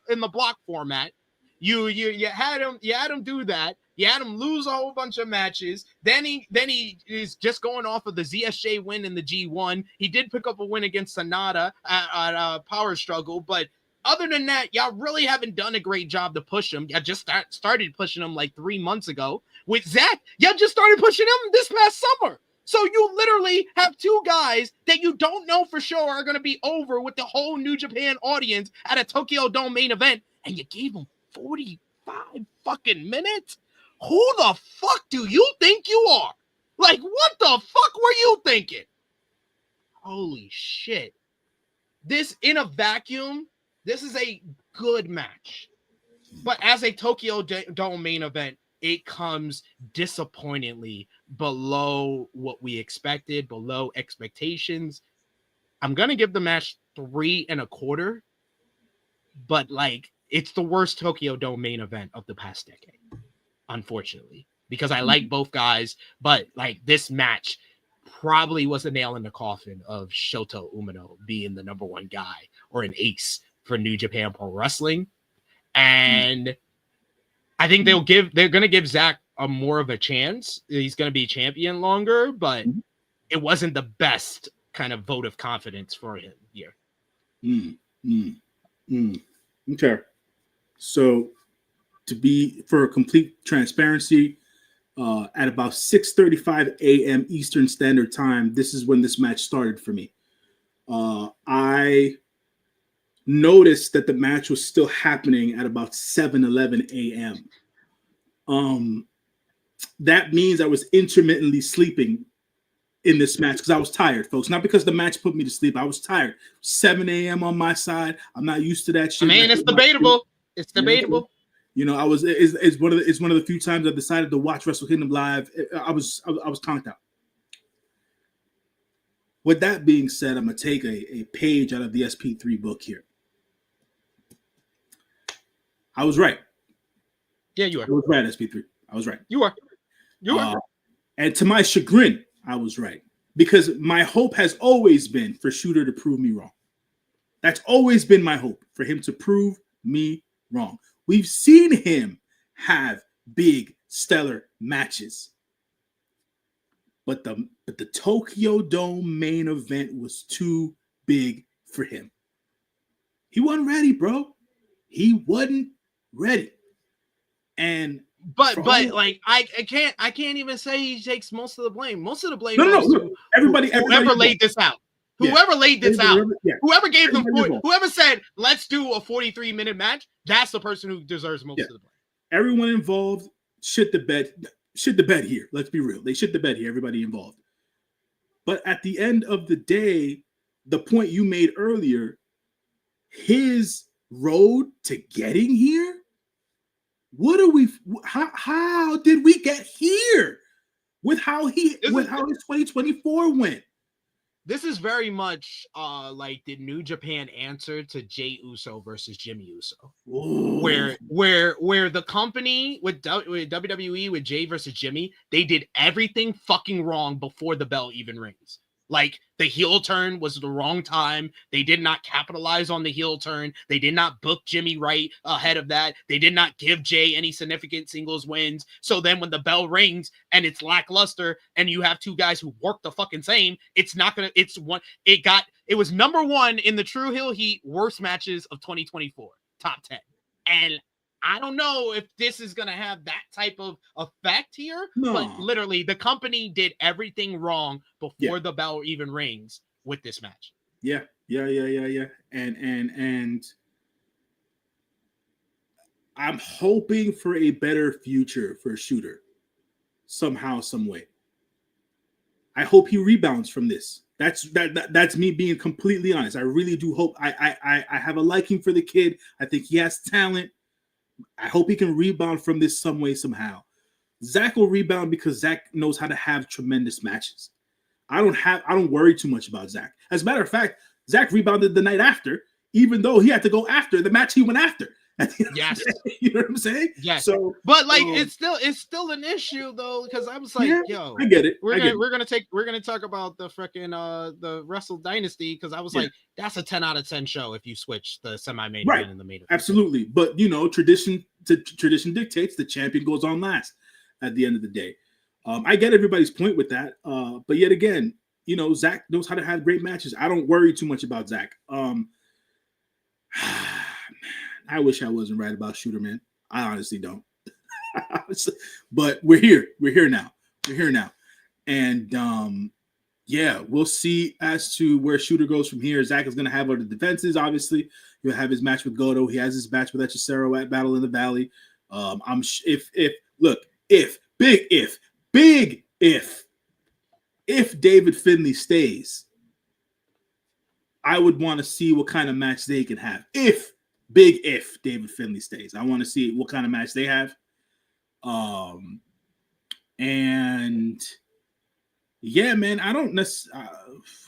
format. You had him do that. You had him lose a whole bunch of matches. Then he is just going off of the ZSJ win in the G1. He did pick up a win against Sonata at Power Struggle, but other than that, y'all really haven't done a great job to push him. Y'all just started pushing him like 3 months ago. With Zack, y'all just started pushing him this past summer. So you literally have 2 guys that you don't know for sure are going to be over with the whole New Japan audience at a Tokyo Dome main event, and you gave them 45 fucking minutes? Who the fuck do you think you are? Like, what the fuck were you thinking? Holy shit. This, in a vacuum, this is a good match. But as a Tokyo Dome main event, it comes disappointingly below what we expected, below expectations. I'm going to give the match 3 1/4, but like, it's the worst Tokyo Dome main event of the past decade, unfortunately, because I like both guys, but like, this match probably was a nail in the coffin of Shota Umino being the number 1 guy or an ace for New Japan Pro Wrestling. And I think they're going to give Zack more of a chance. He's going to be champion longer, but it wasn't the best kind of vote of confidence for him here. Okay. So for complete transparency, at about 6:35 a.m. Eastern Standard Time. This is when this match started for me. I noticed that the match was still happening at about 7:11 a.m. That means I was intermittently sleeping in this match because I was tired, folks. Not because the match put me to sleep. I was tired. 7 a.m. on my side. I'm not used to that shit. I mean, it's debatable. It's debatable. You know, I was. It's one of the few times I decided to watch Wrestle Kingdom live. I was conked out. With that being said, I'm gonna take a page out of the SP3 book here. I was right. Yeah, you are. I was right, SP3. I was right. You are. You are. And to my chagrin, I was right. Because my hope has always been for Shota to prove me wrong. That's always been my hope, for him to prove me wrong. We've seen him have big, stellar matches. But the Tokyo Dome main event was too big for him. He wasn't ready, bro. He wasn't ready. And but like I can't even say he takes most of the blame. Most of the blame no, goes look, to everybody whoever laid this out. Yeah. Whoever laid this out. Yeah. Whoever gave them Everybody whoever said, let's do a 43-minute match, that's the person who deserves most of the blame. Everyone involved shit the bed here. Let's be real. They shit the bed here, everybody involved. But at the end of the day, the point you made earlier, his road to getting here, how did we get here with how his 2024 went? This is very much like the New Japan answer to Jey Uso versus Jimmy Uso. Ooh. Where the company with WWE with Jey versus Jimmy, they did everything fucking wrong before the bell even rings. Like, the heel turn was the wrong time. They did not capitalize on the heel turn. They did not book Jimmy right ahead of that. They did not give Jey any significant singles wins. So then when the bell rings and it's lackluster and you have two guys who work the fucking same, it was number one in the True Heel Heat worst matches of 2024, top 10. And I don't know if this is going to have that type of effect here, but literally the company did everything wrong before the bell even rings with this match. Yeah. And I'm hoping for a better future for Shota somehow, some way. I hope he rebounds from this. That's me being completely honest. I really do hope. I have a liking for the kid. I think he has talent. I hope he can rebound from this some way, somehow. Zack will rebound because Zack knows how to have tremendous matches. I don't worry too much about Zack. As a matter of fact, Zack rebounded the night after, even though he had to go after the match he went after. Yes. You know what I'm saying? Yes. So, but like it's still an issue though, because I was like, yo, I get it. We're gonna talk about the freaking the Wrestle Dynasty, because I was like, that's a 10 out of 10 show if you switch the semi-main event and the main event. Absolutely. But tradition dictates the champion goes on last at the end of the day. I get everybody's point with that. But yet again, Zack knows how to have great matches. I don't worry too much about Zack. I wish I wasn't right about Shota, man. I honestly don't. But we're here. We're here now. And we'll see as to where Shota goes from here. Zack is going to have other defenses, obviously. He'll have his match with Goto. He has his match with Echicero at Battle in the Valley. If David Finlay stays, I would want to see what kind of match they can have. If David Finlay stays, I want to see what kind of match they have. And yeah, man, I don't necessarily.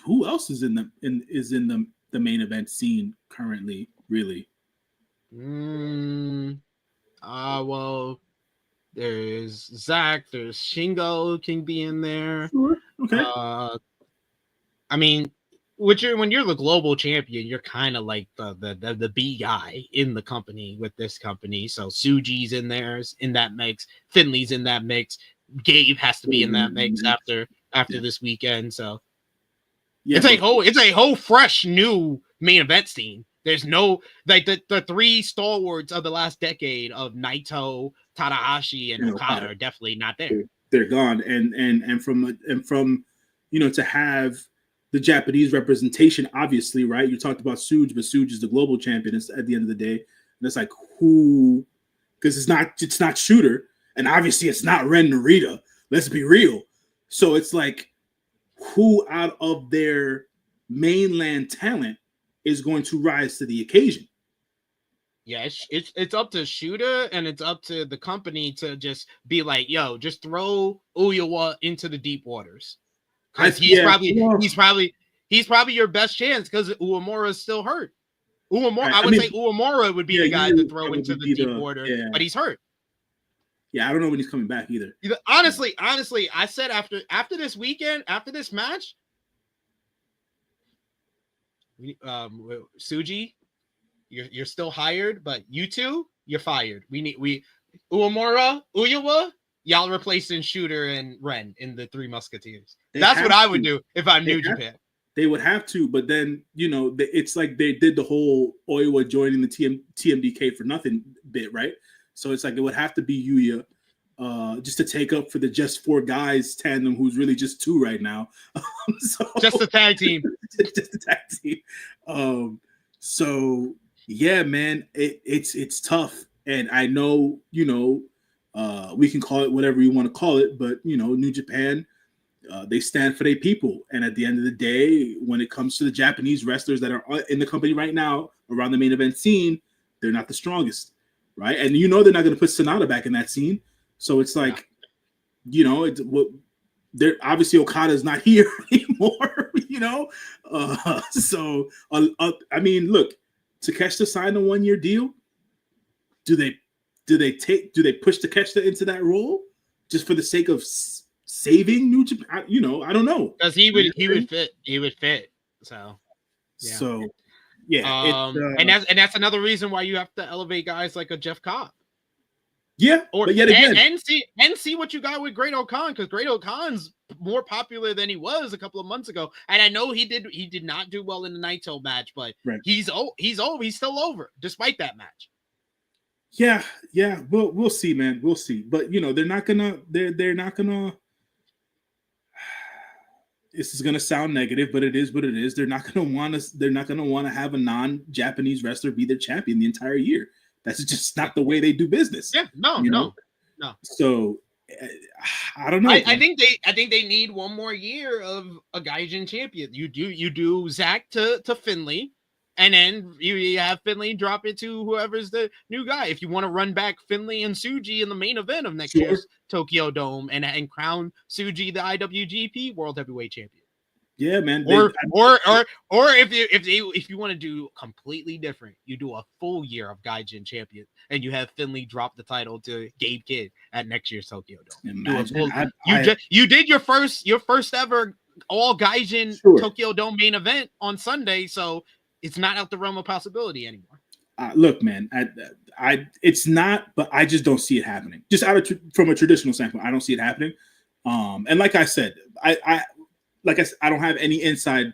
Who else is in the main event scene currently? Really? Well, there's Zack. There's Shingo can be in there. Sure. Okay. I mean, when you're the global champion, you're kind of like the B guy in the company with this company. So Suji's in there, in that mix. Finley's in that mix. Gabe has to be in that mix after this weekend. So it's a whole fresh new main event scene. There's no like the three stalwarts of the last decade of Naito, Tanahashi, and Okada are definitely not there. they're gone. And from to have the Japanese representation, obviously, right? You talked about Suge, but Suge is the global champion at the end of the day. And it's like, who? Because it's not Shooter, and obviously it's not Ren Narita. Let's be real. So it's like, who out of their mainland talent is going to rise to the occasion? Yeah, it's up to Shooter, and it's up to the company to just be like, yo, just throw Uyawa into the deep waters. Because he's probably your best chance because Uemura is still hurt. I would say Uemura would be the guy to throw into the deep water, but he's hurt. Yeah, I don't know when he's coming back either. Honestly, I said after this weekend, after this match, Suji, you're still hired, but you two, you're fired. Uemura, Uyawa, y'all replacing Shooter and Ren in the Three Musketeers. That's what I would do if I'm New Japan. They would have to, but then, it's like they did the whole Oiwa joining the TMDK for nothing bit, right? So it's like it would have to be Yuya just to take up for the just four guys tandem, who's really just two right now. Just a tag team. Just a tag team. So yeah, man, it's tough. And I know, we can call it whatever you want to call it, but New Japan, they stand for their people. And at the end of the day, when it comes to the Japanese wrestlers that are in the company right now around the main event scene, they're not the strongest, right? And they're not going to put Sonata back in that scene. So it's like, they're obviously Okada's not here anymore, So I mean, look, Takeshita signed a 1-year deal. Do they push Takeshita into that role just for the sake of saving New Japan? I don't know. Because he would fit. So yeah. So yeah. And that's another reason why you have to elevate guys like a Jeff Cobb. Yeah, but yet again, and see what you got with Great O'Khan, because Great O'Khan's more popular than he was a couple of months ago. And I know he did not do well in the Naito match, but he's still over despite that match. Yeah. We'll see, man. We'll see. But they're not gonna. This is gonna sound negative, but it is what it is. They're not gonna want to have a non-Japanese wrestler be their champion the entire year. That's just not the way they do business. Yeah, no. So I don't know. I think they need one more year of a Gaijin champion. You do Zack to Finley, and then you have Finley drop it to whoever's the new guy. If you want to run back Finley and Tsuji in the main event of next year's Tokyo Dome and crown Tsuji the IWGP World Heavyweight Champion. Yeah, man. Or if you want to do completely different, you do a full year of Gaijin champion, and you have Finley drop the title to Gabe Kidd at next year's Tokyo Dome. You did your first ever all Gaijin Tokyo Dome main event on Sunday, so it's not out the realm of possibility anymore. Look, man, it's not, but I just don't see it happening. Just from a traditional standpoint, I don't see it happening. And like I said, I don't have any inside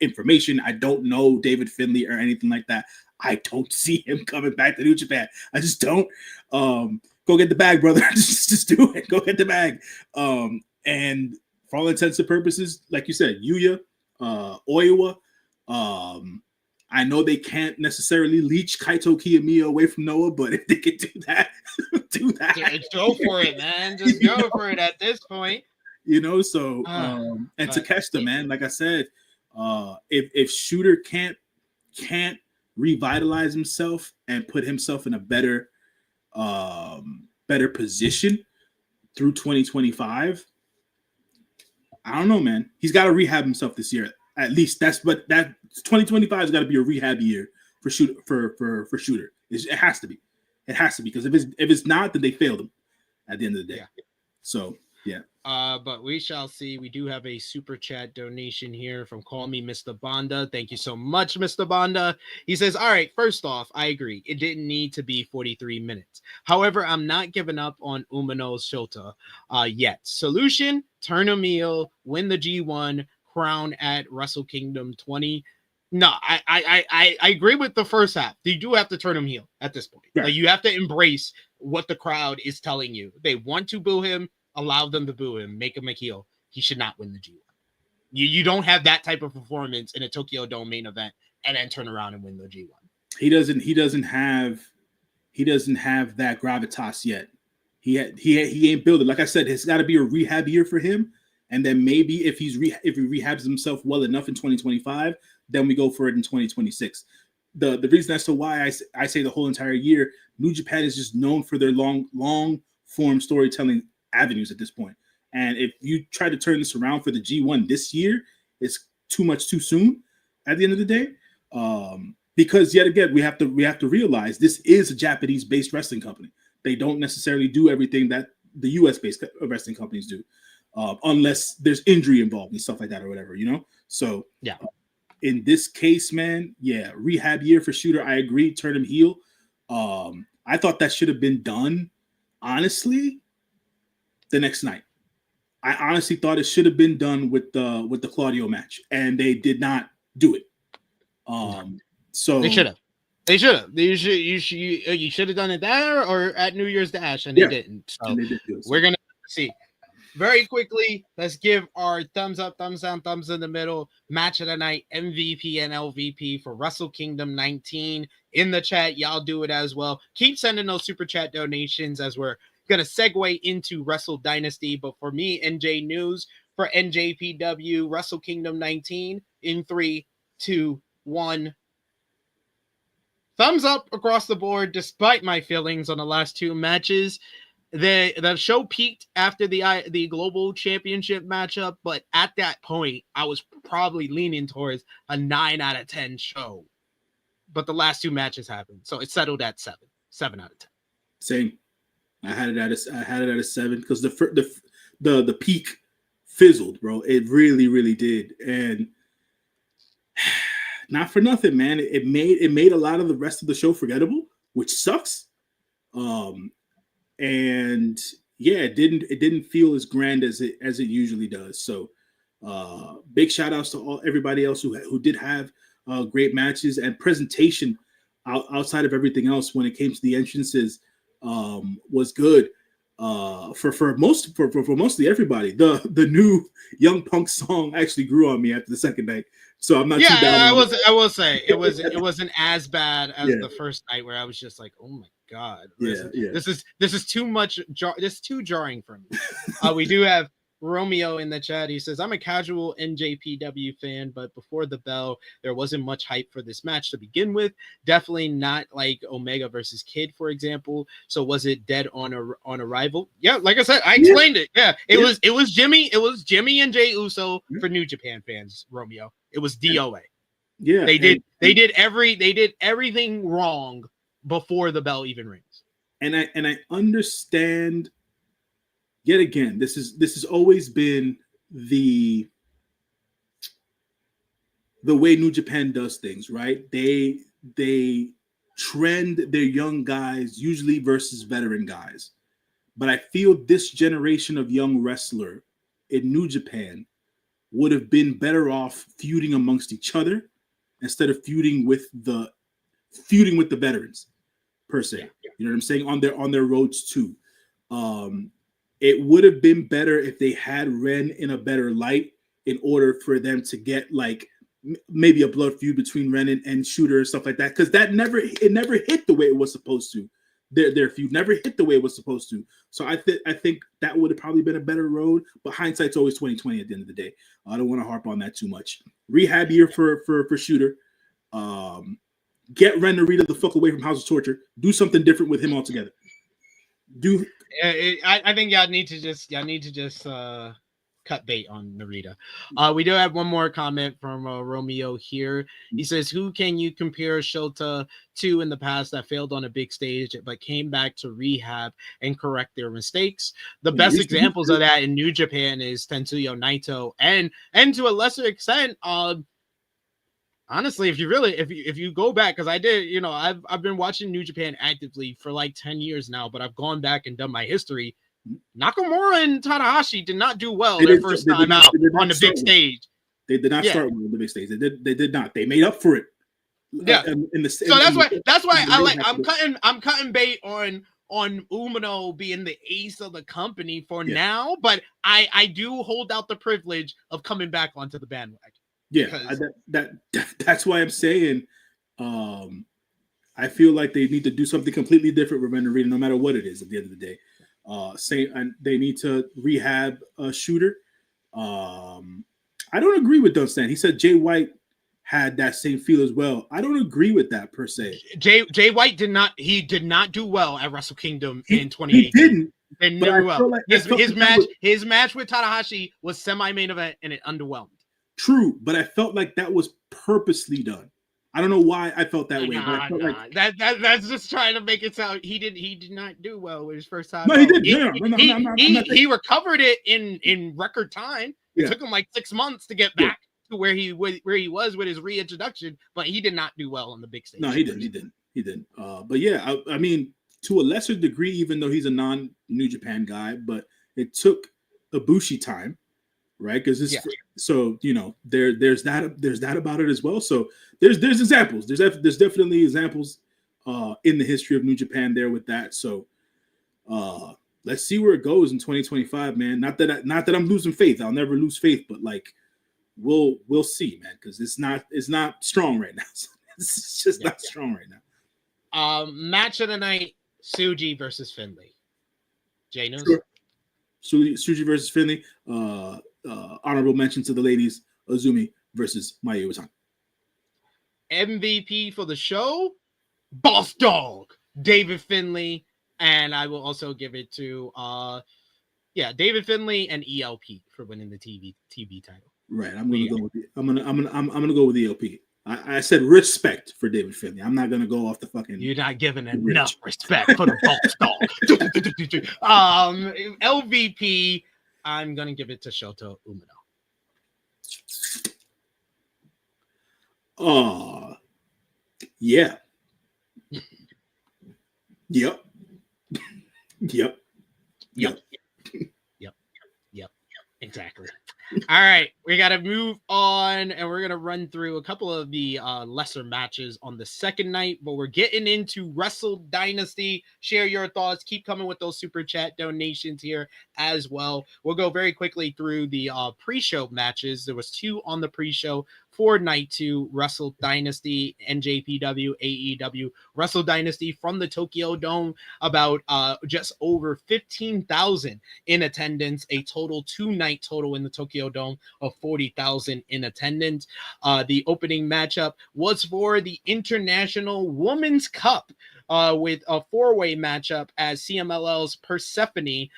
information. I don't know David Finley or anything like that. I don't see him coming back to New Japan. I just don't. Go get the bag, brother. just do it. Go get the bag. And for all intents and purposes, like you said, Yuya, Oiwa. I know they can't necessarily leech Kaito Kiyomiya away from Noah, but if they could do that, do that. Just go for it, man. Just go for it at this point. And Takeshita, man, like I said, if Shooter can't revitalize himself and put himself in a better position through 2025, I don't know, man. He's got to rehab himself this year. At least that 2025 has got to be a rehab year for Shooter. For Shooter, it has to be. It has to be, because if it's not, then they failed him at the end of the day. Yeah. So yeah. But we shall see. We do have a super chat donation here from Call Me Mr. Bonda. Thank you so much, Mr. Bonda. He says, all right, first off, I agree. It didn't need to be 43 minutes. However, I'm not giving up on Umino's Shota yet. Solution, turn a meal, win the G1, crown at Wrestle Kingdom 20. No, I agree with the first half. You do have to turn him heel at this point. Right. Like, you have to embrace what the crowd is telling you. They want to boo him. allow them to boo him, make him a heel, he should not win the G1. You don't have that type of performance in a Tokyo Dome main event and then turn around and win the G1. He doesn't have that gravitas yet. He ain't built it. Like I said, it's got to be a rehab year for him, and then maybe if he rehabs himself well enough in 2025, then we go for it in 2026. The reason as to why I say the whole entire year, New Japan is just known for their long form storytelling avenues at this point. And if you try to turn this around for the G1 this year, it's too much too soon at the end of the day. Because yet again, we have to realize this is a Japanese-based wrestling company. They don't necessarily do everything that the US-based wrestling companies do, unless there's injury involved and stuff like that or whatever, you know? So yeah, in this case, man, yeah, rehab year for Shooter. I agree. Turn him heel. I thought that should have been done, honestly, the next night. I honestly thought it should have been done with the Claudio match, and they did not do it. So they should have. You should have done it there or at New Year's Dash, and they didn't. So they didn't do it, so. We're gonna see. Very quickly, let's give our thumbs up, thumbs down, thumbs in the middle. Match of the night, MVP and LVP for Wrestle Kingdom 19. In the chat, y'all do it as well. Keep sending those super chat donations as we're going to segue into Wrestle Dynasty. But for me, NJ News for NJPW Wrestle Kingdom 19 in 3, 2, 1. Thumbs up across the board, despite my feelings on the last two matches. The show peaked after the global championship matchup, but at that point, I was probably leaning towards a 9 out of 10 show. But the last two matches happened, so it settled at 7 out of 10. Same. I had it at a 7 because the peak fizzled, bro. It really did, and not for nothing, man. It made a lot of the rest of the show forgettable, which sucks. And yeah, it didn't feel as grand as it usually does. So big shout outs to everybody else who did have great matches and presentation outside of everything else when it came to the entrances was good for mostly everybody. The new Young Punk song actually grew on me after the second night. So I'm not too down. I will say it wasn't as bad as the first night where I was just like, oh my God, this is too much. This is too jarring for me. We do have Romeo in the chat. He says, I'm a casual NJPW fan, but before the bell, there wasn't much hype for this match to begin with. Definitely not like Omega versus Kid, for example. So was it dead on arrival? Yeah, like I said, I explained it. Yeah, it was Jimmy and Jey Uso for New Japan fans, Romeo. It was DOA. Yeah. They did everything wrong before the bell even rings. And I understand. Yet again, this has always been the way New Japan does things, right? They trend their young guys usually versus veteran guys. But I feel this generation of young wrestler in New Japan would have been better off feuding amongst each other instead of feuding with the veterans per se. You know what I'm saying? On their roads too. It would have been better if they had Ren in a better light in order for them to get like maybe a blood feud between Ren and Shooter and stuff like that. Because it never hit the way it was supposed to. Their feud never hit the way it was supposed to. So I think that would have probably been a better road. But hindsight's always 20/20 at the end of the day. I don't want to harp on that too much. Rehab year for Shooter. Get Ren Narita the fuck away from House of Torture. Do something different with him altogether. I think y'all need to just cut bait on Narita. We do have one more comment from Romeo here. He says, who can you compare Shota to in the past that failed on a big stage but came back to rehab and correct their mistakes? The best examples of that in New Japan is Tetsuya Naito and to a lesser extent, honestly, if you go back, because I did, I've been watching New Japan actively for like 10 years now, but I've gone back and done my history. Nakamura and Tanahashi did not do well their first time out on the big stage. They did not start well on the big stage. They did not. They made up for it. Yeah. So that's why I'm cutting bait on on Umino being the ace of the company for now, but I do hold out the privilege of coming back onto the bandwagon. Yeah, that's why I'm saying I feel like they need to do something completely different with Ren Arena, no matter what it is at the end of the day. They need to rehab a shooter. I don't agree with Dunstan. He said Jay White had that same feel as well. I don't agree with that per se. Jay White did not do well at Wrestle Kingdom in 2018. He didn't. Didn't do well. Like, his match with Tanahashi was semi-main event and it underwhelmed. True, but I felt like that was purposely done. I don't know why I felt that way. Like, that's just trying to make it sound he did not do well with his first time. No, he did. He recovered it in record time. It took him like 6 months to get back to where he was with his reintroduction, but he did not do well on the big stage. No, he didn't. But yeah, I mean, to a lesser degree, even though he's a non-New Japan guy, but it took Ibushi time. Right, because so there's that about it as well. So there's examples. There's definitely examples in the history of New Japan there with that. So let's see where it goes in 2025, man. Not that I'm losing faith. I'll never lose faith, but like we'll see, man, because it's not strong right now. It's just not strong right now. Match of the night: Tsuji versus Finlay. Jay knows. Sure. Tsuji versus Finlay. Honorable mention to the ladies: Azumi versus Mayu Iwatani. MVP for the show: Boss Dog David Finlay, and I will also give it to David Finlay and ELP for winning the TV title. Right, I'm gonna go with ELP. I said respect for David Finlay. I'm not gonna go off the fucking. You're not giving enough respect for the Boss Dog. LVP. I'm going to give it to Shota Umino. Yeah. Yep. Exactly. All right, we got to move on, and we're going to run through a couple of the lesser matches on the second night, but we're getting into Wrestle Dynasty. Share your thoughts. Keep coming with those super chat donations here as well. We'll go very quickly through the pre-show matches. There was 2 on the pre-show for night 2, Wrestle Dynasty, NJPW, AEW Wrestle Dynasty from the Tokyo Dome. About just over 15,000 in attendance, a total 2-night total in the Tokyo Dome of 40,000 in attendance. The opening matchup was for the International Women's Cup with a 4-way matchup as CMLL's Persephone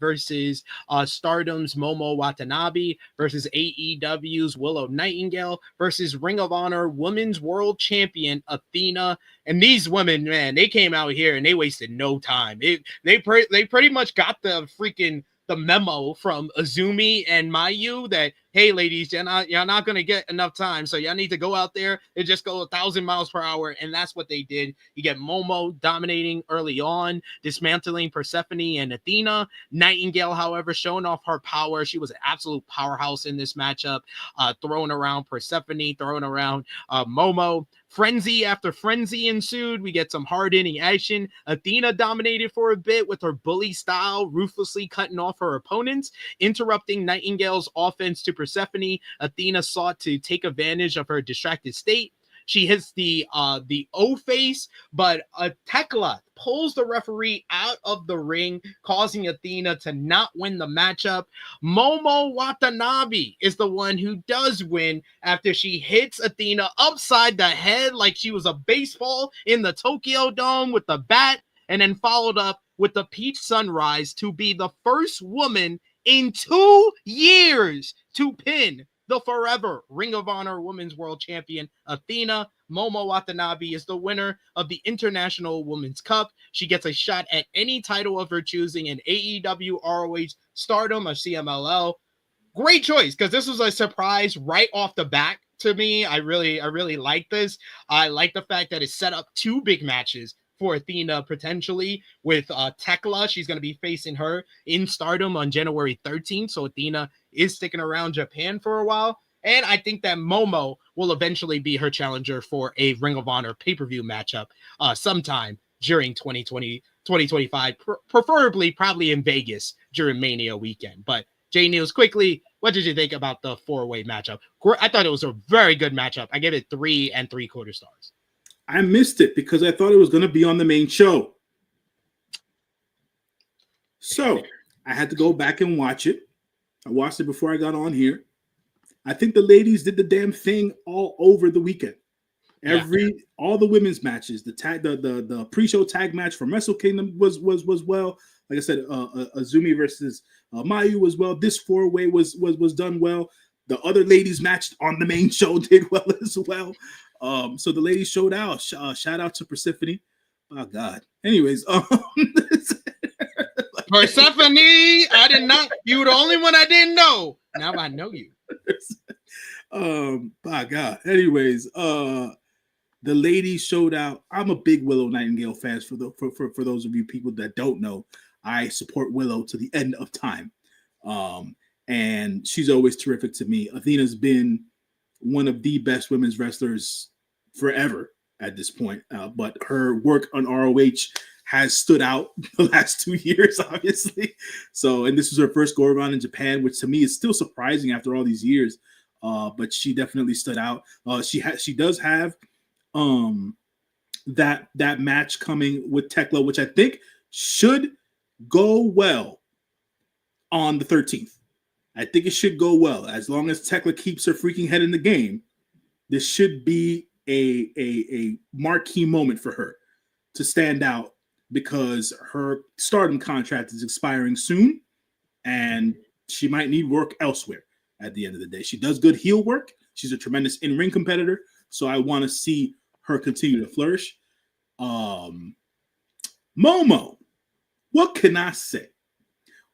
versus Stardom's Momo Watanabe versus AEW's Willow Nightingale versus Ring of Honor Women's World Champion Athena. And these women, man, they came out here and they wasted no time. They pretty much got the memo from Azumi and Mayu that, hey, ladies, you're not going to get enough time. So y'all need to go out there and just go 1,000 miles per hour. And that's what they did. You get Momo dominating early on, dismantling Persephone and Athena. Nightingale, however, showing off her power. She was an absolute powerhouse in this matchup, throwing around Persephone, throwing around Momo. Frenzy after frenzy ensued. We get some hard-hitting action. Athena dominated for a bit with her bully style, ruthlessly cutting off her opponents, interrupting Nightingale's offense to Persephone. Athena sought to take advantage of her distracted state. She hits the O-face, but Tekla pulls the referee out of the ring, causing Athena to not win the matchup. Momo Watanabe is the one who does win after she hits Athena upside the head like she was a baseball in the Tokyo Dome with the bat, and then followed up with the Peach Sunrise to be the first woman in 2 years to pin the forever Ring of Honor Women's World Champion Athena. Momo Watanabe is the winner of the International Women's Cup. She gets a shot at any title of her choosing in AEW, ROH, Stardom, or CMLL. Great choice, because this was a surprise right off the bat to me. I really like this. I like the fact that it set up 2 big matches for Athena potentially with Tekla. She's going to be facing her in Stardom on January 13th. So Athena is sticking around Japan for a while. And I think that Momo will eventually be her challenger for a Ring of Honor pay-per-view matchup sometime during 2020 2025, preferably probably in Vegas during Mania weekend. But Jay Niels, quickly, what did you think about the 4-way matchup? I thought it was a very good matchup. I gave it 3 3/4 stars. I missed it because I thought it was going to be on the main show. So I had to go back and watch it. I watched it before I got on here. I think the ladies did the damn thing all over the weekend. All the women's matches, the pre-show tag match from Wrestle Kingdom was well. Like I said, Azumi versus Mayu was well. This 4-way was done well. The other ladies matched on the main show did well as well. So the ladies showed out. Shout out to Persephone. Oh God. Anyways, Persephone, I did not. You were the only one I didn't know. Now I know you. By God. Anyways, the ladies showed out. I'm a big Willow Nightingale fan. For those of you people that don't know, I support Willow to the end of time. And she's always terrific to me. Athena's been one of the best women's wrestlers forever at this point. But her work on ROH has stood out the last 2 years, obviously. So, and this was her first go around in Japan, which to me is still surprising after all these years. But she definitely stood out. She does have that match coming with Tekla, which I think should go well on the 13th. I think it should go well as long as Tekla keeps her freaking head in the game. This should be a marquee moment for her to stand out because her stardom contract is expiring soon, and she might need work elsewhere. At the end of the day, she does good heel work. She's a tremendous in-ring competitor, so I want to see her continue to flourish. Momo, what can I say?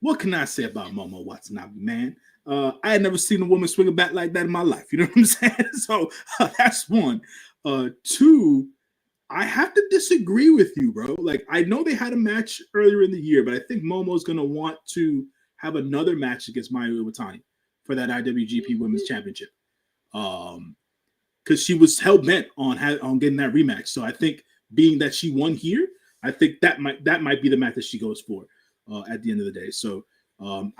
What can I say about Momo Watanabe, man? I had never seen a woman swing a bat like that in my life. You know what I'm saying? So that's one. Two, I have to disagree with you, bro. Like, I know they had a match earlier in the year, but I think Momo's going to want to have another match against Mayu Iwatani for that IWGP Women's Championship. Because she was hell-bent on getting that rematch. So I think being that she won here, I think that might be the match that she goes for at the end of the day. So I'm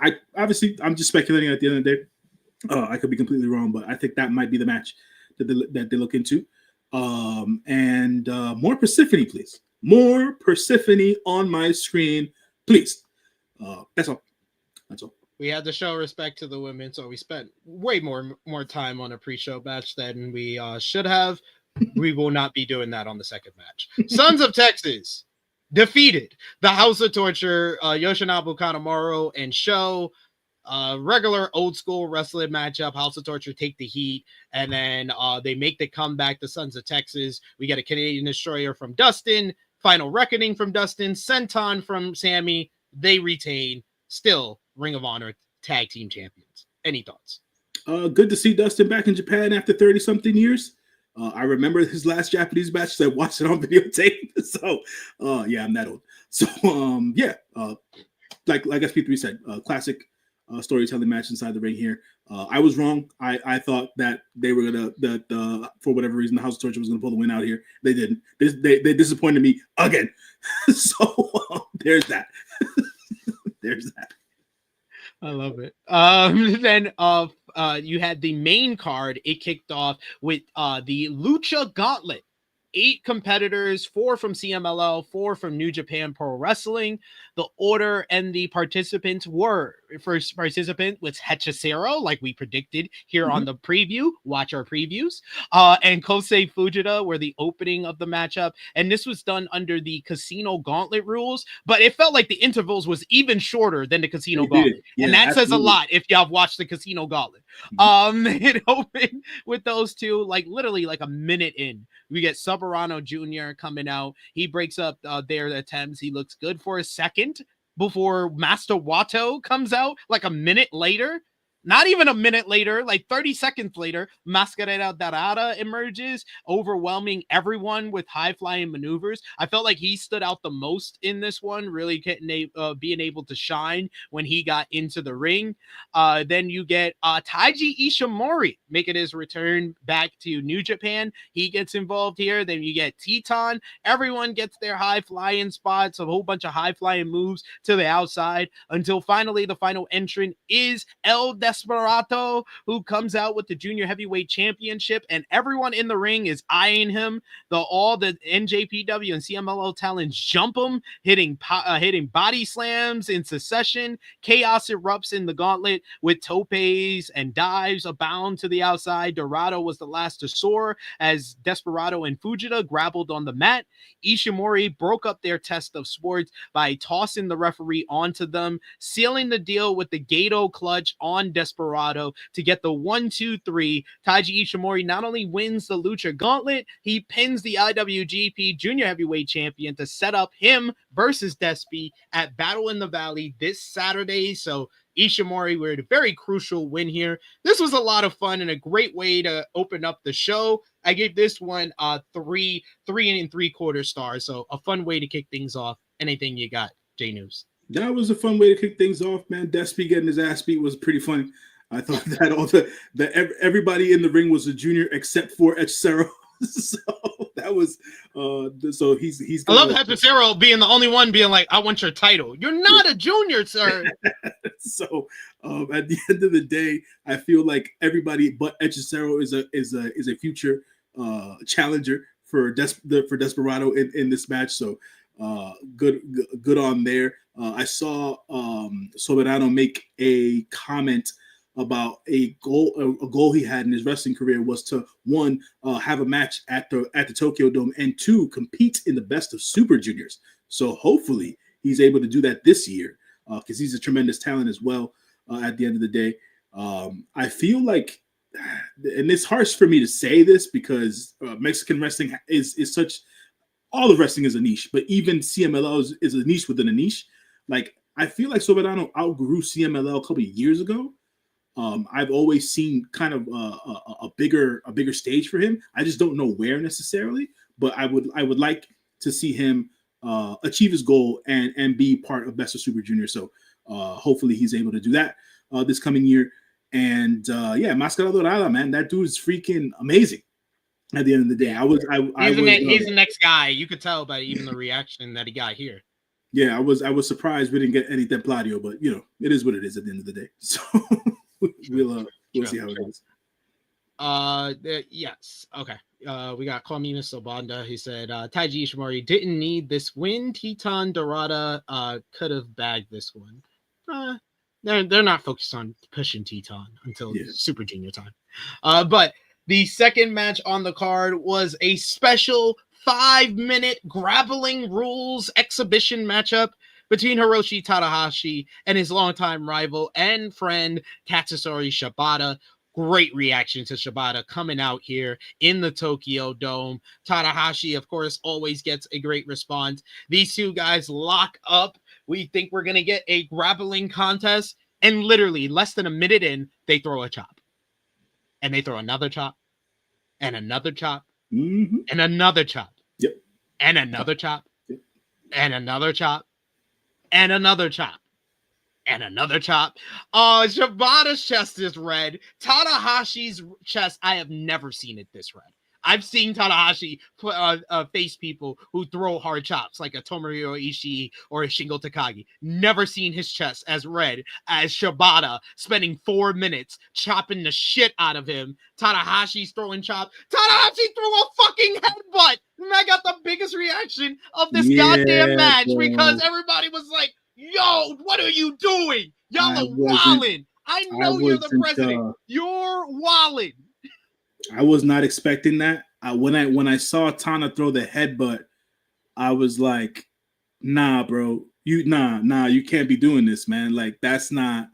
just speculating at the end of the day. I could be completely wrong, but I think that might be the match that they look into. And more Persephone, please. More Persephone on my screen, please. That's all. That's all. We had to show respect to the women, so we spent way more time on a pre-show match than we should have. We will not be doing that on the second match. Sons of Texas defeated the House of Torture, Yoshinobu Kanemaru and Sho. Regular old school wrestling matchup. House of Torture take the heat, and then they make the comeback. The Sons of Texas. We get a Canadian Destroyer from Dustin, Final Reckoning from Dustin, Senton from Sammy. They retain. Still Ring of Honor tag team champions. Any thoughts? Good to see Dustin back in Japan after 30-something years. I remember his last Japanese match. I watched it on videotape. So, yeah, I'm that old. So, like SP3 said, classic storytelling match inside the ring here. I was wrong. I thought that they were gonna for whatever reason the House of Torture was gonna pull the win out here. They didn't. They disappointed me again. So there's that. There's that. I love it. Then you had the main card. It kicked off with the Lucha Gauntlet. 8 competitors, 4 from CMLL, 4 from New Japan Pro Wrestling. The order and the participants were: first participant was Hechicero, like we predicted here on the preview. Watch our previews. And Kosei Fujita were the opening of the matchup. And this was done under the Casino Gauntlet rules, but it felt like the intervals was even shorter than the Casino Gauntlet. Yeah, and that says a lot if y'all have watched the Casino Gauntlet. It opened with those two, like literally like a minute in. We get Soberano Jr. coming out. He breaks up their attempts. He looks good for a second before Master Wato comes out like a minute later. Not even a minute later, like 30 seconds later, Mascarada Dorada emerges, overwhelming everyone with high-flying maneuvers. I felt like he stood out the most in this one, really being able to shine when he got into the ring. Then you get Taiji Ishimori making his return back to New Japan. He gets involved here. Then you get Teton. Everyone gets their high-flying spots, a whole bunch of high-flying moves to the outside, until finally the final entrant is El Desperado, who comes out with the junior heavyweight championship, and everyone in the ring is eyeing him. All the NJPW and CMLL talents jump him, hitting body slams in succession. Chaos erupts in the gauntlet with topes and dives abound to the outside. Dorado was the last to soar as Desperado and Fujita grappled on the mat. Ishimori broke up their test of sports by tossing the referee onto them, sealing the deal with the Gato clutch on Desperado to get the 1-2-3. Taiji Ishimori not only wins the Lucha Gauntlet, he pins the IWGP Junior Heavyweight Champion to set up him versus Despy at Battle in the Valley this Saturday. So Ishimori with a very crucial win here. This was a lot of fun and a great way to open up the show. I gave this one 3 3.75 stars. So a fun way to kick things off. Anything you got, J News? That was a fun way to kick things off, man. Despy getting his ass beat was pretty funny. I thought that everybody in the ring was a junior except for Hechicero. So that was so he's. I love Hechicero being the only one being like, "I want your title." You're not a junior, sir. So at the end of the day, I feel like everybody but Hechicero is a future challenger for Desperado in this match. So good on there. I saw Soberano make a comment about a goal he had in his wrestling career was to, one, have a match at the Tokyo Dome, and two, compete in the best of Super Juniors. So hopefully he's able to do that this year because he's a tremendous talent as well. At the end of the day, I feel like, and it's harsh for me to say this because Mexican wrestling is such. All of wrestling is a niche, but even CMLL is a niche within a niche. Like, I feel like Soberano outgrew CMLL a couple of years ago. I've always seen kind of a bigger stage for him. I just don't know where necessarily, but I would like to see him achieve his goal and be part of Best of Super Junior. So hopefully he's able to do that this coming year. And Mascarada Dorada, man, that dude is freaking amazing. At the end of the day, he's the next guy. You could tell by even the reaction that he got here. Yeah, I was surprised we didn't get any Templario, but you know, it is what it is at the end of the day. So we'll see how it goes. Yes. Okay. We got Kwamina Sobanda. He said Taiji Ishimori didn't need this win. Teton Dorada could have bagged this one. They're not focused on pushing Teton until Super Junior time. But the second match on the card was a special 5-minute grappling rules exhibition matchup between Hiroshi Tanahashi and his longtime rival and friend Katsuyori Shibata. Great reaction to Shibata coming out here in the Tokyo Dome. Tanahashi, of course, always gets a great response. These two guys lock up. We think we're going to get a grappling contest. And literally less than a minute in, they throw a chop. And they throw another chop. And another chop. Mm-hmm. And another chop. Yep. And another chop. Yep. And another chop. And another chop. And another chop. Shibata's chest is red. Tanahashi's chest, I have never seen it this red. I've seen Tanahashi face people who throw hard chops like a Tomohiro Ishii or a Shingo Takagi. Never seen his chest as red as Shibata spending 4 minutes chopping the shit out of him. Tanahashi's throwing chops. Tanahashi threw a fucking headbutt. And I got the biggest reaction of this goddamn match because everybody was like, yo, what are you doing? Y'all are wildin'. I know you're the president. You're wildin'. I was not expecting that. When I saw Tana throw the headbutt, I was like, nah, bro. You can't be doing this, man. Like, that's not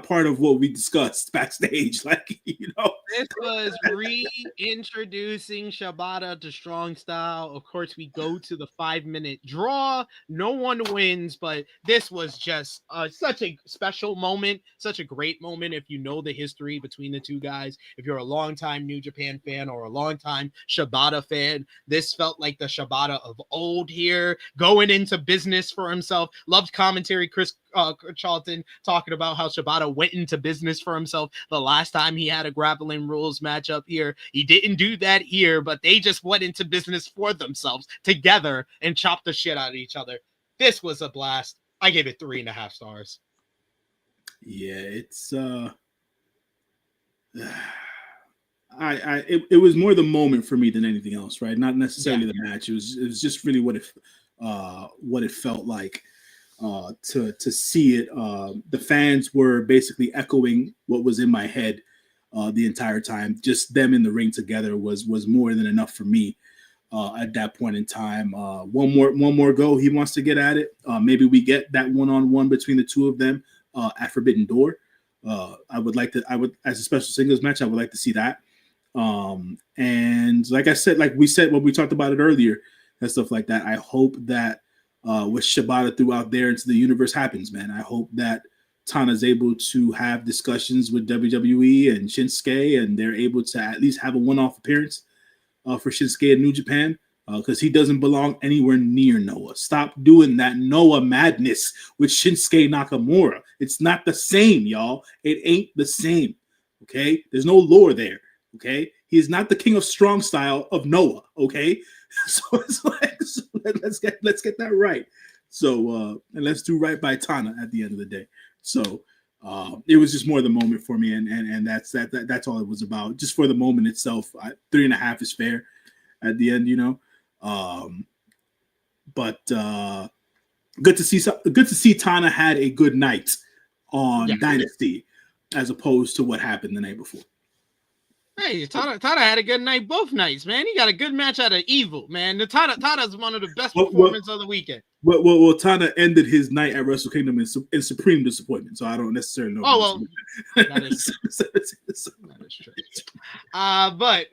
part of what we discussed backstage. Like, you know, This was reintroducing Shibata to strong style. Of course, we go to the 5-minute draw. No one wins, but this was just such a special moment, such a great moment. If you know the history between the two guys, if you're a longtime New Japan fan or a longtime Shibata fan, this felt like the Shibata of old here, going into business for himself. Loved commentary, Chris Charlton talking about how Shibata went into business for himself the last time he had a grappling rules matchup here. He didn't do that here, but they just went into business for themselves together and chopped the shit out of each other. This was a blast. I gave it 3.5 stars. Yeah, it's it was more the moment for me than anything else, right? Not necessarily the match. It was just really what it felt like to see it. The fans were basically echoing what was in my head the entire time. Just them in the ring together was more than enough for me at that point in time. One more go. He wants to get at it. Maybe we get that one-on-one between the two of them at Forbidden Door. I would as a special singles match, I would like to see that. And like I said, like we said when we talked about it earlier and stuff like that, I hope that with Shibata throughout there into the universe happens, man. I hope that Tana's able to have discussions with WWE and Shinsuke, and they're able to at least have a one-off appearance for Shinsuke in New Japan, because he doesn't belong anywhere near Noah. Stop doing that Noah madness with Shinsuke Nakamura. It's not the same, y'all. It ain't the same, okay? There's no lore there, okay? He is not the king of strong style of Noah, okay? So it's like, let's get that right. So and let's do right by Tana at the end of the day. So it was just more the moment for me, and that's all it was about. Just for the moment itself, 3.5 is fair at the end, you know. But good to see Tana had a good night on Dynasty as opposed to what happened the night before. Hey, Tana had a good night both nights, man. He got a good match out of Evil, man. Tana's one of the best performances of the weekend. Well, Tana ended his night at Wrestle Kingdom in supreme disappointment, so I don't necessarily know. Oh, well, that is true. But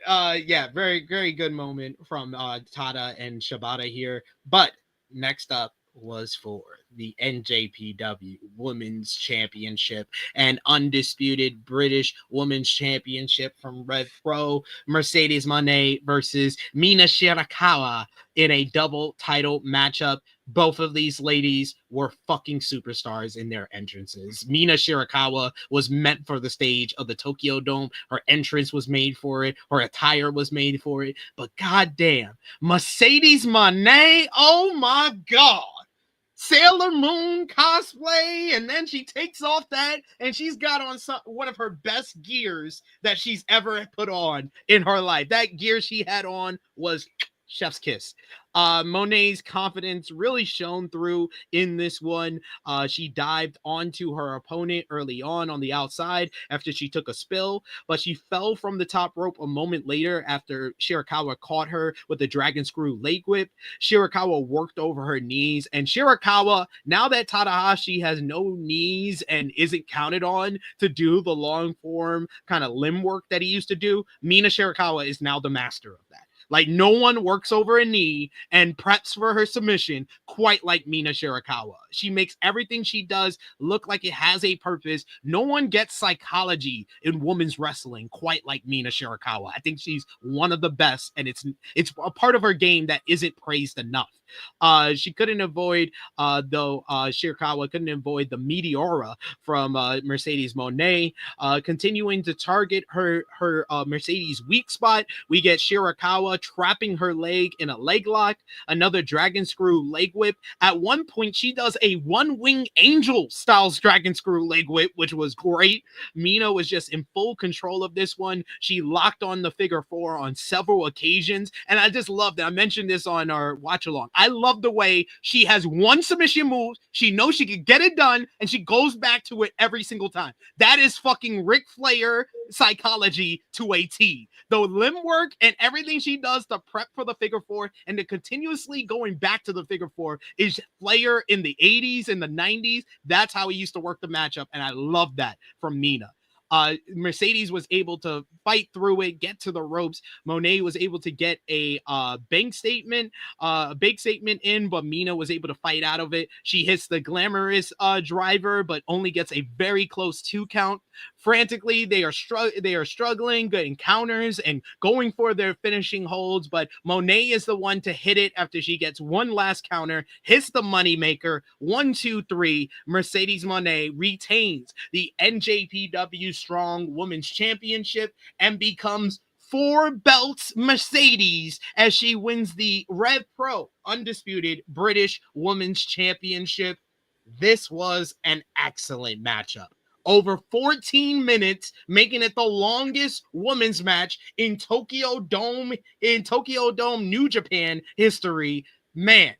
yeah, very, very good moment from Tana and Shibata here. But next up was for the NJPW Women's Championship and undisputed British Women's Championship from Red Pro. Mercedes Moné versus Mina Shirakawa in a double title matchup. Both of these ladies were fucking superstars in their entrances. Mina Shirakawa was meant for the stage of the Tokyo Dome. Her entrance was made for it. Her attire was made for it. But goddamn, Mercedes Moné, oh my God. Sailor Moon cosplay, and then she takes off that, and she's got on one of her best gears that she's ever put on in her life. That gear she had on was chef's kiss. Moné's confidence really shone through in this one. She dived onto her opponent early on the outside after she took a spill, but she fell from the top rope a moment later after Shirakawa caught her with the dragon screw leg whip. Shirakawa worked over her knees, and Shirakawa, now that Tanahashi has no knees and isn't counted on to do the long form kind of limb work that he used to do, Mina Shirakawa is now the master of that. Like, no one works over a knee and preps for her submission quite like Mina Shirakawa. She makes everything she does look like it has a purpose. No one gets psychology in women's wrestling quite like Mina Shirakawa. I think she's one of the best, and it's a part of her game that isn't praised enough. She couldn't avoid, Shirakawa couldn't avoid the Meteora from Mercedes Moné, continuing to target her Mercedes weak spot. We get Shirakawa trapping her leg in a leg lock, another dragon screw leg whip. At one point, she does a one-wing angel styles dragon screw leg whip, which was great. Mina was just in full control of this one. She locked on the figure four on several occasions, and I just love that. I mentioned this on our watch along. I love the way she has one submission move. She knows she can get it done, and she goes back to it every single time. That is fucking Ric Flair psychology to a T. The limb work and everything she does to prep for the figure four and to continuously going back to the figure four is Flair in the 80s and the 90s. That's how he used to work the matchup, and I love that from Mina. Mercedes was able to fight through it, get to the ropes. Monet was able to get a big statement in, but Mina was able to fight out of it. She hits the glamorous driver, but only gets a very close 2 count. Frantically, they are struggling, getting counters and going for their finishing holds, but Monet is the one to hit it after she gets one last counter, hits the moneymaker. 1, 2, 3. Mercedes Monet retains the NJPW Strong Women's Championship and becomes 4 belts Mercedes as she wins the Rev Pro Undisputed British Women's Championship. This was an excellent matchup. Over 14 minutes, making it the longest women's match in Tokyo Dome, New Japan history. Man,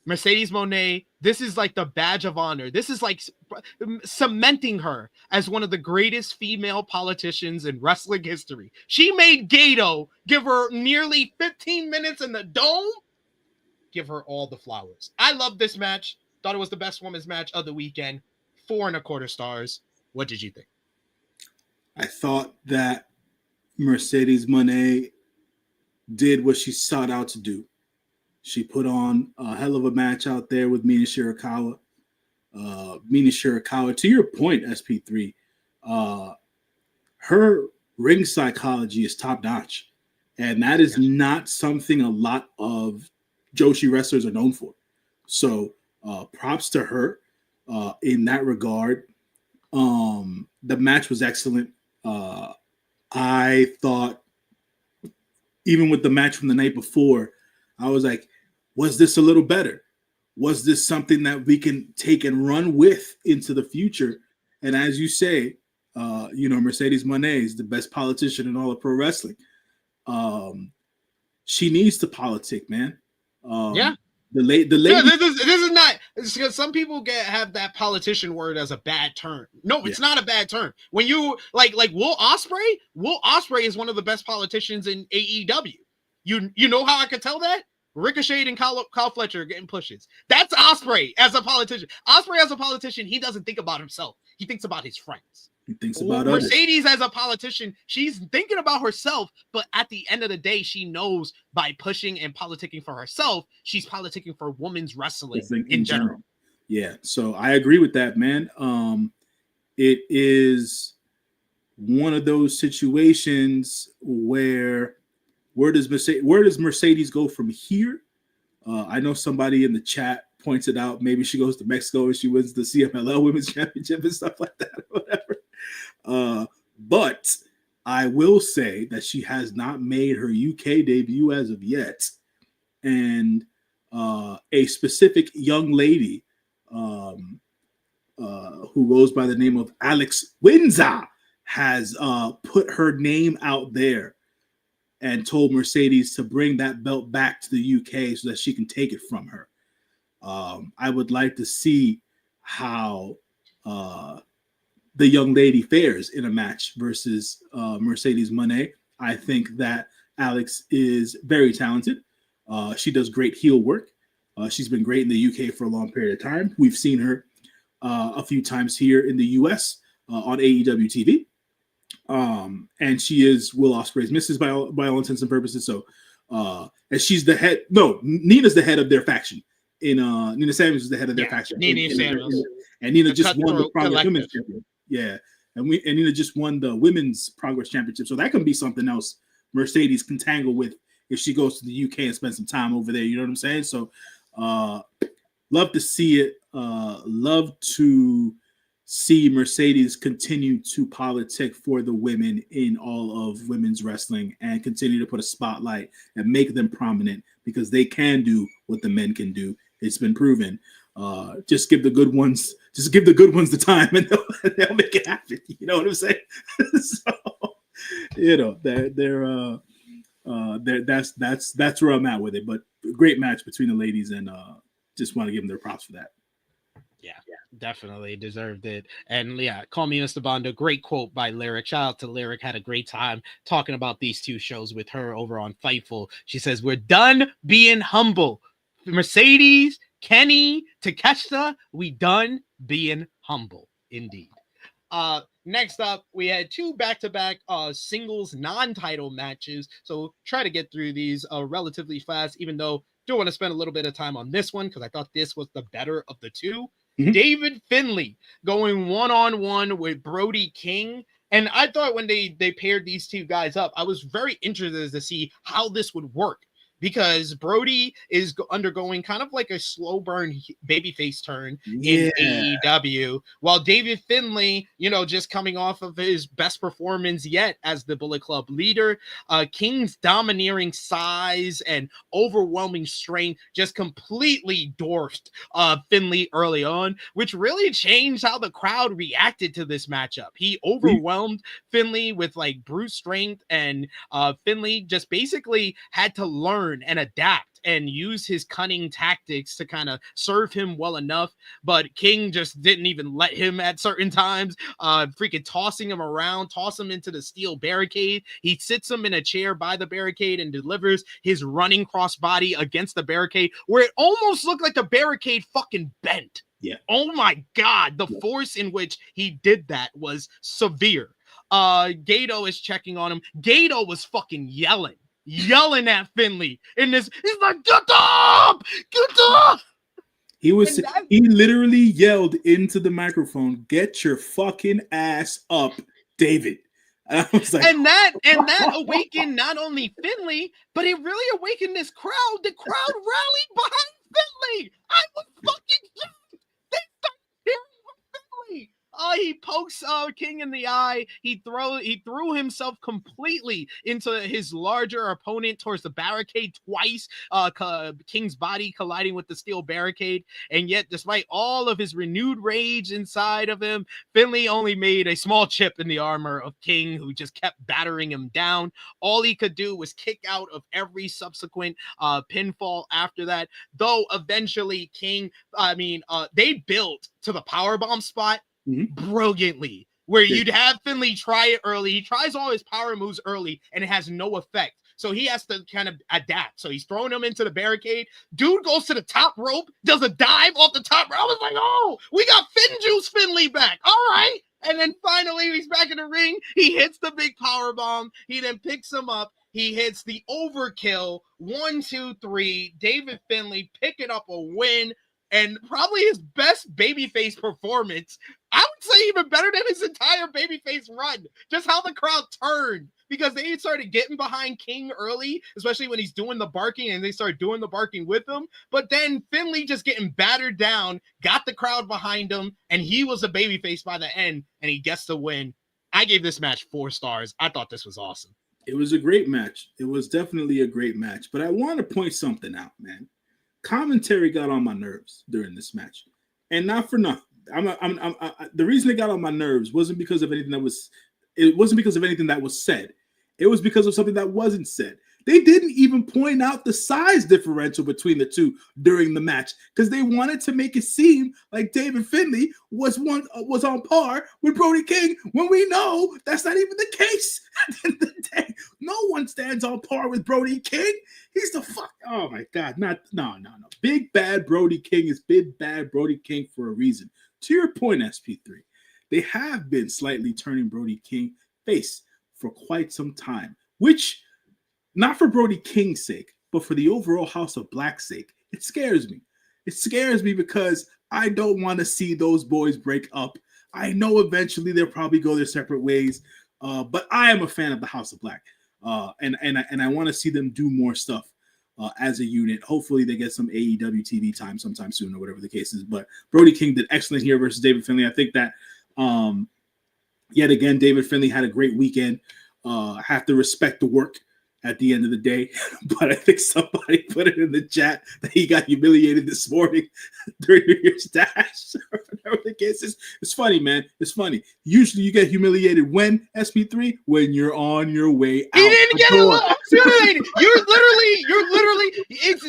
Mercedes Monet, this is like the badge of honor. This is like cementing her as one of the greatest female politicians in wrestling history. She made Gato give her nearly 15 minutes in the dome. Give her all the flowers. I love this match. Thought it was the best women's match of the weekend. 4.25 stars. What did you think? I thought that Mercedes Monet did what she sought out to do. She put on a hell of a match out there with Mina Shirakawa. Mina Shirakawa, to your point, SP3, her ring psychology is top notch. And that is not something a lot of Joshi wrestlers are known for. So props to her in that regard. The match was excellent. I thought, even with the match from the night before, I was like, was this a little better? Was this something that we can take and run with into the future? And as you say, Mercedes Monet is the best politician in all of pro wrestling. She needs to politic, man. The lady. Yeah, this is not. Because some people have that politician word as a bad term. No, it's not a bad term. When you like Will Ospreay is one of the best politicians in AEW. You know how I could tell that? Ricochet and Kyle Fletcher getting pushes. That's Ospreay as a politician. Ospreay as a politician, he doesn't think about himself. He thinks about his friends. He thinks about Mercedes others. As a politician, she's thinking about herself, but at the end of the day, she knows by pushing and politicking for herself, she's politicking for women's wrestling in general. Yeah, so I agree with that, man. It is one of those situations where does Mercedes go from here? I know somebody in the chat pointed out maybe she goes to Mexico and she wins the CMLL Women's Championship and stuff like that, or whatever. But I will say that she has not made her UK debut as of yet. And a specific young lady who goes by the name of Alex Windsor has put her name out there and told Mercedes to bring that belt back to the UK so that she can take it from her. I would like to see how the young lady fares in a match versus Mercedes Monet. I think that Alex is very talented. She does great heel work. She's been great in the UK for a long period of time. We've seen her a few times here in the US on AEW TV. And she is Will Ospreay's missus by all intents and purposes. So, and she's the head. No, Nina's the head of their faction. Nina Samuels is the head of their faction. Nina Samuels. And Nina just won the Progress Women's Championship. Yeah, and Nina just won the Women's Progress Championship. So that can be something else Mercedes can tangle with if she goes to the UK and spends some time over there. You know what I'm saying? So, love to see it. Love to see Mercedes continue to politic for the women in all of women's wrestling and continue to put a spotlight and make them prominent because they can do what the men can do. It's been proven. Just give the good ones the time and they'll make it happen. You know what I'm saying? So, that's where I'm at with it. But great match between the ladies and just want to give them their props for that. Yeah, definitely deserved it. And yeah, call me Mr. Bondo. Great quote by Lyric. Shout out to Lyric. Had a great time talking about these two shows with her over on Fightful. She says, we're done being humble. Mercedes, Kenny, Takeshita, we done being humble. Indeed. Next up, we had 2 back-to-back singles non-title matches. So try to get through these relatively fast, even though do want to spend a little bit of time on this one because I thought this was the better of the 2. Mhm. David Finlay going one-on-one with Brody King. And I thought when they paired these 2 guys up, I was very interested to see how this would work. Because Brody is undergoing kind of like a slow burn babyface turn in AEW, while David Finlay, just coming off of his best performance yet as the Bullet Club leader. King's domineering size and overwhelming strength just completely dwarfed Finlay early on, which really changed how the crowd reacted to this matchup. He overwhelmed Finlay with like brute strength, and Finlay just basically had to learn and adapt and use his cunning tactics to kind of serve him well enough, but King just didn't even let him at certain times, freaking tossing him around, toss him into the steel barricade. He sits him in a chair by the barricade and delivers his running crossbody against the barricade, where it almost looked like the barricade fucking bent. Yeah. Oh my God, the force in which he did that was severe. Gato is checking on him. Gato was fucking yelling at Finlay in this. He's like, get up! He literally yelled into the microphone, "Get your fucking ass up, David." And I was like, and that awakened not only Finlay, but it really awakened this crowd. The crowd rallied behind Finlay. I was fucking. They started cheering for Finlay. He pokes King in the eye. He threw himself completely into his larger opponent towards the barricade twice. King's body colliding with the steel barricade, and yet, despite all of his renewed rage inside of him, Finlay only made a small chip in the armor of King, who just kept battering him down. All he could do was kick out of every subsequent pinfall after that. Though eventually, they built to the powerbomb spot brilliantly, where you'd have Finlay try it early. He tries all his power moves early, and it has no effect. So he has to kind of adapt. So he's throwing him into the barricade. Dude goes to the top rope, does a dive off the top rope. I was like, oh, we got Finjuice Finlay back. All right. And then finally, he's back in the ring. He hits the big power bomb. He then picks him up. He hits the overkill. 1, 2, 3. David Finlay picking up a win. And probably his best babyface performance. I would say even better than his entire babyface run. Just how the crowd turned. Because they started getting behind King early, especially when he's doing the barking, and they started doing the barking with him. But then Finlay just getting battered down, got the crowd behind him, and he was a babyface by the end, and he gets the win. I gave this match 4 stars. I thought this was awesome. It was a great match. It was definitely a great match. But I want to point something out, man. Commentary got on my nerves during this match, and not for nothing. The reason it got on my nerves wasn't because of anything that was. It wasn't because of anything that was said. It was because of something that wasn't said. They didn't even point out the size differential between the two during the match because they wanted to make it seem like David Finlay was on par with Brody King when we know that's not even the case. At the end of the day, no one stands on par with Brody King. He's the fuck. Oh my God! No. Big bad Brody King is big bad Brody King for a reason. To your point, SP3, they have been slightly turning Brody King face for quite some time, which. Not for Brody King's sake, but for the overall House of Black's sake, it scares me. It scares me because I don't want to see those boys break up. I know eventually they'll probably go their separate ways, but I am a fan of the House of Black, and I want to see them do more stuff as a unit. Hopefully they get some AEW TV time sometime soon or whatever the case is. But Brody King did excellent here versus David Finlay. I think that yet again, David Finlay had a great weekend. Have to respect the work at the end of the day, but I think somebody put it in the chat that he got humiliated this morning during New Year's Dash. Whatever the case is, it's funny, man. It's funny. Usually, you get humiliated when SP3 when you're on your way out. He didn't get humiliated. It's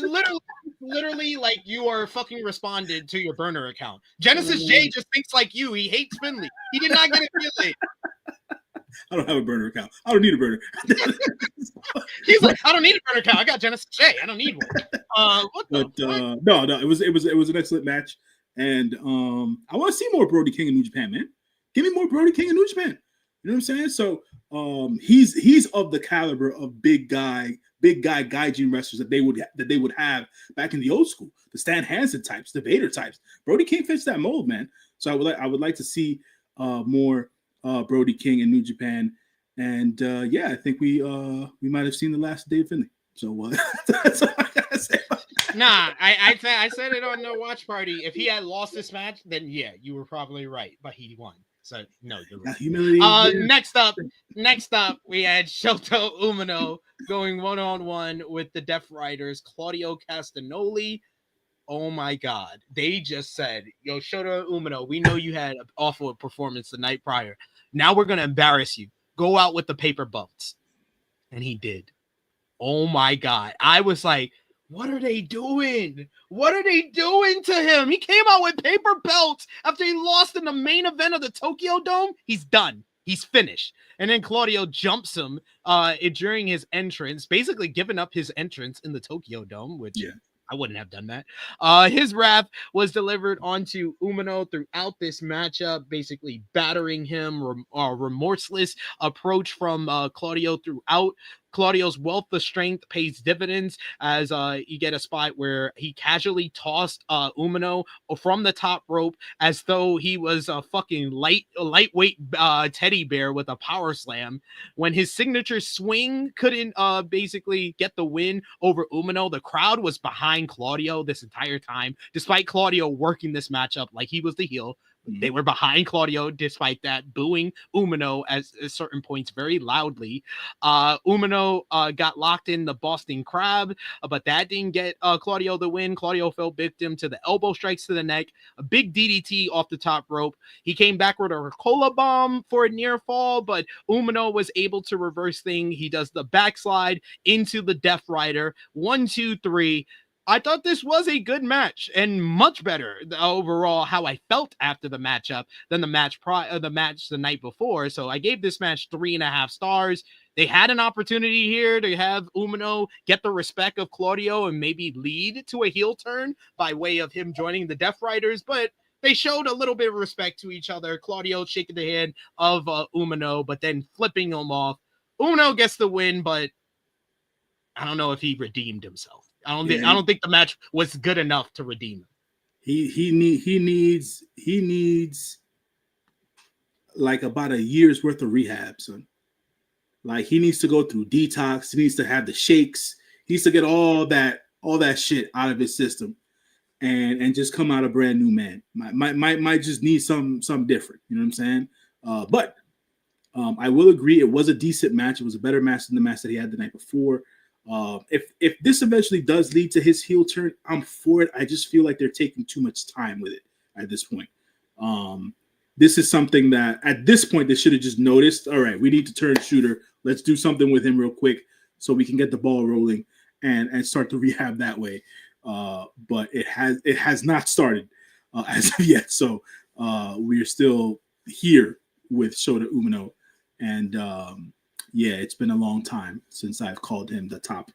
literally like you are fucking responded to your burner account. Genesis J just thinks like you. He hates Finlay. He did not get humiliated. I don't have a burner account. I don't need a burner. He's like, I don't need a burner account. I got Genesis J. I don't need one. No, it was an excellent match, and I want to see more Brody King in New Japan, man. Give me more Brody King in New Japan. You know what I'm saying? So he's of the caliber of big guy gaijin wrestlers that they would have back in the old school, the Stan Hansen types, the Vader types. Brody King fits that mold, man. So I would like to see more Brody King in New Japan. And I think we might have seen the last of Dave Finlay. So that's all I gotta say. Nah, I said it on the watch party. If he had lost this match, then yeah, you were probably right. But he won. So no, you're right. Humility. Next up, we had Shota Umino going 1-on-1 with the Death Riders, Claudio Castagnoli. Oh my God. They just said, yo, Shota Umino, we know you had an awful performance the night prior. Now we're going to embarrass you. Go out with the paper belts. And he did. Oh my God. I was like, what are they doing? What are they doing to him? He came out with paper belts after he lost in the main event of the Tokyo Dome. He's done. He's finished. And then Claudio jumps him during his entrance, basically giving up his entrance in the Tokyo Dome, which I wouldn't have done that. His wrath was delivered onto Umino throughout this matchup, basically battering him. Remorseless approach from Claudio throughout. Claudio's wealth of strength pays dividends as you get a spot where he casually tossed Umino from the top rope as though he was a fucking lightweight teddy bear with a power slam. When his signature swing couldn't basically get the win over Umino, the crowd was behind Claudio this entire time, despite Claudio working this matchup like he was the heel. They were behind Claudio despite that, booing Umino at certain points very loudly. Umino got locked in the Boston Crab, but that didn't get Claudio the win. Claudio fell victim to the elbow strikes to the neck, a big DDT off the top rope. He came back with a Ricola bomb for a near fall, but Umino was able to reverse thing. He does the backslide into the Death Rider. 1, 2, 3. I thought this was a good match and much better overall how I felt after the matchup than the match the night before. So I gave this match 3.5 stars. They had an opportunity here to have Umino get the respect of Claudio and maybe lead to a heel turn by way of him joining the Death Riders, but they showed a little bit of respect to each other. Claudio shaking the hand of Umino, but then flipping him off. Umino gets the win, but I don't know if he redeemed himself. I don't think the match was good enough to redeem him. He needs like about a year's worth of rehab, son. Like he needs to go through detox. He needs to have the shakes. He needs to get all that shit out of his system, and just come out a brand new man. Might just need some different. You know what I'm saying? But I will agree it was a decent match. It was a better match than the match that he had the night before. If this eventually does lead to his heel turn, I'm for it. I just feel like they're taking too much time with it at this point. This is something that at this point they should have just noticed. All right, we need to turn Shooter. Let's do something with him real quick so we can get the ball rolling and start to rehab that way. But it has not started as of yet. So we are still here with Shota Umino, and it's been a long time since I've called him the top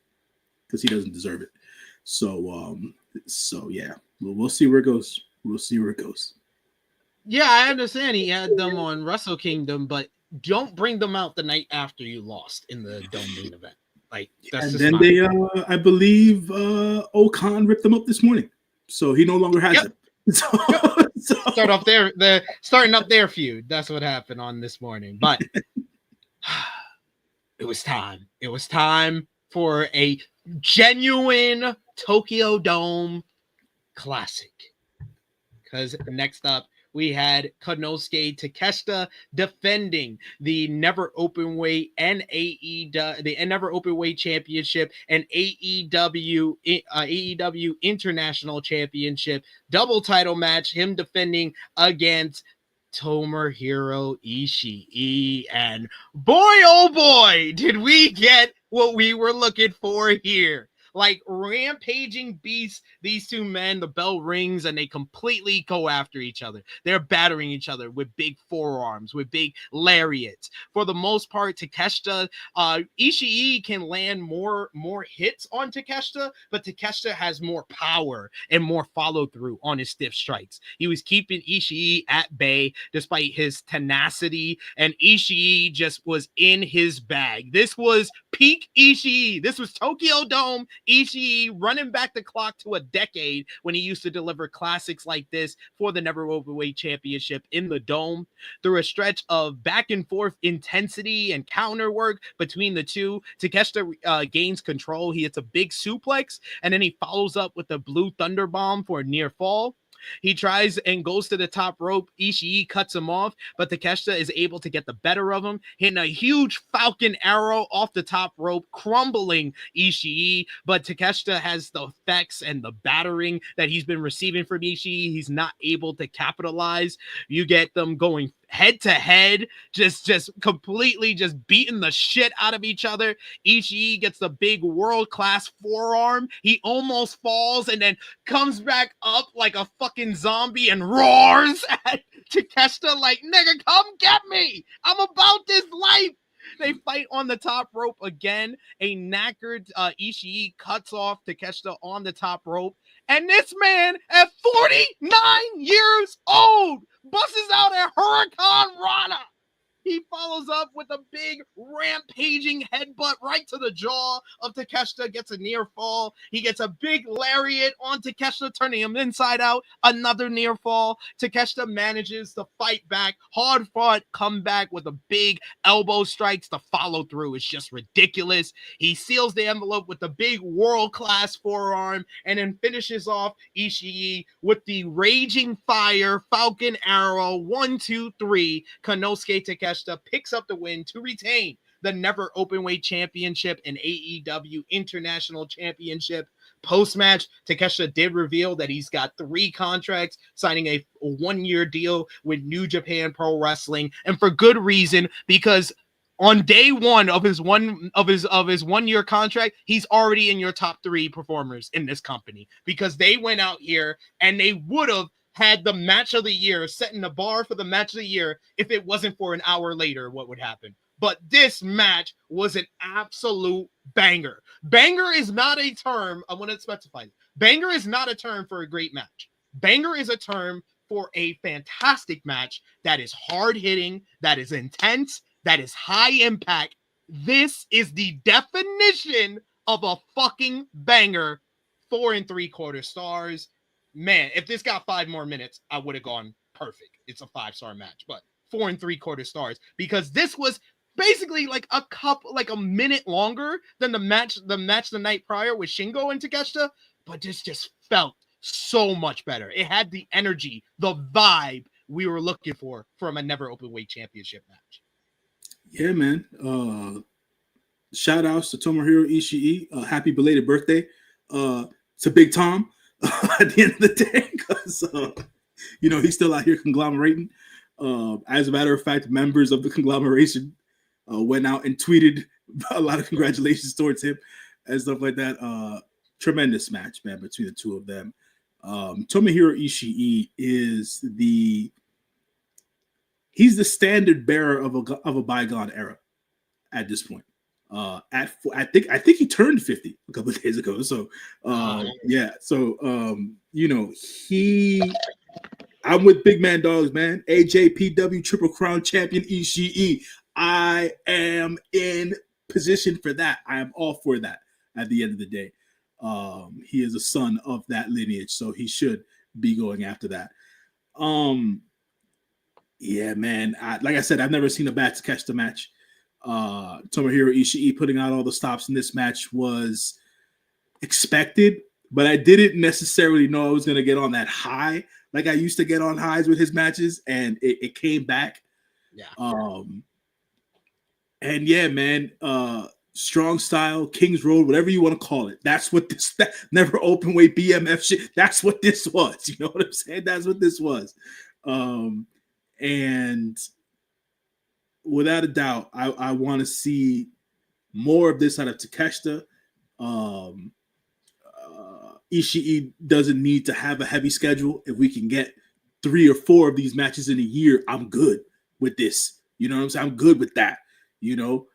because he doesn't deserve it. So yeah, we'll see where it goes. We'll see where it goes. Yeah, I understand he had them on Wrestle Kingdom, but don't bring them out the night after you lost in the Dome main event. Like, that's and just then they, I believe, Okan ripped them up this morning, so he no longer has it. So Starting up their feud. That's what happened on this morning, but. It was time. It was time for a genuine Tokyo Dome classic. Because next up, we had Konosuke Takeshita defending the Never Openweight and Never Openweight Championship and AEW International Championship double title match. Him defending against Tomohiro Ishii, and boy, oh boy, did we get what we were looking for here. like rampaging beasts. These two men, the bell rings and they completely go after each other. They're battering each other with big forearms, with big lariats. For the most part, Takeshita, Ishii can land more hits on Takeshita, but Takeshita has more power and more follow through on his stiff strikes. He was keeping Ishii at bay despite his tenacity, and Ishii just was in his bag. This was peak Ishii. This was Tokyo Dome Ishii running back the clock to a decade when he used to deliver classics like this for the Never Openweight Championship in the Dome. Through a stretch of back and forth intensity and counter work between the two, Takeshita gains control. He hits a big suplex, and then he follows up with a blue thunder bomb for a near fall. He tries and goes to the top rope. Ishii cuts him off, but Takeshita is able to get the better of him, hitting a huge falcon arrow off the top rope, crumbling Ishii. But Takeshita has the effects and the battering that he's been receiving from Ishii. He's not able to capitalize. You get them going head to head, just completely just beating the shit out of each other. Ishii gets the big world-class forearm. He almost falls and then comes back up like a fucking zombie and roars at Takeshita like, nigga, come get me. I'm about this life. They fight on the top rope again. A knackered Ishii cuts off Takeshita on the top rope. And this man, at 49 years old, busts out a Hurricane Rana. He follows up with a big rampaging headbutt right to the jaw of Takeshita, gets a near fall. He gets a big lariat on Takeshita, turning him inside out. Another near fall. Takeshita manages to fight back. Hard fought comeback with a big elbow strikes. The follow through is just ridiculous. He seals the envelope with the big world-class forearm and then finishes off Ishii with the Raging Fire Falcon Arrow. 1, 2, 3. Konosuke Takeshita picks up the win to retain the Never Openweight Championship and AEW International Championship. Post-match, Takeshita did reveal that he's got 3 contracts, signing a 1-year deal with New Japan Pro Wrestling, and for good reason, because on day 1 of his 1-year contract, he's already in your top 3 performers in this company, because they went out here and they would have had the match of the year, setting the bar for the match of the year. If it wasn't for an hour later, what would happen? But this match was an absolute banger. Banger is not a term, I want to specify. Banger is not a term for a great match. Banger is a term for a fantastic match that is hard-hitting, that is intense, that is high impact. This is the definition of a fucking banger. 4 3/4 stars. Man, if this got 5 more minutes, I would have gone perfect. It's a 5-star match, but 4 3/4 stars, because this was basically like a minute longer than the match the night prior with Shingo and Takeshita, but this just felt so much better. It had the energy, the vibe we were looking for from a Never Openweight Championship match. Yeah, man. Shout outs to Tomohiro Ishii. Happy belated birthday to Big Tom. At the end of the day, because he's still out here conglomerating. As a matter of fact, members of the conglomeration went out and tweeted a lot of congratulations towards him and stuff like that. Tremendous match, man, between the two of them. Tomohiro Ishii is he's the standard bearer of a bygone era at this point. I think he turned 50 a couple of days ago. So yeah. So I'm with Big Man Dogs, man. AJPW Triple Crown Champion Ishii. I am in position for that. I am all for that at the end of the day. He is a son of that lineage, so he should be going after that. Yeah, man. Like I said, I've never seen a bad Takeshita match. Tomohiro Ishii putting out all the stops in this match was expected, but I didn't necessarily know I was going to get on that high like I used to get on highs with his matches, and it came back. Yeah. And yeah, man, strong style, King's Road, whatever you want to call it. That's what this Never Openweight BMF shit. That's what this was. You know what I'm saying? That's what this was. And without a doubt, I want to see more of this out of Takeshita. Ishii doesn't need to have a heavy schedule. If we can get 3 or 4 of these matches in a year, I'm good with this. You know what I'm saying? I'm good with that. You know,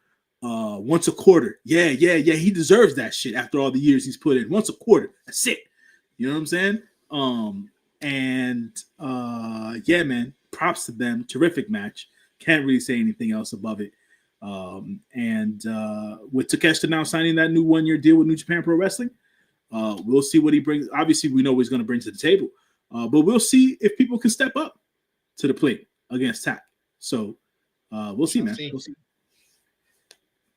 once a quarter. Yeah. He deserves that shit after all the years he's put in. Once a quarter. That's it. You know what I'm saying? Yeah, man. Props to them. Terrific match. Can't really say anything else above it. With Takeshita now signing that new 1-year deal with New Japan Pro Wrestling, we'll see what he brings. Obviously, we know what he's going to bring to the table, but we'll see if people can step up to the plate against TAC. So we'll see, man. We'll see.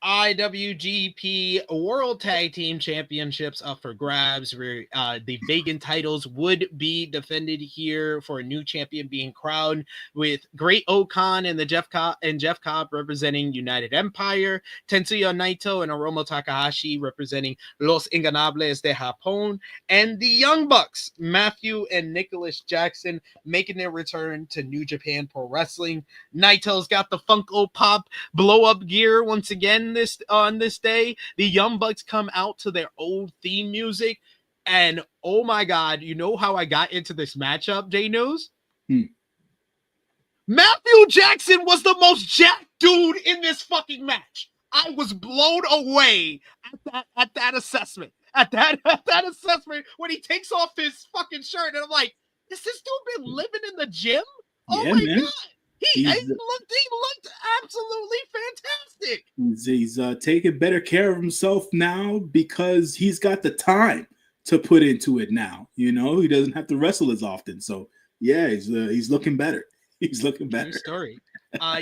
IWGP World Tag Team Championships up for grabs, where the vacant titles would be defended here for a new champion being crowned, with Great Okan and Jeff Cobb representing United Empire, Tetsuya Naito and Hiromu Takahashi representing Los Ingobernables de Japón, and the Young Bucks, Matthew and Nicholas Jackson, making their return to New Japan Pro Wrestling. Naito's got the Funko Pop blow up gear once again on this day. The Young Bucks come out to their old theme music, and oh my god, you know how I got into this matchup, J News? Matthew Jackson was the most jacked dude in this fucking match. I was blown away at that assessment. At that assessment when he takes off his fucking shirt, and I'm like, has this dude been living in the gym? Oh yeah, my man. god. He looked absolutely fantastic. He's taking better care of himself now because he's got the time to put into it now. You know, he doesn't have to wrestle as often. So yeah, he's looking better. He's looking better. True story.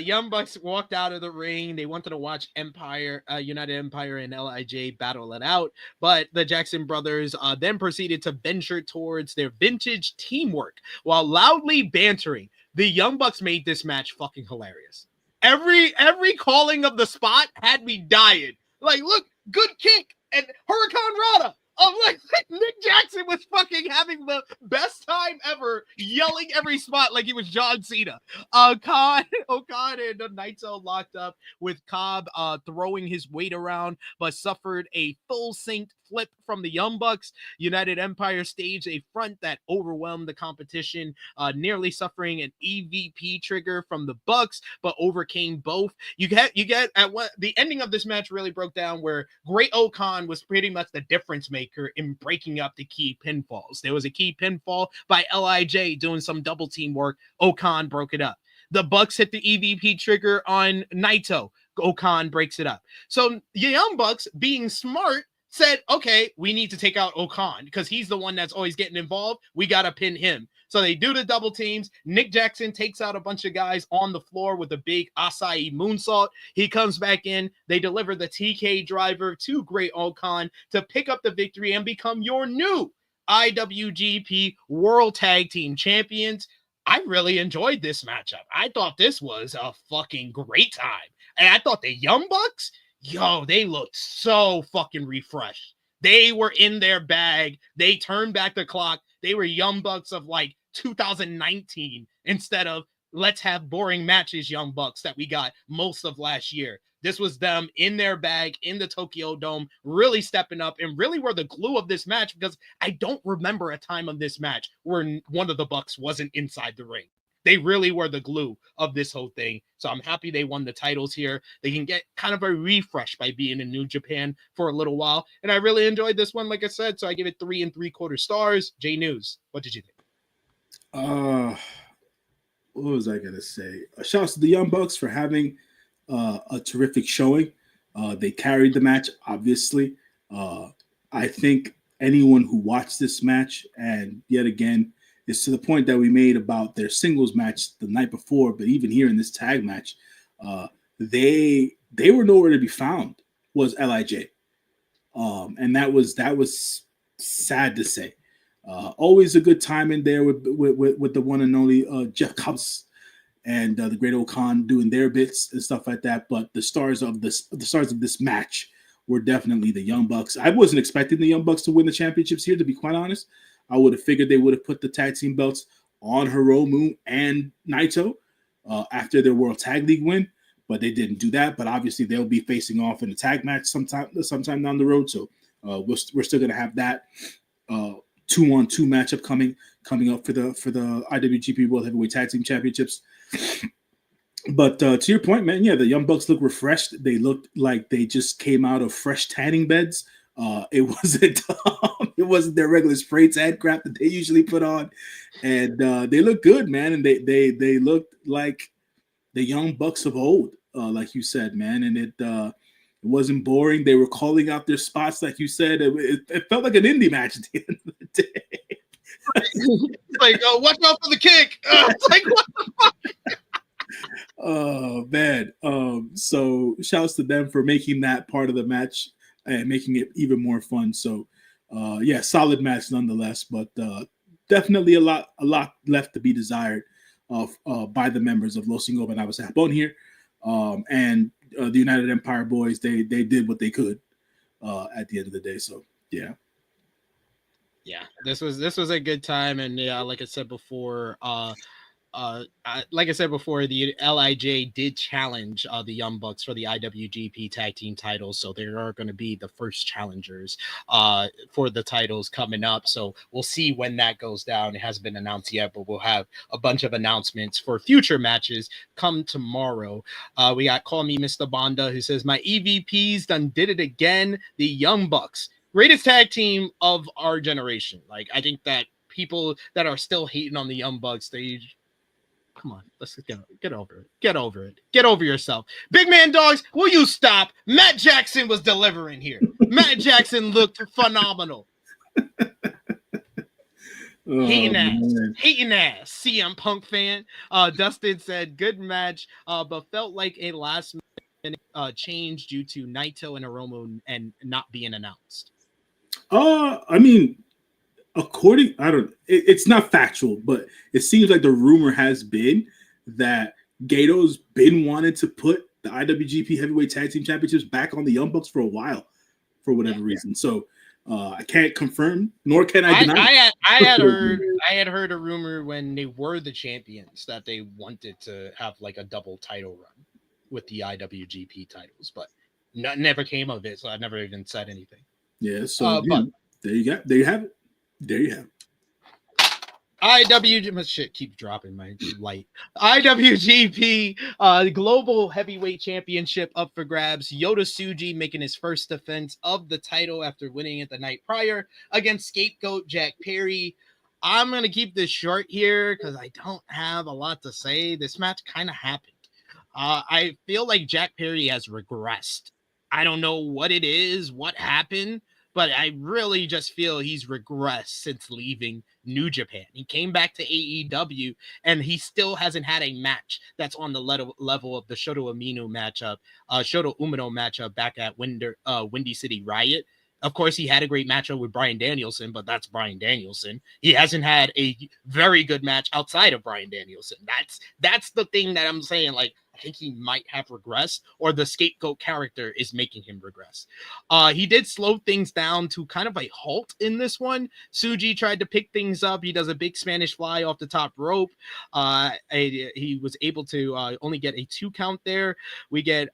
Young Bucks walked out of the ring. They wanted to watch United Empire and LIJ battle it out, but the Jackson brothers then proceeded to venture towards their vintage teamwork while loudly bantering. The Young Bucks made this match fucking hilarious. Every calling of the spot had me dying. Like, look, good kick and Hurricane Rana. Like Nick Jackson was fucking having the best time ever, yelling every spot like he was John Cena. Okan and Naito locked up with Cobb throwing his weight around, but suffered a full synced flip from the Young Bucks. United Empire staged a front that overwhelmed the competition, nearly suffering an EVP trigger from the Bucks, but overcame both. You get at what the ending of this match really broke down, where Great Okan was pretty much the difference maker in breaking up the key pinfalls. There was a key pinfall by LIJ doing some double team work. Okan broke it up. The Bucks hit the EVP trigger on Naito. Okan breaks it up. So the Young Bucks, being smart, said, okay, we need to take out Okan because he's the one that's always getting involved. We got to pin him. So they do the double teams. Nick Jackson takes out a bunch of guys on the floor with a big acai moonsault. He comes back in. They deliver the TK driver to Great Okan to pick up the victory and become your new IWGP World Tag Team Champions. I really enjoyed this matchup. I thought this was a fucking great time. And I thought the Young Bucks, yo, they looked so fucking refreshed. They were in their bag. They turned back the clock. They were Young Bucks of like 2019 instead of let's have boring matches Young Bucks that we got most of last year. This was them in their bag in the Tokyo Dome, really stepping up and really were the glue of this match, because I don't remember a time of this match where one of the Bucks wasn't inside the ring. They really were the glue of this whole thing. So I'm happy they won the titles here. They can get kind of a refresh by being in New Japan for a little while. And I really enjoyed this one, like I said. So I give it 3 3/4 stars. J News, what did you think? What was I going to say? Shouts to the Young Bucks for having a terrific showing. They carried the match, obviously. I think anyone who watched this match, and yet again, it's to the point that we made about their singles match the night before, but even here in this tag match, they were nowhere to be found, was LIJ. And that was sad to say. Always a good time in there with the one and only Jeff Cobbs and the Great Okan doing their bits and stuff like that. But the stars of this match were definitely the Young Bucks. I wasn't expecting the Young Bucks to win the championships here, to be quite honest. I would have figured they would have put the tag team belts on Hiromu and Naito after their World Tag League win, but they didn't do that. But obviously they'll be facing off in a tag match sometime down the road. So we're still going to have that. 2-on-2 matchup coming up for the IWGP World Heavyweight Tag Team Championships. But to your point, man, yeah, the Young Bucks look refreshed. They looked like they just came out of fresh tanning beds. It wasn't their regular spray tan crap that they usually put on, and they look good, man. And they looked like the Young Bucks of old, like you said, man. And it wasn't boring. They were calling out their spots, like you said. It felt like an indie match at the end of the day. Like, watch out for the kick. It's like, what the fuck? Oh man. So shouts to them for making that part of the match and making it even more fun. So yeah, solid match nonetheless, but definitely a lot left to be desired by the members of Los Ingobernables Japón here. And the United Empire boys, they did what they could at the end of the day. So yeah. Yeah, this was a good time, and yeah, like I said before, the LIJ did challenge the Young Bucks for the IWGP Tag Team titles, so there are going to be the first challengers for the titles coming up. So we'll see when that goes down. It hasn't been announced yet, but we'll have a bunch of announcements for future matches come tomorrow. We got Call Me Mr. Bonda, who says, my EVPs done did it again. The Young Bucks, greatest tag team of our generation. Like, I think that people that are still hating on the Young Bucks, come on, let's get over it. Get over it. Get over yourself. Big man dogs, will you stop? Matt Jackson was delivering here. Matt Jackson looked phenomenal. Hating ass. CM Punk fan. Dustin said, good match, but felt like a last minute change due to Naito and Hiromu and not being announced. I mean, it's not factual, but it seems like the rumor has been that Gato's been wanting to put the IWGP Heavyweight Tag Team Championships back on the Young Bucks for a while, for whatever reason. So I can't confirm, nor can I deny. I had heard a rumor when they were the champions that they wanted to have like a double title run with the IWGP titles, but never came of it. So I never even said anything. Yeah. So but there you have it. There you have it. My shit keeps dropping my light. IWGP Global Heavyweight Championship up for grabs. Yota Tsuji making his first defense of the title after winning it the night prior against scapegoat Jack Perry. I'm going to keep this short here because I don't have a lot to say. This match kind of happened. I feel like Jack Perry has regressed. I don't know what it is, what happened, but I really just feel he's regressed since leaving New Japan. He came back to AEW, and he still hasn't had a match that's on the level of the Shota Umino matchup back at Windy City Riot. Of course, he had a great matchup with Bryan Danielson, but that's Bryan Danielson. He hasn't had a very good match outside of Bryan Danielson. That's the thing that I'm saying. Like, I think he might have regressed, or the scapegoat character is making him regress. He did slow things down to kind of a halt in this one. Tsuji tried to pick things up. He does a big Spanish fly off the top rope. He was able to only get a 2 count there. We get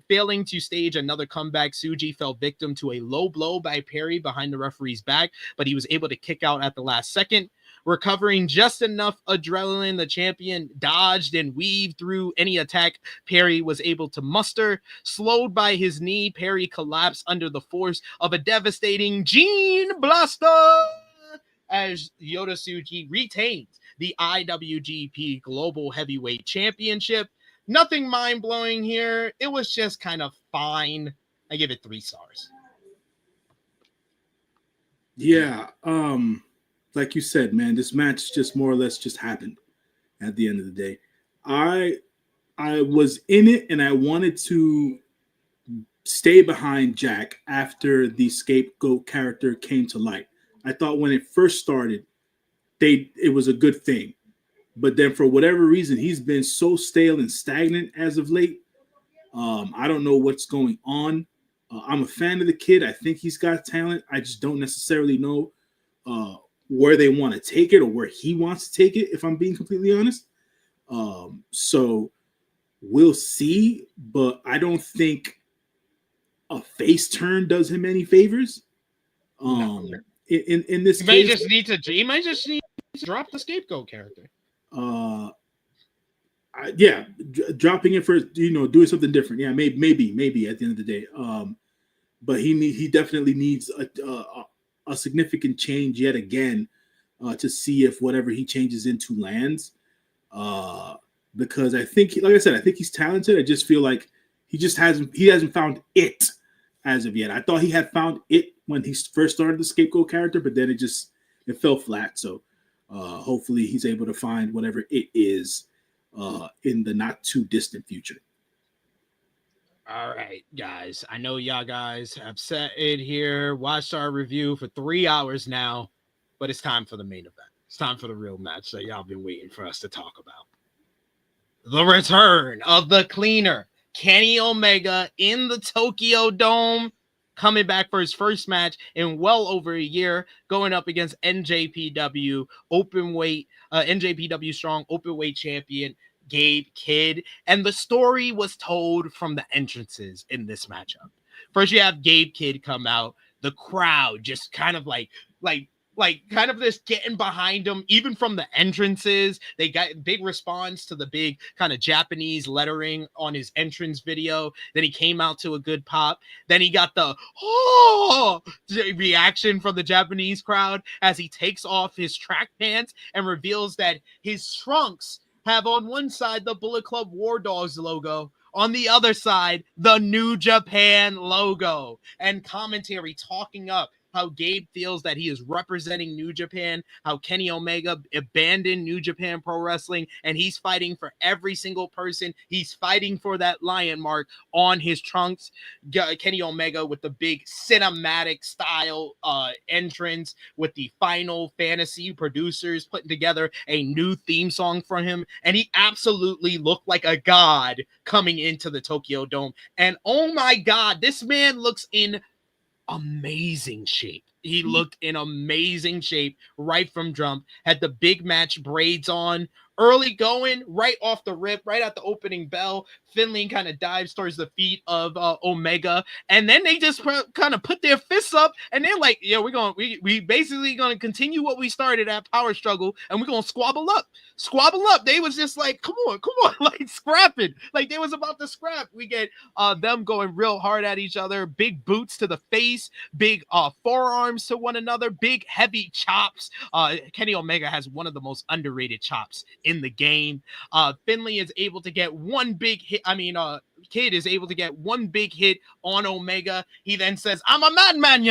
failing to stage another comeback. Tsuji fell victim to a low blow by Perry behind the referee's back, but he was able to kick out at the last second. Recovering just enough adrenaline, the champion dodged and weaved through any attack Perry was able to muster. Slowed by his knee, Perry collapsed under the force of a devastating Gene Blaster as Yota Tsuji retains the IWGP Global Heavyweight Championship. Nothing mind-blowing here. It was just kind of fine. I give it 3 stars. Yeah, like you said, man, this match just more or less just happened at the end of the day. I was in it and I wanted to stay behind Jack after the scapegoat character came to light. I thought when it first started, it was a good thing. But then for whatever reason, he's been so stale and stagnant as of late. I don't know what's going on. I'm a fan of the kid. I think he's got talent. I just don't necessarily know where they want to take it or where he wants to take it, if I'm being completely honest. So we'll see, but I don't think a face turn does him any favors. in this He might case, just need to drop the scapegoat character. dropping it for doing something different. Yeah, maybe at the end of the day. But he definitely needs a significant change yet again to see if whatever he changes into lands. Because I think, like I said, I think he's talented. I just feel like he hasn't found it as of yet. I thought he had found it when he first started the scapegoat character, but then it fell flat. So hopefully he's able to find whatever it is in the not too distant future. All right, guys. I know y'all guys have sat in here, watched our review for 3 hours now, but it's time for the main event. It's time for the real match that y'all been waiting for us to talk about. The return of the cleaner, Kenny Omega, in the Tokyo Dome, coming back for his first match in well over a year, going up against NJPW NJPW Strong Openweight Champion Gabe Kidd. And the story was told from the entrances in this matchup. First, you have Gabe Kidd come out, the crowd just kind of like kind of this getting behind him, even from the entrances. They got big response to the big kind of Japanese lettering on his entrance video. Then he came out to a good pop. Then he got the reaction from the Japanese crowd as he takes off his track pants and reveals that his trunks have on one side the Bullet Club War Dogs logo, on the other side the New Japan logo, and commentary talking up how Gabe feels that he is representing New Japan, how Kenny Omega abandoned New Japan Pro Wrestling, and he's fighting for every single person. He's fighting for that lion mark on his trunks. Kenny Omega with the big cinematic style entrance with the Final Fantasy producers putting together a new theme song for him, and he absolutely looked like a god coming into the Tokyo Dome. And oh my god, this man looks in amazing shape. He looked in amazing shape right from jump. Had the big match braids on. Early going, right off the rip, right at the opening bell. Finley kind of dives towards the feet of Omega, and then they just kind of put their fists up, and they're like, "Yeah, we basically gonna continue what we started at Power Struggle, and we're gonna squabble up." They was just like, "Come on," like scrapping, like they was about to scrap. We get them going real hard at each other, big boots to the face, big forearms to one another, big heavy chops. Kenny Omega has one of the most underrated chops in the game. Finley is able to get one big hit. Kidd is able to get one big hit on Omega. He then says, "I'm a madman,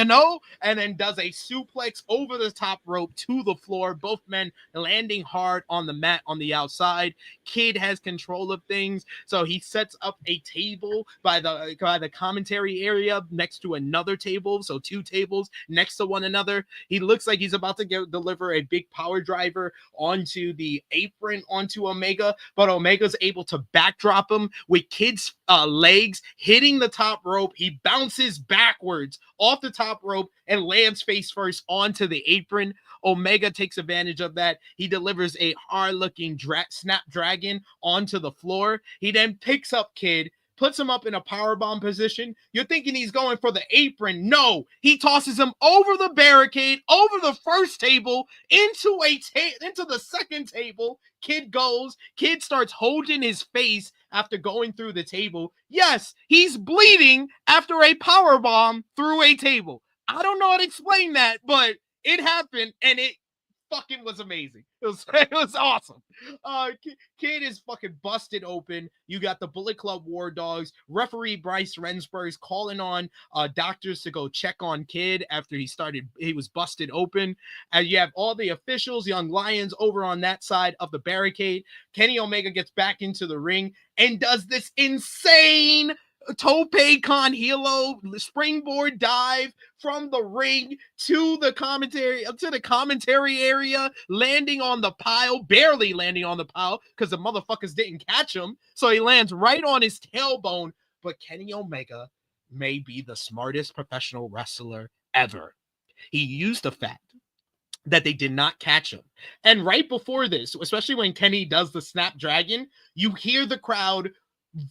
and then does a suplex over the top rope to the floor. Both men landing hard on the mat on the outside. Kidd has control of things, so he sets up a table by the commentary area next to another table, so two tables next to one another. He looks like he's about to deliver a big power driver onto the apron onto Omega, but Omega's able to backdrop him with Kidd's legs hitting the top rope. He bounces backwards off the top rope and lands face first onto the apron. Omega takes advantage of that. He delivers a hard-looking snapdragon onto the floor. He then picks up Kidd, puts him up in a powerbomb position. You're thinking he's going for the apron. No, he tosses him over the barricade, over the first table, into the second table. Kidd starts holding his face after going through the table. Yes, he's bleeding after a powerbomb through a table. I don't know how to explain that, but it happened, and it fucking was amazing. It was awesome. Kidd is fucking busted open. You got the Bullet Club War Dogs. Referee Bryce Rensburg's calling on doctors to go check on Kidd after he was busted open. And you have all the officials, Young Lions, over on that side of the barricade. Kenny Omega gets back into the ring and does this insane Tope Con Hilo springboard dive from the ring to the commentary area, landing on the pile, barely landing on the pile because the motherfuckers didn't catch him. So he lands right on his tailbone. But Kenny Omega may be the smartest professional wrestler ever. He used the fact that they did not catch him. And right before this, especially when Kenny does the Snapdragon, you hear the crowd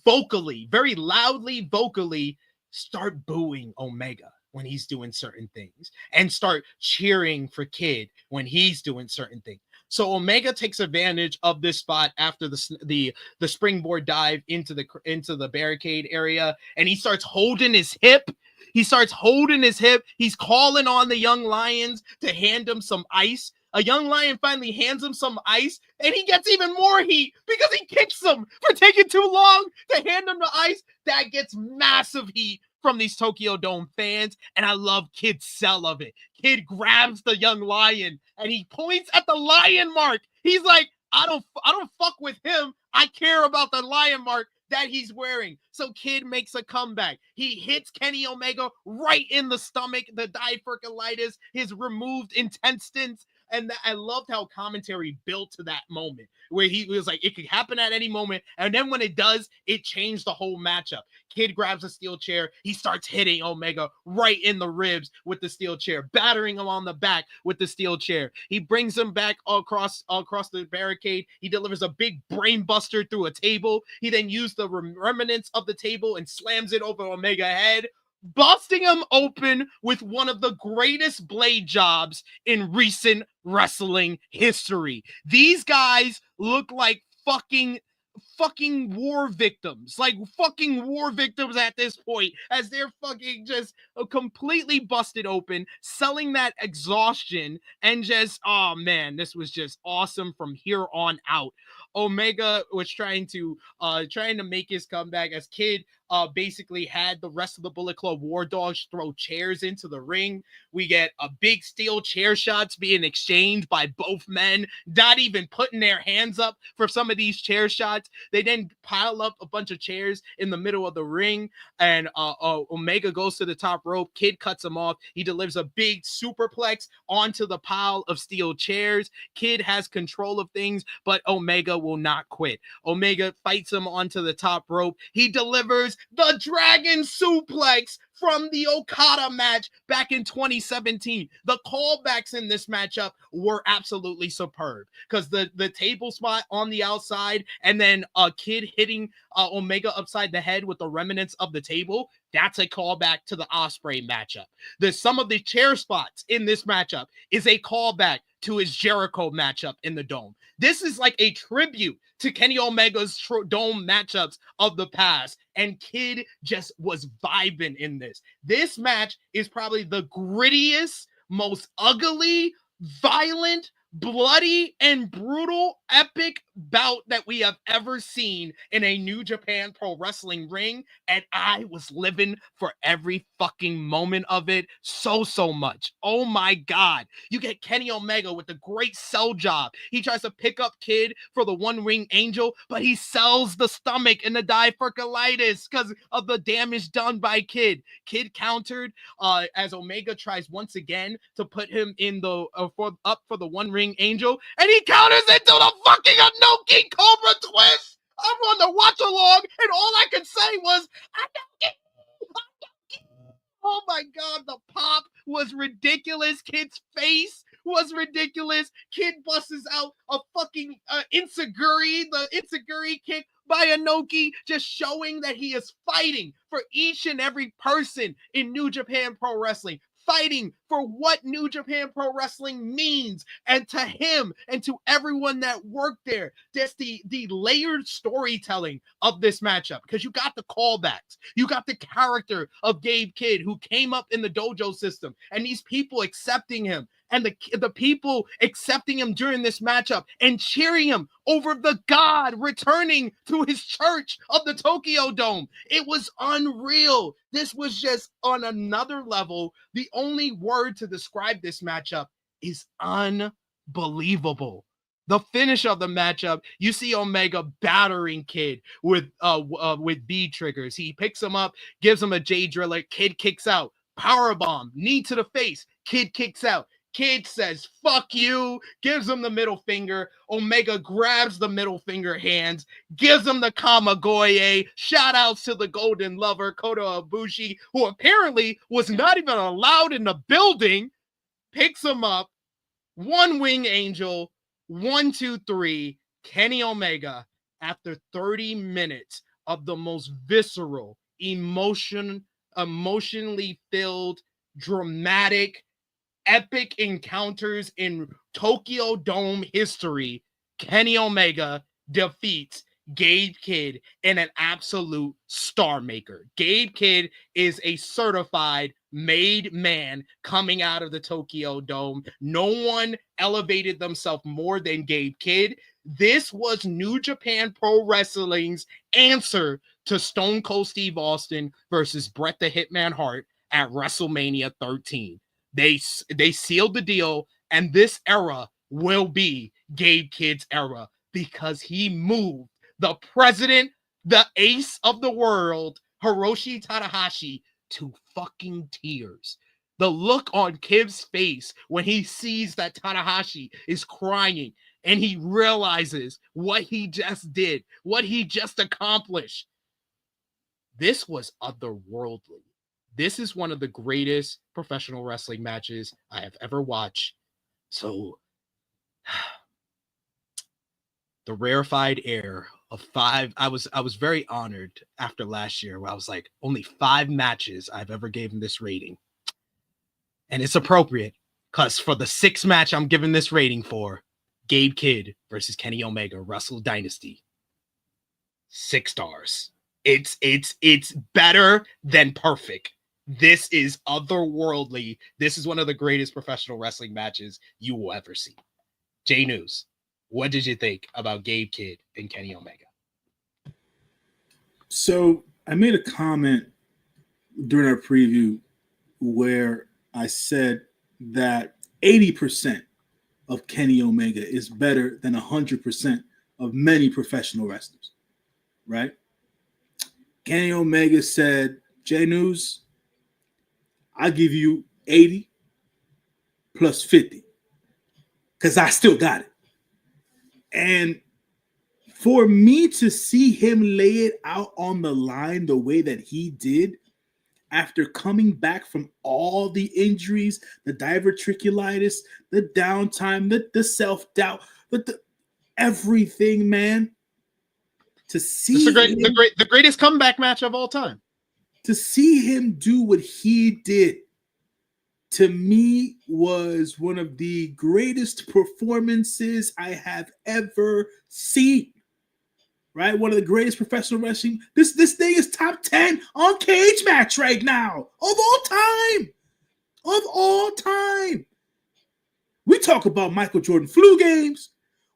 vocally, very loudly vocally, start booing Omega when he's doing certain things and start cheering for Kid when he's doing certain things. So Omega takes advantage of this spot after the springboard dive into the barricade area, and he starts holding his hip. He's calling on the Young Lions to hand him some ice. A Young Lion finally hands him some ice, and he gets even more heat because he kicks him for taking too long to hand him the ice. That gets massive heat from these Tokyo Dome fans, and I love Kid's sell of it. Kid grabs the Young Lion, and he points at the lion mark. He's like, I don't fuck with him. I care about the lion mark that he's wearing. So Kid makes a comeback. He hits Kenny Omega right in the stomach, the diverticulitis, his removed intestines. And I loved how commentary built to that moment where he was like, it could happen at any moment. And then when it does, it changed the whole matchup. Kid grabs a steel chair. He starts hitting Omega right in the ribs with the steel chair, battering him on the back with the steel chair. He brings him back across the barricade. He delivers a big brain buster through a table. He then used the remnants of the table and slams it over Omega's head, busting him open with one of the greatest blade jobs in recent wrestling history. These guys look like fucking war victims, at this point, as they're fucking just completely busted open, selling that exhaustion, and just, oh man, this was just awesome from here on out. Omega was trying to make his comeback as Kid basically had the rest of the Bullet Club War Dogs throw chairs into the ring. We get a big steel chair shots being exchanged by both men, not even putting their hands up for some of these chair shots. They then pile up a bunch of chairs in the middle of the ring, and Omega goes to the top rope. Kid cuts him off. He delivers a big superplex onto the pile of steel chairs. Kid has control of things, but Omega will not quit. Omega fights him onto the top rope. He delivers the Dragon Suplex from the Okada match back in 2017. The callbacks in this matchup were absolutely superb because the table spot on the outside and then a Kid hitting Omega upside the head with the remnants of the table, that's a callback to the Ospreay matchup. Some of the chair spots in this matchup is a callback to his Jericho matchup in the Dome. This is like a tribute to Kenny Omega's Dome matchups of the past, and Kid just was vibing in this. This match is probably the grittiest, most ugly, violent, bloody, and brutal epic bout that we have ever seen in a New Japan Pro Wrestling ring, and I was living for every fucking moment of it so much. Oh my god. You get Kenny Omega with the great sell job. He tries to pick up Kid for the one ring angel, but he sells the stomach and the diverticulitis because of the damage done by Kid. Kid countered as Omega tries once again to put him in the for the one ring angel, and he counters into the fucking Anoki Cobra twist. I'm on the watch along, and all I could say was, Anoki. Oh my god, the pop was ridiculous. Kid's face was ridiculous. Kid busts out a fucking Insaguri, the Insaguri kick by Anoki, just showing that he is fighting for each and every person in New Japan Pro Wrestling, fighting for what New Japan Pro Wrestling means, and to him and to everyone that worked there. That's the layered storytelling of this matchup, because you got the callbacks, you got the character of Gabe Kidd, who came up in the dojo system, and these people accepting him, and the people accepting him during this matchup and cheering him over the god returning to his church of the Tokyo Dome. It was unreal. This was just on another level. The only word to describe this matchup is unbelievable. The finish of the matchup, you see Omega battering Kid with B triggers. He picks him up, gives him a J driller. Kid kicks out. Powerbomb, knee to the face. Kid kicks out. Kid says, fuck you, gives him the middle finger. Omega grabs the middle finger hands, gives him the Kamagoye. Shout outs to the Golden Lover, Kota Ibushi, who apparently was not even allowed in the building. Picks him up. One wing angel. 1, 2, 3. Kenny Omega, after 30 minutes of the most visceral, emotionally filled dramatic, epic encounters in Tokyo Dome history, Kenny Omega defeats Gabe Kidd in an absolute star maker. Gabe Kidd is a certified made man coming out of the Tokyo Dome. No one elevated themselves more than Gabe Kidd. This was New Japan Pro Wrestling's answer to Stone Cold Steve Austin versus Bret the Hitman Hart at WrestleMania 13. They sealed the deal, and this era will be Gabe Kidd's era because he moved the president, the ace of the world, Hiroshi Tanahashi, to fucking tears. The look on Kid's face when he sees that Tanahashi is crying and he realizes what he just did, what he just accomplished. This was otherworldly. This is one of the greatest professional wrestling matches I have ever watched. So, the rarefied air of 5. I was very honored after last year where I was like, only 5 matches I've ever given this rating. And it's appropriate because for the 6th match I'm giving this rating for, Gabe Kidd versus Kenny Omega, Wrestle Dynasty. 6 stars. It's better than perfect. This is otherworldly. This is one of the greatest professional wrestling matches you will ever see. J News, what did you think about Gabe Kidd and Kenny Omega? So I made a comment during our preview where I said that 80% of Kenny Omega is better than 100% of many professional wrestlers, right? Kenny Omega said, J News, I'll give you 80 plus 50 because I still got it. And for me to see him lay it out on the line the way that he did after coming back from all the injuries, the diverticulitis, the downtime, the self-doubt, the everything, man, to see the greatest comeback match of all time. To see him do what he did, to me, was one of the greatest performances I have ever seen. Right? One of the greatest professional wrestling. This thing is top 10 on Cage Match right now. Of all time. Of all time. We talk about Michael Jordan flu games.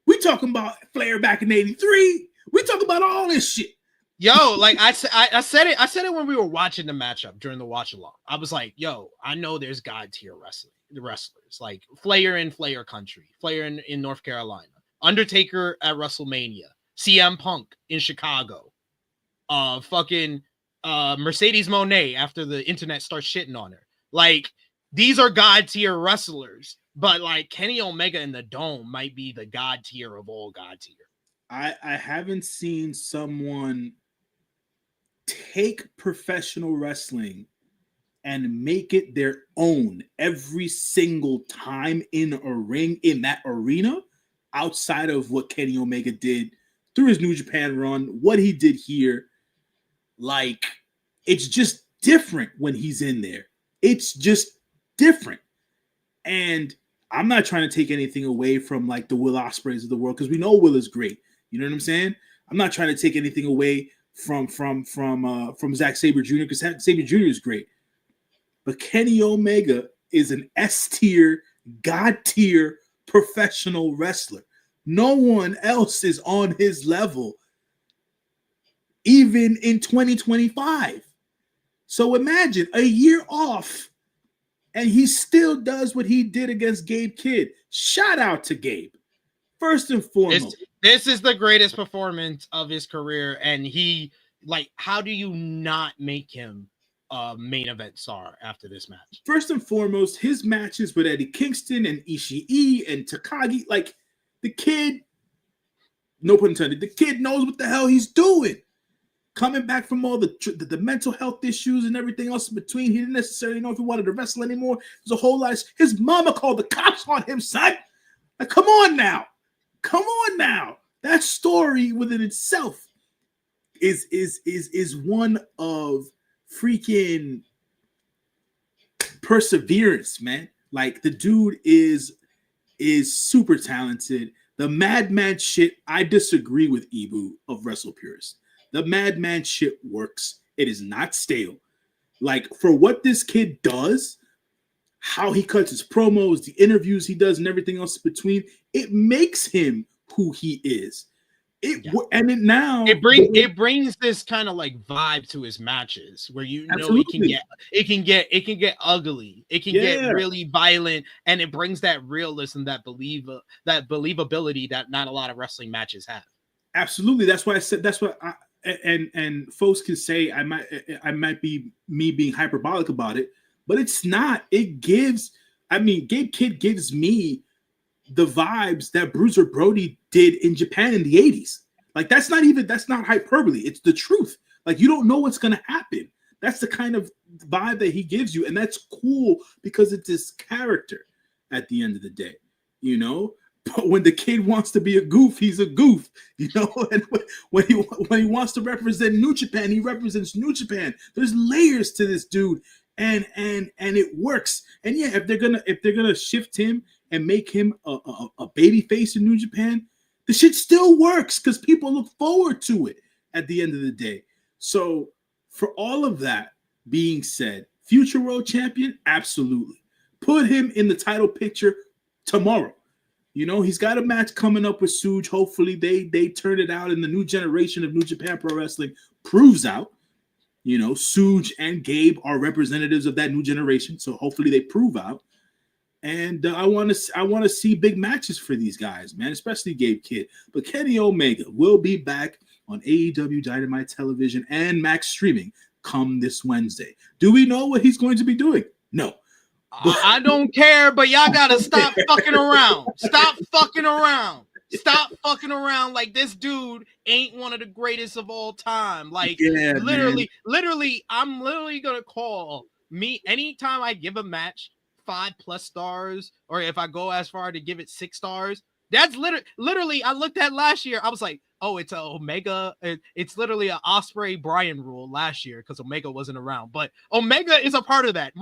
We talking about Flair back in 83. We talk about all this shit. Yo, like I said it when we were watching the matchup during the watch along. I was like, yo, I know there's god tier wrestlers like Flair in Flair country, Flair in North Carolina, Undertaker at WrestleMania, CM Punk in Chicago, Mercedes Moné after the internet starts shitting on her. Like, these are god tier wrestlers, but like Kenny Omega in the Dome might be the god tier of all god tier. I haven't seen someone take professional wrestling and make it their own every single time in a ring, in that arena, outside of what Kenny Omega did through his New Japan run, what he did here. Like, it's just different when he's in there. It's just different. And I'm not trying to take anything away from like the Will Ospreays of the world, because we know Will is great. You know what I'm saying? I'm not trying to take anything away from Zack Sabre Jr., because Sabre Jr. is great. But Kenny Omega is an S tier, God tier professional wrestler. No one else is on his level, even in 2025. So imagine a year off, and he still does what he did against Gabe Kidd. Shout out to Gabe. First and foremost. This is the greatest performance of his career, and he, like, how do you not make him a main event star after this match? First and foremost, his matches with Eddie Kingston and Ishii and Takagi, like, the kid, no pun intended, the kid knows what the hell he's doing. Coming back from all the mental health issues and everything else in between, he didn't necessarily know if he wanted to wrestle anymore. There's a whole lot of, his mama called the cops on him, son. Like, come on now. Come on now. That story within itself is one of freaking perseverance, man. Like the dude is super talented. The madman shit, I disagree with Ibu of Wrestle Purist. The madman shit works. It is not stale. Like for what this kid does, how he cuts his promos, the interviews he does, and everything else in between, it makes him who he is. It brings this kind of like vibe to his matches where it can get ugly, it can get really violent, and it brings that realism, that believability that not a lot of wrestling matches have. Absolutely, that's why I said and folks can say I might be me being hyperbolic about it, but it's not. It gives, Gabe Kidd gives me the vibes that Bruiser Brody did in Japan in the 80s. Like that's not hyperbole. It's the truth. Like you don't know what's going to happen. That's the kind of vibe that he gives you. And that's cool because it's his character at the end of the day, you know? But when the kid wants to be a goof, he's a goof, you know? And when he wants to represent New Japan, he represents New Japan. There's layers to this dude. And it works. And yeah, if they're gonna shift him and make him a baby face in New Japan, the shit still works because people look forward to it at the end of the day. So for all of that being said, future world champion, absolutely. Put him in the title picture tomorrow. You know, he's got a match coming up with Suge. Hopefully they turn it out and the new generation of New Japan Pro Wrestling proves out. You know, Suge and Gabe are representatives of that new generation. So hopefully they prove out. And I want to see big matches for these guys, man, especially Gabe Kidd. But Kenny Omega will be back on AEW Dynamite Television and Max Streaming come this Wednesday. Do we know what he's going to be doing? No. I don't care, but y'all got to stop fucking around. Stop fucking around. Stop fucking around like this dude ain't one of the greatest of all time. Like, literally, I'm literally going to call me anytime I give a match 5+ stars, or if I go as far to give it 6 stars. That's literally I looked at last year. I was like, oh, it's a Omega. It's literally an Osprey Bryan rule last year because Omega wasn't around, but Omega is a part of that.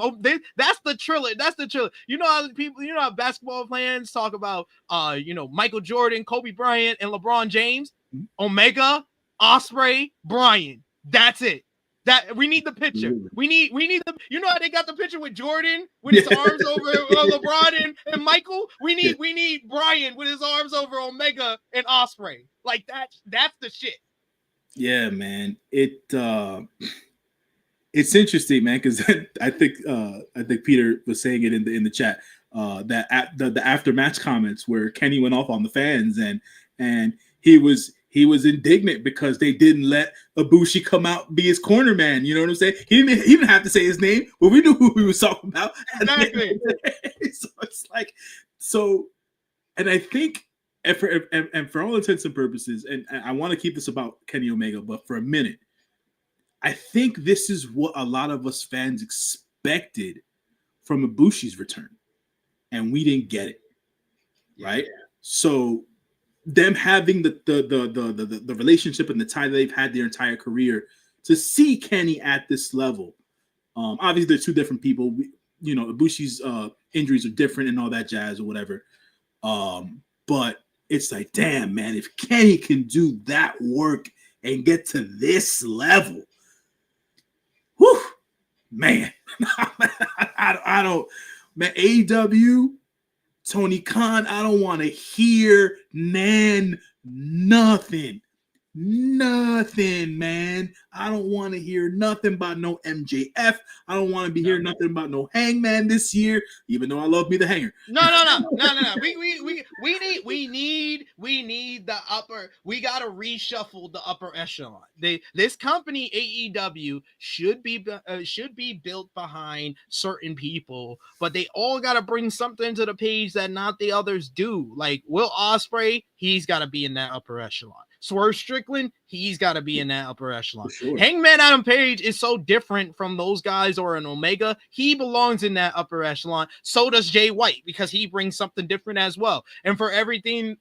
That's the trilogy. That's the trilogy. You know how people, you know how basketball fans talk about, Michael Jordan, Kobe Bryant, and LeBron James. Omega, Osprey, Bryan. That's it. That we need the picture. We need the. You know how they got the picture with Jordan with his arms over LeBron and Michael. We need Bryan with his arms over Omega and Osprey. Like that's the shit. Yeah, man. It's interesting, man, because I think Peter was saying it in the chat that the after match comments where Kenny went off on the fans and he was indignant because they didn't let Ibushi come out and be his corner man. You know what I'm saying? He didn't have to say his name, but we knew who he was talking about. Exactly. So it's like, and I think, and for all intents and purposes, and I want to keep this about Kenny Omega, but for a minute, I think this is what a lot of us fans expected from Ibushi's return, and we didn't get it, right? Yeah. So them having the relationship and the tie that they've had their entire career, to see Kenny at this level, obviously they're two different people. Ibushi's injuries are different and all that jazz or whatever. But it's like, damn, man, if Kenny can do that work and get to this level, whew, man, I don't, man, AEW, Tony Khan, I don't want to hear nothing, man. I don't want to hear nothing about no MJF. I don't want to be hearing nothing about no Hangman this year, even though I love me the Hanger. No. We need the upper. We gotta reshuffle the upper echelon. This company AEW should be built behind certain people, but they all gotta bring something to the page that not the others do. Like Will Ospreay, he's gotta be in that upper echelon. Swerve Strickland, he's got to be in that upper echelon. Sure. Hangman Adam Page is so different from those guys or an Omega. He belongs in that upper echelon. So does Jay White, because he brings something different as well. And for everything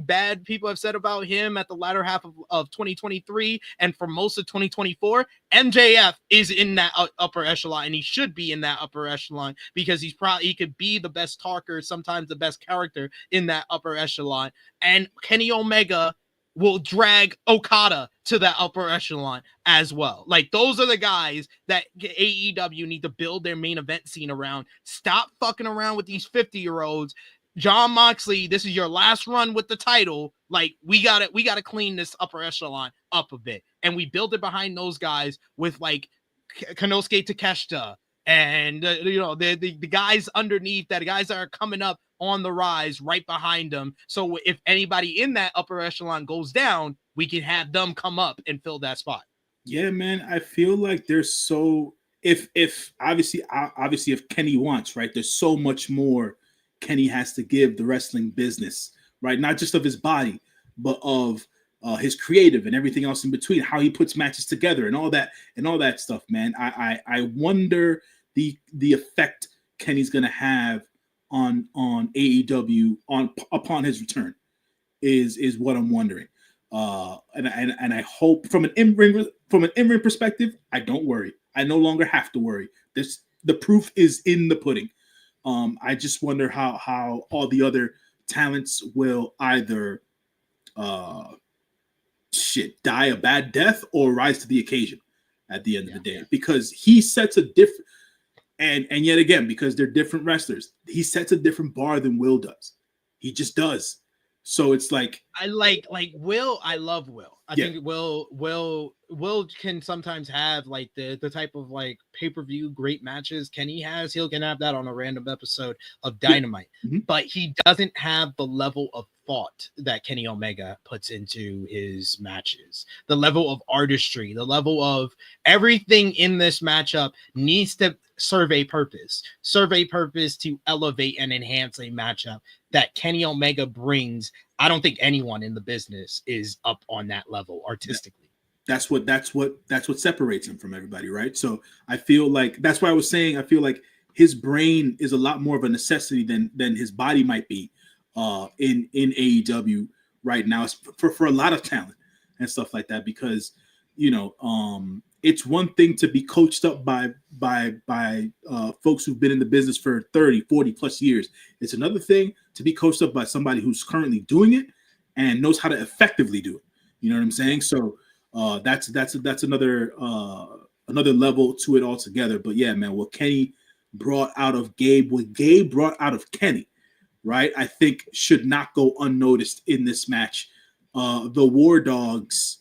bad people have said about him at the latter half of 2023 and for most of 2024, MJF is in that upper echelon, and he should be in that upper echelon because he could be the best talker, sometimes the best character in that upper echelon. And Kenny Omega will drag Okada to that upper echelon as well. Like, those are the guys that AEW need to build their main event scene around. Stop fucking around with these 50-year-olds. John Moxley, this is your last run with the title. Like, we gotta clean this upper echelon up a bit. And we build it behind those guys with like Konosuke Takeshita and the guys underneath that, the guys that are coming up on the rise right behind them. So if anybody in that upper echelon goes down, we can have them come up and fill that spot. Yeah, man. I feel like there's so if obviously if Kenny wants, right, there's so much more Kenny has to give the wrestling business, right? Not just of his body, but of his creative and everything else in between, how he puts matches together and all that stuff, man. I wonder the effect Kenny's gonna have on AEW upon his return is what I'm wondering. And I hope from an in-ring perspective, I don't worry. I no longer have to worry. The proof is in the pudding. I just wonder how all the other talents will either die a bad death or rise to the occasion at the end of the day, because he sets a different and yet again, because they're different wrestlers, he sets a different bar than Will does. He just does. So it's like I like Will. I love Will. I think Will can sometimes have like the type of like pay-per-view great matches Kenny has. He can have that on a random episode of Dynamite, but he doesn't have the level of thought that Kenny Omega puts into his matches. The level of artistry, the level of everything in this matchup needs to serve a purpose to elevate and enhance a matchup that Kenny Omega brings. I don't think anyone in the business is up on that level artistically. That's what separates him from everybody, right? So I feel like that's why I was saying I feel like his brain is a lot more of a necessity than his body might be in AEW right now for a lot of talent and stuff like that, because it's one thing to be coached up by folks who've been in the business for 30, 40 plus years. It's another thing to be coached up by somebody who's currently doing it and knows how to effectively do it. You know what I'm saying? So that's another level to it altogether. But yeah, man, what Kenny brought out of Gabe, what Gabe brought out of Kenny, right, I think should not go unnoticed in this match. The War Dogs,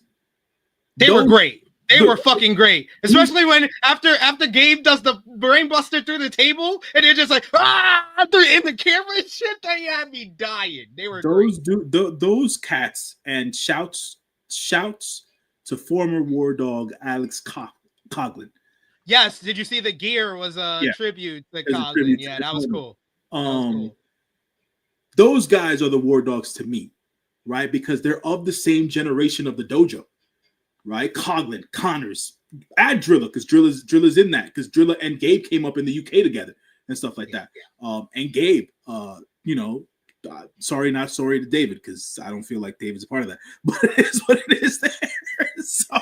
they were great. They were fucking great, especially when after Gabe does the brain buster through the table, and they're just like in the camera and shit. They had me dying. They were those cats, and shouts to former War Dog Alex Coughlin. Yes, did you see the gear was a tribute to Coughlin? Yeah, that was cool. Those guys are the War Dogs to me, right? Because they're of the same generation of the dojo. Right, Coughlin, Connors, add Drilla, because Drilla's in that, because Drilla and Gabe came up in the UK together and stuff like that. And Gabe, sorry, not sorry to David, because I don't feel like David's a part of that, but it is what it is there. So,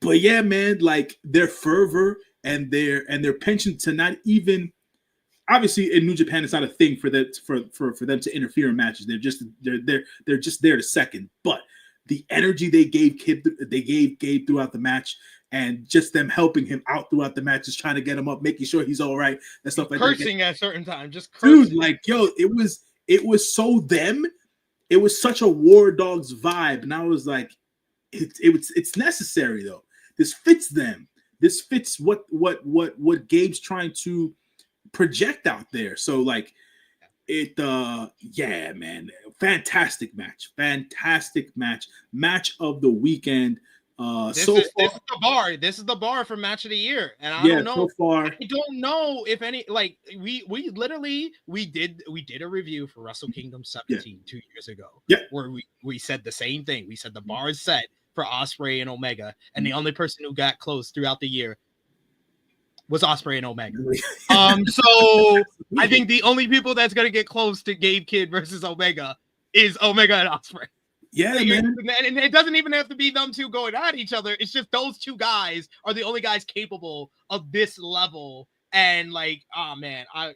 but yeah, man, like their fervor and their penchant to not even. Obviously, in New Japan, it's not a thing for them to interfere in matches. They're just there to second, but the energy they gave Gabe throughout the match, and just them helping him out throughout the match, just trying to get him up, making sure he's all right and stuff like that. Cursing at certain times, just cursing. Dude, like it was so them. It was such a War Dogs vibe, and I was like, it's necessary though. This fits them. This fits what Gabe's trying to project out there. So like it yeah, man, fantastic match of the weekend. This So is far, this is the bar. This is the bar for match of the year, and I yeah, don't know. so far, I don't know if any like we literally we did a review for Wrestle Kingdom 17 2 years ago, yeah. where we said the same thing. We said the bar is set for Ospreay and Omega, and the only person who got close throughout the year was Ospreay and Omega. So I think the only people that's gonna get close to Gabe Kidd versus Omega is Omega and Ospreay. Yeah, Like, man. and it doesn't even have to be them two going at each other. It's just those two guys are the only guys capable of this level. And like, oh man, I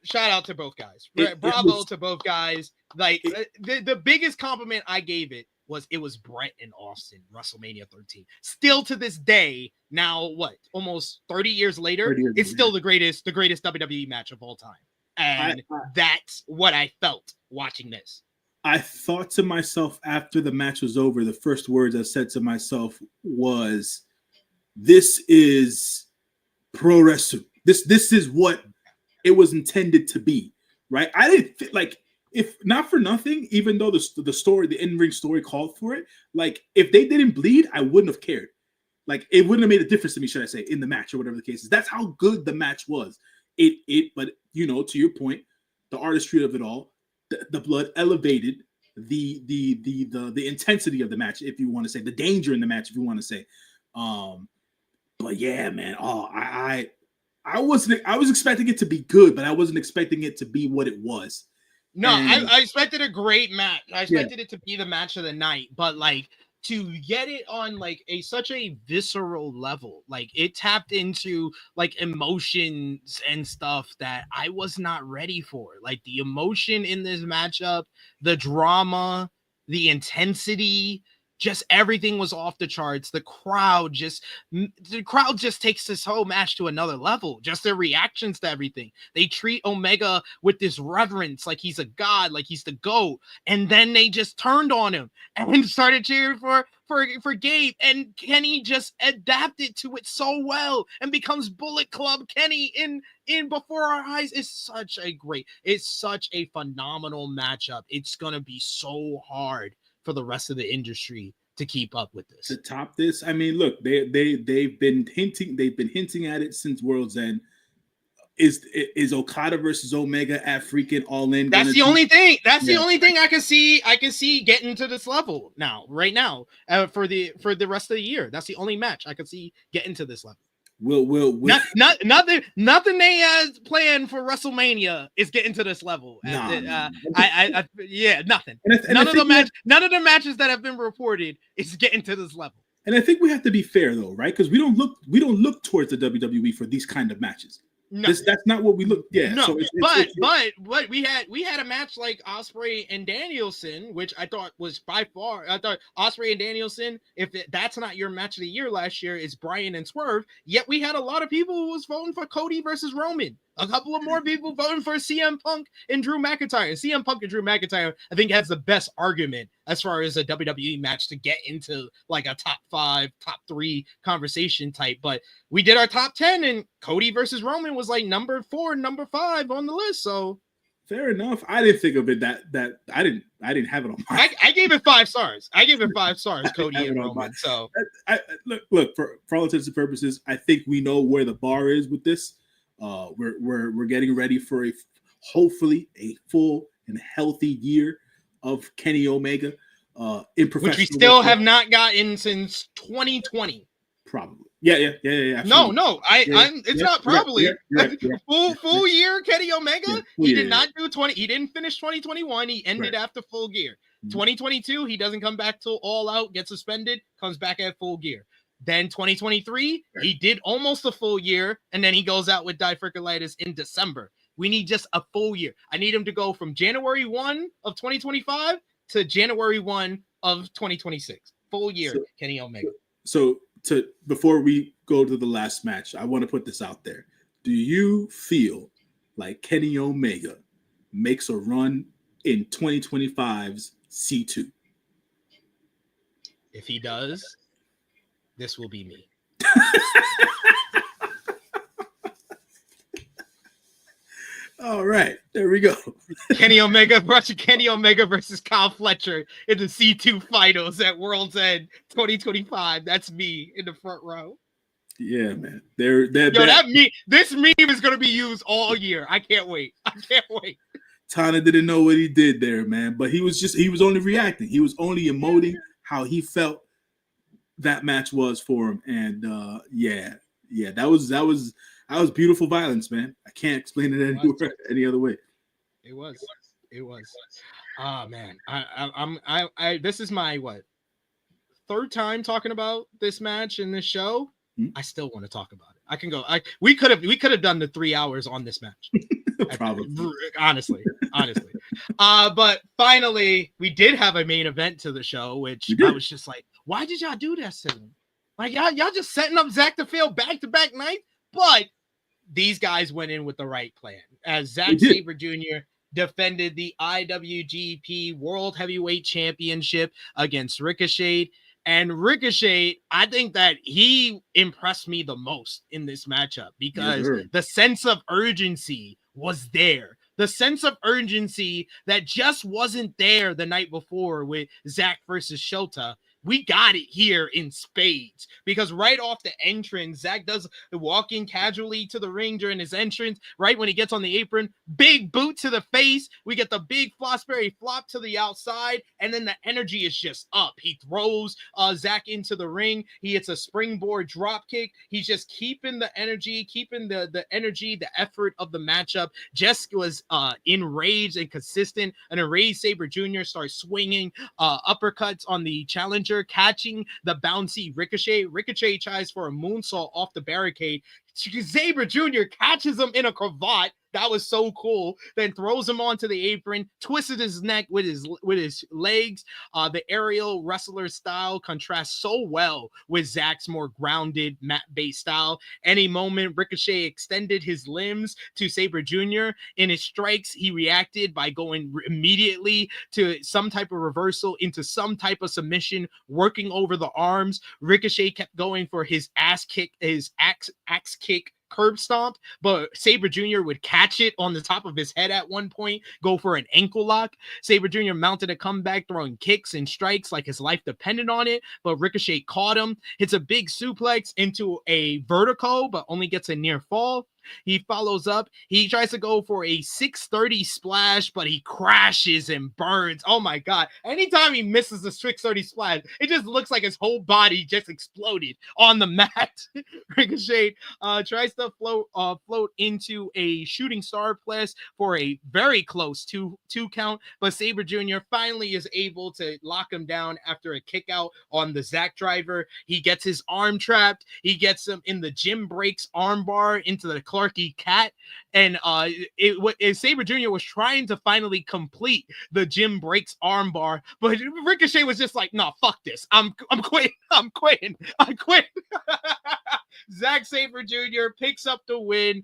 shout out to both guys. Bravo to both guys. Like the biggest compliment I gave it was Brett and Austin, WrestleMania 13. Still to this day, now what? Almost 30 years later, it's still the greatest WWE match of all time. And that's what I felt watching this. I thought to myself after the match was over, the first words I said to myself was, "This is pro wrestling. This is what it was intended to be." Right? I didn't like, if not for nothing, even though the story, the in-ring story called for it. Like, if they didn't bleed, I wouldn't have cared. Like, it wouldn't have made a difference to me, should I say, in the match or whatever the case is. That's how good the match was. But you know, to your point, the artistry of it all. The blood elevated the intensity of the match, if you want to say, the danger in the match, if you want to say. But yeah, man. I was expecting it to be good, but I wasn't expecting it to be what it was. No, I expected a great match. I expected it to be the match of the night, but like to get it on like such a visceral level, like it tapped into like emotions and stuff that I was not ready for. Like the emotion in this matchup, the drama, the intensity, just everything was off the charts. The crowd just takes this whole match to another level. Just their reactions to everything. They treat Omega with this reverence, like he's a god, like he's the GOAT. And then they just turned on him and started cheering for Gabe. And Kenny just adapted to it so well and becomes Bullet Club Kenny in before our eyes. It's such a phenomenal matchup. It's gonna be so hard for the rest of the industry to keep up with this. To top this, I mean, look, they've been hinting at it since World's End. Is Okada versus Omega at freaking All In? That's the only thing. That's the only thing I can see getting to this level right now, for the rest of the year. That's the only match I can see getting to this level. Nothing they has planned for WrestleMania is getting to this level. Nothing. None of the matches that have been reported is getting to this level. And I think we have to be fair though, right? Because we don't look towards the WWE for these kind of matches. No. That's not what we look. Yeah. No, so but we had a match like Ospreay and Danielson, which I thought was by far. I thought Ospreay and Danielson, that's not your match of the year last year, is Bryan and Swerve. Yet we had a lot of people who was voting for Cody versus Roman. A couple of more people voting for CM Punk and Drew McIntyre. CM Punk and Drew McIntyre, I think, has the best argument as far as a WWE match to get into like a top 5, top 3 conversation type. But we did our top 10, and Cody versus Roman was like number 4, number 5 on the list. So fair enough. I didn't think of it that I didn't have it on my. I gave it 5 stars. Cody and Roman. So look for all intents and purposes, I think we know where the bar is with this. We're getting ready for hopefully a full and healthy year of Kenny Omega in professional, which we still have not gotten since 2020. Probably. Yeah. No. It's not probably. Full year Kenny Omega. He did not do 20. He didn't finish 2021. He ended after full gear. 2022, he doesn't come back till All Out, gets suspended, comes back at full gear. Then 2023, he did almost a full year, and then he goes out with diverticulitis in December. We need just a full year. I need him to go from January 1 of 2025 to January 1 of 2026. Full year, Kenny Omega. So before we go to the last match, I want to put this out there. Do you feel like Kenny Omega makes a run in 2025's C2? If he does, this will be me. All right, there we go. Kenny Omega versus Kyle Fletcher in the C2 finals at World's End 2025. That's me in the front row. Yeah, man. This meme is gonna be used all year. I can't wait. Tana didn't know what he did there, man, but he was only reacting. He was only emoting how he felt that match was for him. And that was beautiful violence, man. I can't explain it any other way. It was. Oh man. I this is my third time talking about this match in this show. I still want to talk about it. I can go. We could have done the 3 hours on this match. Probably. Honestly. But finally, we did have a main event to the show, which I was just like, why did y'all do that to him? Like y'all just setting up Zack to fail back-to-back nights? But these guys went in with the right plan. As Zack Sabre Jr. defended the IWGP World Heavyweight Championship against Ricochet. And Ricochet, I think that he impressed me the most in this matchup because the sense of urgency was there. The sense of urgency that just wasn't there the night before with Zack versus Shota. We got it here in spades because right off the entrance, Zack does walk in casually to the ring during his entrance. Right when he gets on the apron, big boot to the face. We get the big Fosbury flop to the outside, and then the energy is just up. He throws Zack into the ring. He hits a springboard drop kick. He's just keeping the energy, the effort of the matchup. Just was enraged and consistent. An enraged Sabre Jr. starts swinging uppercuts on the challenger, catching the bouncy Ricochet. Ricochet tries for a moonsault off the barricade. Sabre Jr. catches him in a cravat. That was so cool. Then throws him onto the apron, twisted his neck with his legs. The aerial wrestler style contrasts so well with Zack's more grounded mat-based style. Any moment, Ricochet extended his limbs to Sabre Jr. In his strikes, he reacted by going immediately to some type of reversal into some type of submission, working over the arms. Ricochet kept going for his axe kick curb stomp, but Sabre Jr. would catch it on the top of his head at one point, go for an ankle lock. Sabre Jr. mounted a comeback, throwing kicks and strikes like his life depended on it, but Ricochet caught him, hits a big suplex into a vertical, but only gets a near fall. He follows up. He tries to go for a 630 splash, but he crashes and burns. Oh my God. Anytime he misses a 630 splash, it just looks like his whole body just exploded on the mat. Ricochet tries to float into a shooting star press for a very close two count, but Sabre Jr. finally is able to lock him down after a kick out on the Zack driver. He gets his arm trapped. He gets him in the Jim Breaks arm bar into the Clarky Cat, and Sabre Jr. was trying to finally complete the Jim Breaks armbar, but Ricochet was just like, "No, fuck this. I'm quitting. I quit." Zack Sabre Jr. picks up the win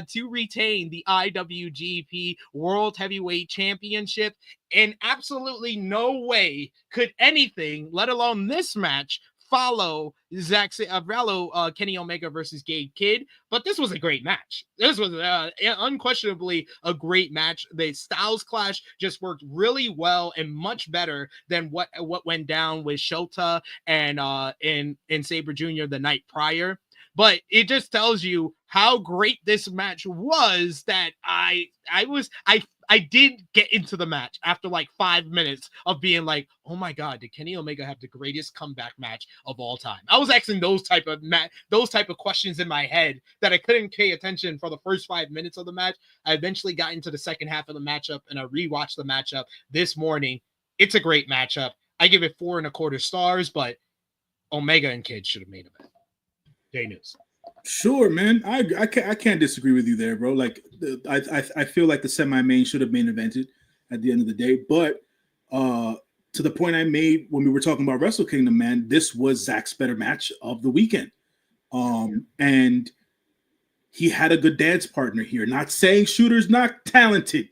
to retain the IWGP World Heavyweight Championship. And absolutely no way could anything, let alone this match, follow Kenny Omega versus Gabe Kidd, but this was a great match. This was unquestionably a great match. The styles clash just worked really well and much better than what went down with Shota and Sabre Jr. the night prior. But it just tells you how great this match was that I did get into the match after like 5 minutes of being like, oh my God, did Kenny Omega have the greatest comeback match of all time? I was asking those type of questions in my head that I couldn't pay attention for the first 5 minutes of the match. I eventually got into the second half of the matchup and I rewatched the matchup this morning. It's a great matchup. I give it 4.25 stars, but Omega and Kidd should have made event. Day news. Sure, man. I can't disagree with you there, bro. Like I feel like the semi-main should have been invented at the end of the day. But to the point I made when we were talking about Wrestle Kingdom, man, this was Zack's better match of the weekend. And he had a good dance partner here. Not saying Shooter's not talented.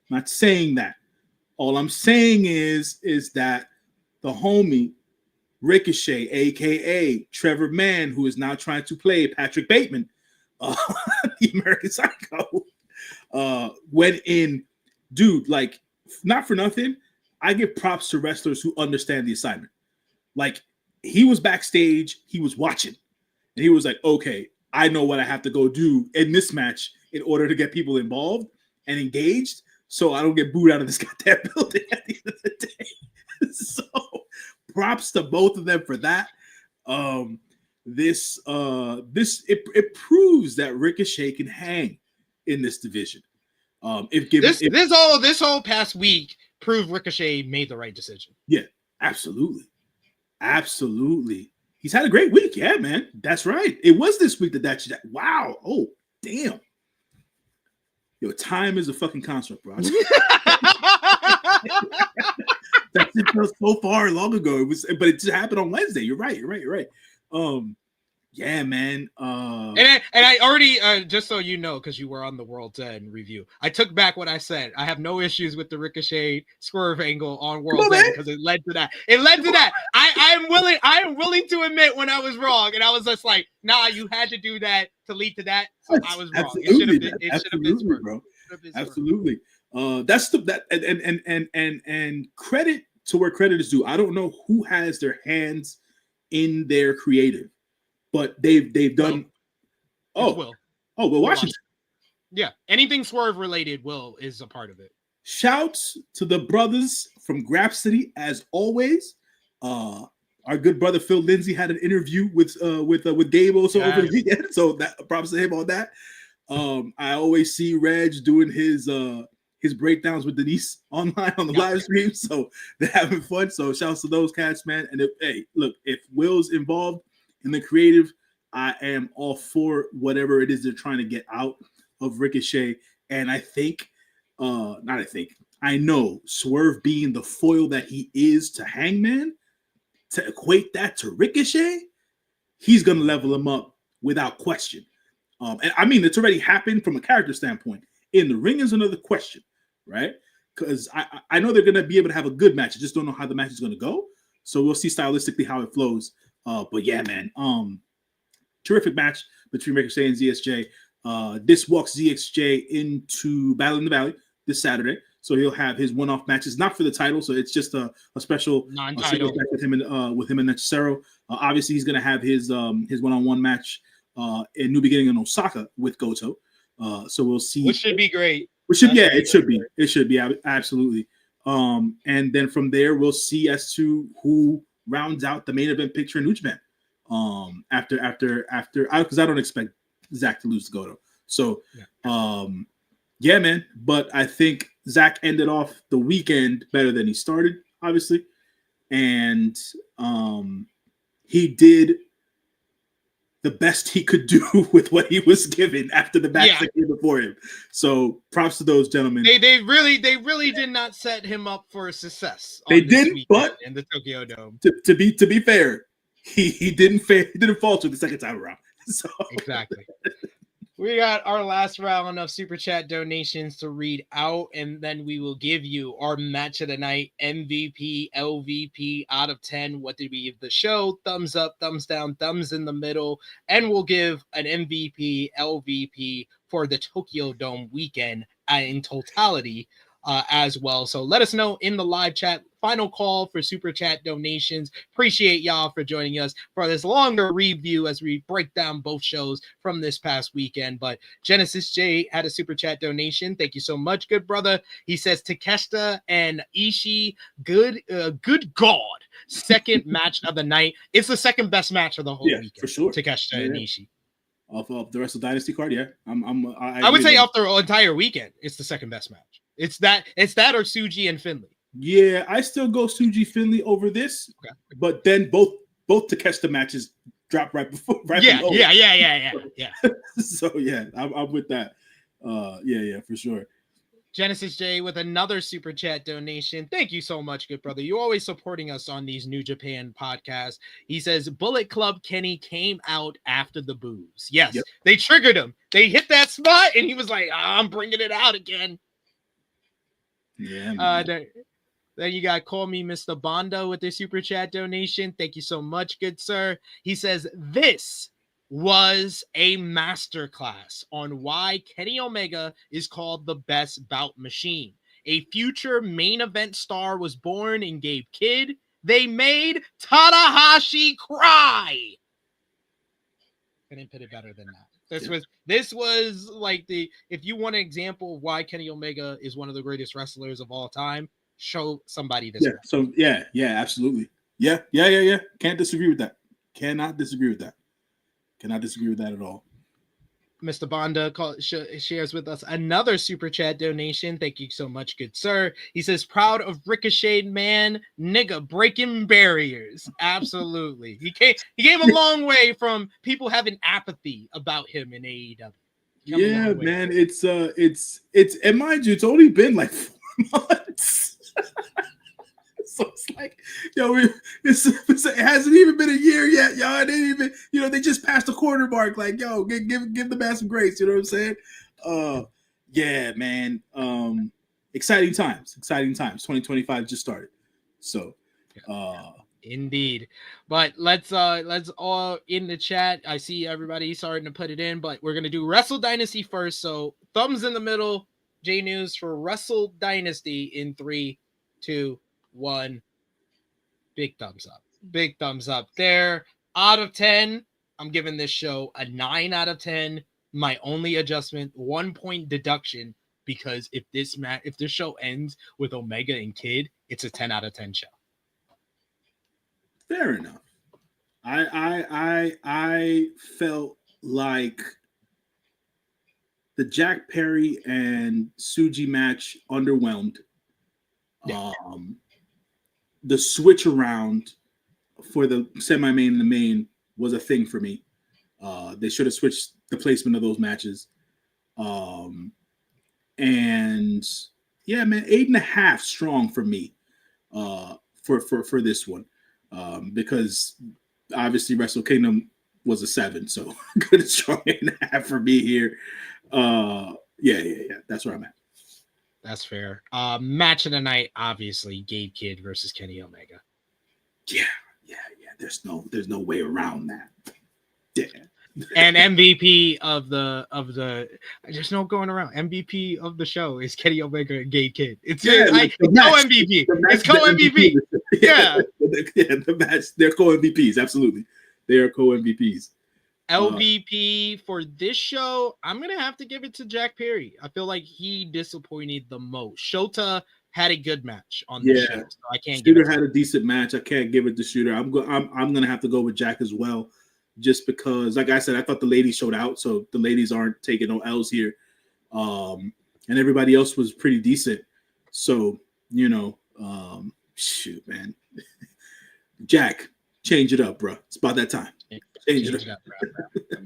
Not saying that. All I'm saying is that the homie Ricochet, a.k.a. Trevor Mann, who is now trying to play Patrick Bateman, the American Psycho, went in, dude, like, not for nothing, I give props to wrestlers who understand the assignment. Like, he was backstage, he was watching, and he was like, okay, I know what I have to go do in this match in order to get people involved and engaged, so I don't get booed out of this goddamn building at the end of the day. So props to both of them for that. This proves that Ricochet can hang in this division. If given this whole past week proved Ricochet made the right decision. Yeah, absolutely. He's had a great week. Yeah, man. That's right. It was this week that wow. Oh, damn. Yo, time is a fucking construct, bro. That just felt so far long ago. But it just happened on Wednesday. You're right. Yeah, man. And I already, just so you know, because you were on the World's End review, I took back what I said. I have no issues with the Ricochet swerve angle on World's End because it led to that. I am willing to admit when I was wrong, and I was just like, nah, you had to do that to lead to that. So I was wrong. It should have been swerve, bro. Absolutely. That's and credit to where credit is due. I don't know who has their hands in their creative, but they've done. Will Washington. Yeah, anything swerve related, Will is a part of it. Shouts to the brothers from Grapsity as always. Our good brother Phil Lindsay had an interview with Gabe also over the weekend, so that props to him on that. I always see Reg doing his breakdowns with Denise online on the live stream, so they're having fun. So shouts to those cats, man. And if Will's involved in the creative, I am all for whatever it is they're trying to get out of Ricochet. And I know Swerve being the foil that he is to Hangman, to equate that to Ricochet, he's gonna level him up without question. And I mean, it's already happened from a character standpoint. In the ring is another question, right? Because I know they're going to be able to have a good match. I just don't know how the match is going to go. So we'll see stylistically how it flows. But yeah, man, terrific match between Ricochet and ZSJ. This walks ZXJ into Battle in the Valley this Saturday. So he'll have his one-off matches, not for the title. So it's just a special non-title match with him and Necessero. Obviously, he's going to have his one-on-one match in New Beginning in Osaka with Goto. So we'll see. Which should be great. It should be. It should be absolutely. And then from there, we'll see as to who rounds out the main event picture in New Japan. After, because I don't expect Zack to lose to Goto. So, yeah, man. But I think Zack ended off the weekend better than he started, obviously, and he did the best he could do with what he was given after the match that came before him. So props to those gentlemen. They really did not set him up for success. They didn't, but in the Tokyo Dome. To be fair, he didn't falter the second time around. So exactly. We got our last round of super chat donations to read out, and then we will give you our match of the night, MVP, LVP out of 10. What did we give the show? Thumbs up, thumbs down, thumbs in the middle, and we'll give an MVP, LVP for the Tokyo Dome weekend in totality as well. So let us know in the live chat. Final call for super chat donations. Appreciate y'all for joining us for this longer review as we break down both shows from this past weekend. But Genesis J had a super chat donation. Thank you so much, good brother. He says Takeshita and Ishii, good God, second match of the night. It's the second best match of the whole weekend for sure. Takeshita and Ishii. Off of the Wrestle Dynasty card, yeah. I would say off the entire weekend, it's the second best match. It's that or Tsuji and Finley. Yeah, I still go Tsuji Finley over this, but then both Takeshita matches drop right before. Yeah. So yeah, I'm with that. Yeah, for sure. Genesis J with another super chat donation. Thank you so much, good brother. You're always supporting us on these New Japan podcasts. He says Bullet Club Kenny came out after the boos. Yes, They triggered him. They hit that spot, and he was like, "I'm bringing it out again." Yeah. Then you got Call Me Mr. Bondo with their super chat donation. Thank you so much, good sir. He says, this was a masterclass on why Kenny Omega is called the best bout machine. A future main event star was born in Gabe Kidd. They made Tanahashi cry. Couldn't put it better than that. This was like if you want an example of why Kenny Omega is one of the greatest wrestlers of all time, show somebody this. Yeah. One. So yeah, absolutely. Yeah. Can't disagree with that. Cannot disagree with that. Cannot disagree with that at all. Mr. Bonda shares with us another super chat donation. Thank you so much, good sir. He says, proud of Ricochet, man, nigga, breaking barriers. Absolutely. He came a long way from people having apathy about him in AEW. Yeah, man. It's and mind you, it's only been like 4 months. So it's like, it hasn't even been a year yet, y'all. It ain't even, they just passed the quarter mark. Like, yo, give the man some grace. You know what I'm saying? Yeah, man. Exciting times. 2025 just started. So, indeed. But let's all in the chat. I see everybody starting to put it in, but we're gonna do Wrestle Dynasty first. So thumbs in the middle. J News for Wrestle Dynasty in 3, 2, 1. Big thumbs up there. Out of 10, I'm giving this show a 9 out of 10. My only adjustment, 1 point deduction, because if this show ends with Omega and Kid, it's a 10 out of 10 show. Fair enough. I felt like the Jack Perry and Tsuji match underwhelmed. Yeah. The switch around for the semi-main and the main was a thing for me. They should have switched the placement of those matches. And yeah, man, 8.5 strong for me for this one. Because obviously Wrestle Kingdom was a 7, so good and strong 8.5 for me here. Yeah. That's where I'm at. That's fair. Match of the night, obviously, Gabe Kidd versus Kenny Omega. Yeah. There's no way around that. Yeah. And MVP of the there's no going around. MVP of the show is Kenny Omega and Gabe Kidd. It's co-MVP. It's co-MVP. Yeah. The match. They're co-MVPs. Absolutely, they are co-MVPs. LVP for this show, I'm gonna have to give it to Jack Perry. I feel like he disappointed the most. Shota had a good match on the show, so I can't. Shooter had a decent match. I can't give it to Shooter. I'm gonna have to go with Jack as well, just because, like I said, I thought the ladies showed out, so the ladies aren't taking no L's here, and everybody else was pretty decent. So shoot, man, Jack, change it up, bro. It's about that time. Change it up.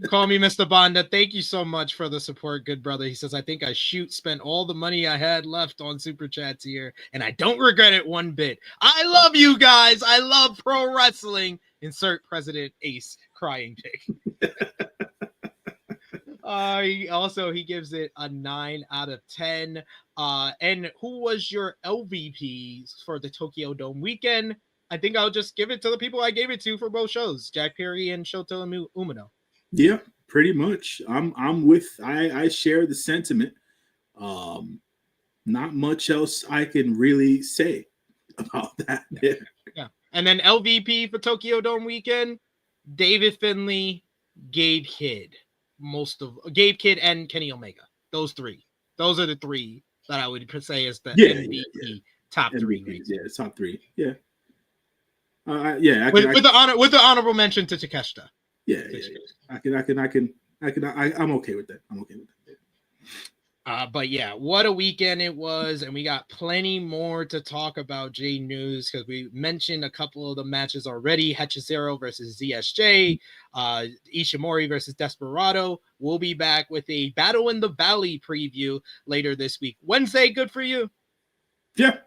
Call me Mr. Bonda. Thank you so much for the support, good brother. He says, I think I spent all the money I had left on super chats here, and I don't regret it one bit. I love you guys. I love pro wrestling. Insert President Ace crying pic. He gives it a 9 out of 10. And who was your LVPs for the Tokyo Dome weekend? I think I'll just give it to the people I gave it to for both shows, Jack Perry and Shota Umino. Yeah, pretty much. I share the sentiment. Not much else I can really say about that. Yeah. And then LVP for Tokyo Dome weekend, David Finlay, Gabe Kidd. Gabe Kidd and Kenny Omega. Those 3. Those are the 3 that I would say is the MVP top 3. Yeah, top 3. Yeah. With the honorable mention to Takeshita. Yeah. I'm okay with that. But yeah, what a weekend it was, and we got plenty more to talk about, J News, because we mentioned a couple of the matches already. Hechizero versus ZSJ, Ishimori versus Desperado. We'll be back with a Battle in the Valley preview later this week. Wednesday, good for you? Yeah,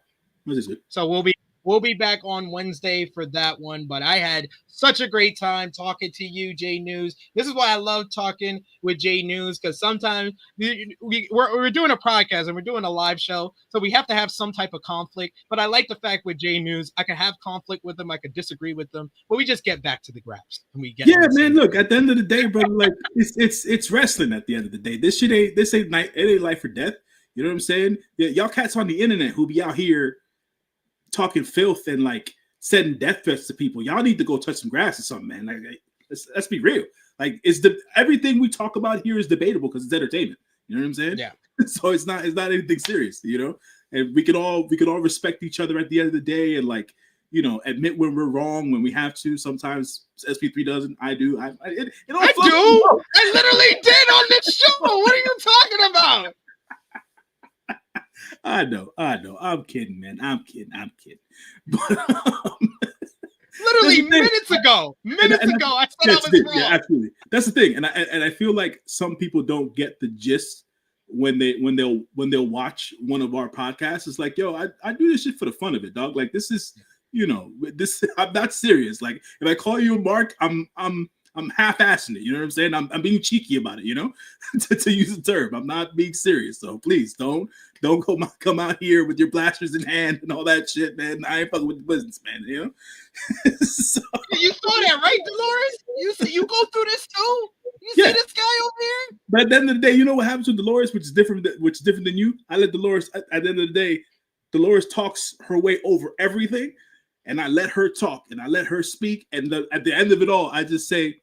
Wednesday's good. So we'll be We'll be back on Wednesday for that one. But I had such a great time talking to you, Jay News. This is why I love talking with Jay News, because sometimes we're doing a podcast and we're doing a live show, so we have to have some type of conflict. But I like the fact with Jay News, I can have conflict with him, I could disagree with them, but we just get back to the graphs and we get. Yeah, man. Look, at the end of the day, brother, like it's wrestling. At the end of the day, this ain't life or death. You know what I'm saying? Yeah, y'all cats on the internet who be out here talking filth and like sending death threats to people. Y'all need to go touch some grass or something, man. Like, let's be real. Like, everything we talk about here is debatable because it's entertainment. You know what I'm saying? Yeah. So it's not anything serious, you know. And we could all respect each other at the end of the day, and like, you know, admit when we're wrong when we have to. Sometimes SP3 doesn't. I do. I do. I literally did on this show. What are you talking about? I know. I'm kidding, man. I'm kidding. But, literally minutes ago, I said I was wrong. Yeah, absolutely. That's the thing, and I feel like some people don't get the gist when they'll watch one of our podcasts. It's like, yo, I do this shit for the fun of it, dog. Like, this is, you know, this. I'm not serious. Like, if I call you a Mark, I'm half-assing it. You know what I'm saying? I'm being cheeky about it. You know, to use the term. I'm not being serious. So please don't come out here with your blasters in hand and all that shit, man. I ain't fucking with the business, man. You know. So, you saw that, right, Dolores? You go through this too. You see this guy over here? But at the end of the day, you know what happens with Dolores, which is different than you. I let Dolores. At the end of the day, Dolores talks her way over everything, and I let her talk and I let her speak. And at the end of it all, I just say,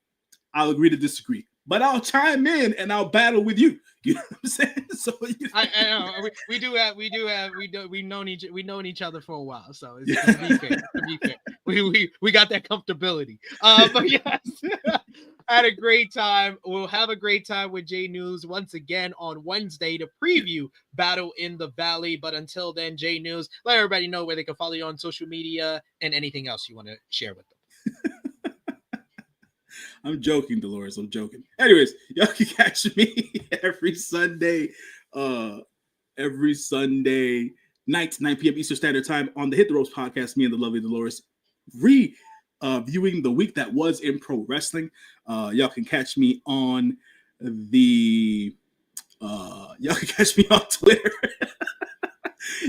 I'll agree to disagree, but I'll chime in and I'll battle with you. You know what I'm saying? So I know we've known each other for a while, so it's to be fair, we got that comfortability. But yes, I had a great time. We'll have a great time with Jay News once again on Wednesday to preview Battle in the Valley. But until then, Jay News, let everybody know where they can follow you on social media and anything else you want to share with them. I'm joking, Dolores. I'm joking. Anyways, y'all can catch me every Sunday night, 9 p.m. Eastern Standard Time on the Hit the Ropes podcast. Me and the lovely Dolores viewing the week that was in pro wrestling. Y'all can catch me on y'all can catch me on Twitter.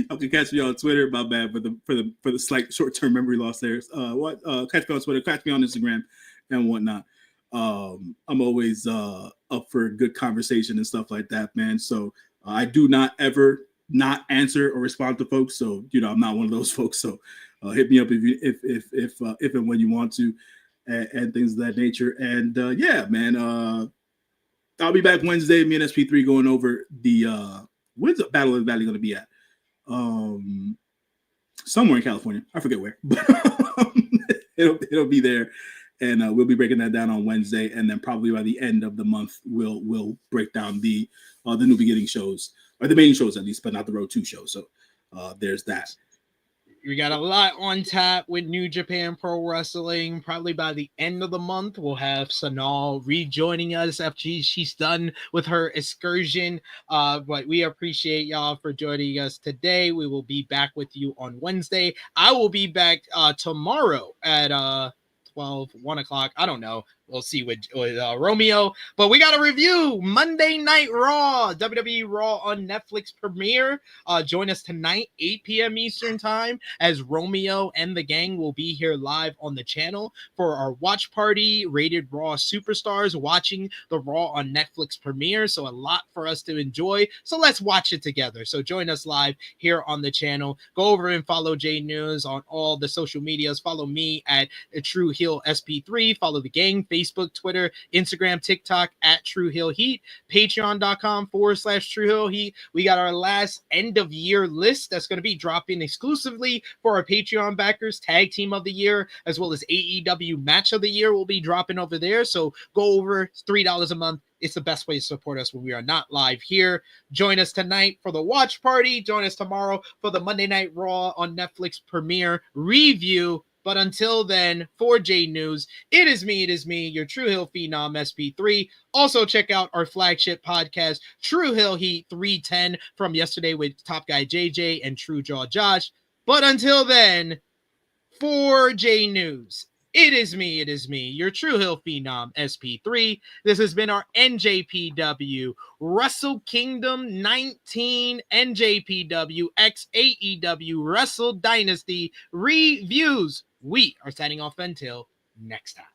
Y'all can catch me on Twitter. My bad for the slight short-term memory loss there. Catch me on Twitter. Catch me on Instagram and whatnot. I'm always up for a good conversation and stuff like that, man. So I do not ever not answer or respond to folks. So, you know, I'm not one of those folks. So hit me up if and when you want to, and things of that nature. And yeah, man, I'll be back Wednesday. Me and SP3 going over the where's the Battle of the Valley going to be at? Somewhere in California. I forget where, but it'll be there. And we'll be breaking that down on Wednesday, and then probably by the end of the month, we'll break down the New Beginning shows, or the main shows at least, but not the Road 2 show. So there's that. We got a lot on tap with New Japan Pro Wrestling. Probably by the end of the month, we'll have Sanal rejoining us after she's done with her excursion. But we appreciate y'all for joining us today. We will be back with you on Wednesday. I will be back tomorrow at 1 o'clock. I don't know. We'll see with Romeo. But we got a review. Monday Night Raw. WWE Raw on Netflix premiere. Join us tonight, 8 p.m. Eastern Time, as Romeo and the gang will be here live on the channel for our watch party. Rated Raw Superstars watching the Raw on Netflix premiere. So a lot for us to enjoy. So let's watch it together. So join us live here on the channel. Go over and follow J News on all the social medias. Follow me at True Heel SP3. Follow the gang, Facebook, Twitter, Instagram, TikTok at True Hill Heat, patreon.com/True Hill Heat. We got our last end of year list that's going to be dropping exclusively for our Patreon backers. Tag Team of the Year, as well as AEW Match of the Year will be dropping over there. So go over $3 a month. It's the best way to support us when we are not live here. Join us tonight for the watch party. Join us tomorrow for the Monday Night Raw on Netflix premiere review. But until then, for J News, it is me, your True Hill Phenom SP3. Also, check out our flagship podcast, True Hill Heat 310, from yesterday with Top Guy JJ and True Jaw Josh. But until then, For J News, it is me, your True Hill Phenom, SP3. This has been our NJPW Wrestle Kingdom 19 NJPW x AEW Wrestle Dynasty reviews. We are signing off until next time.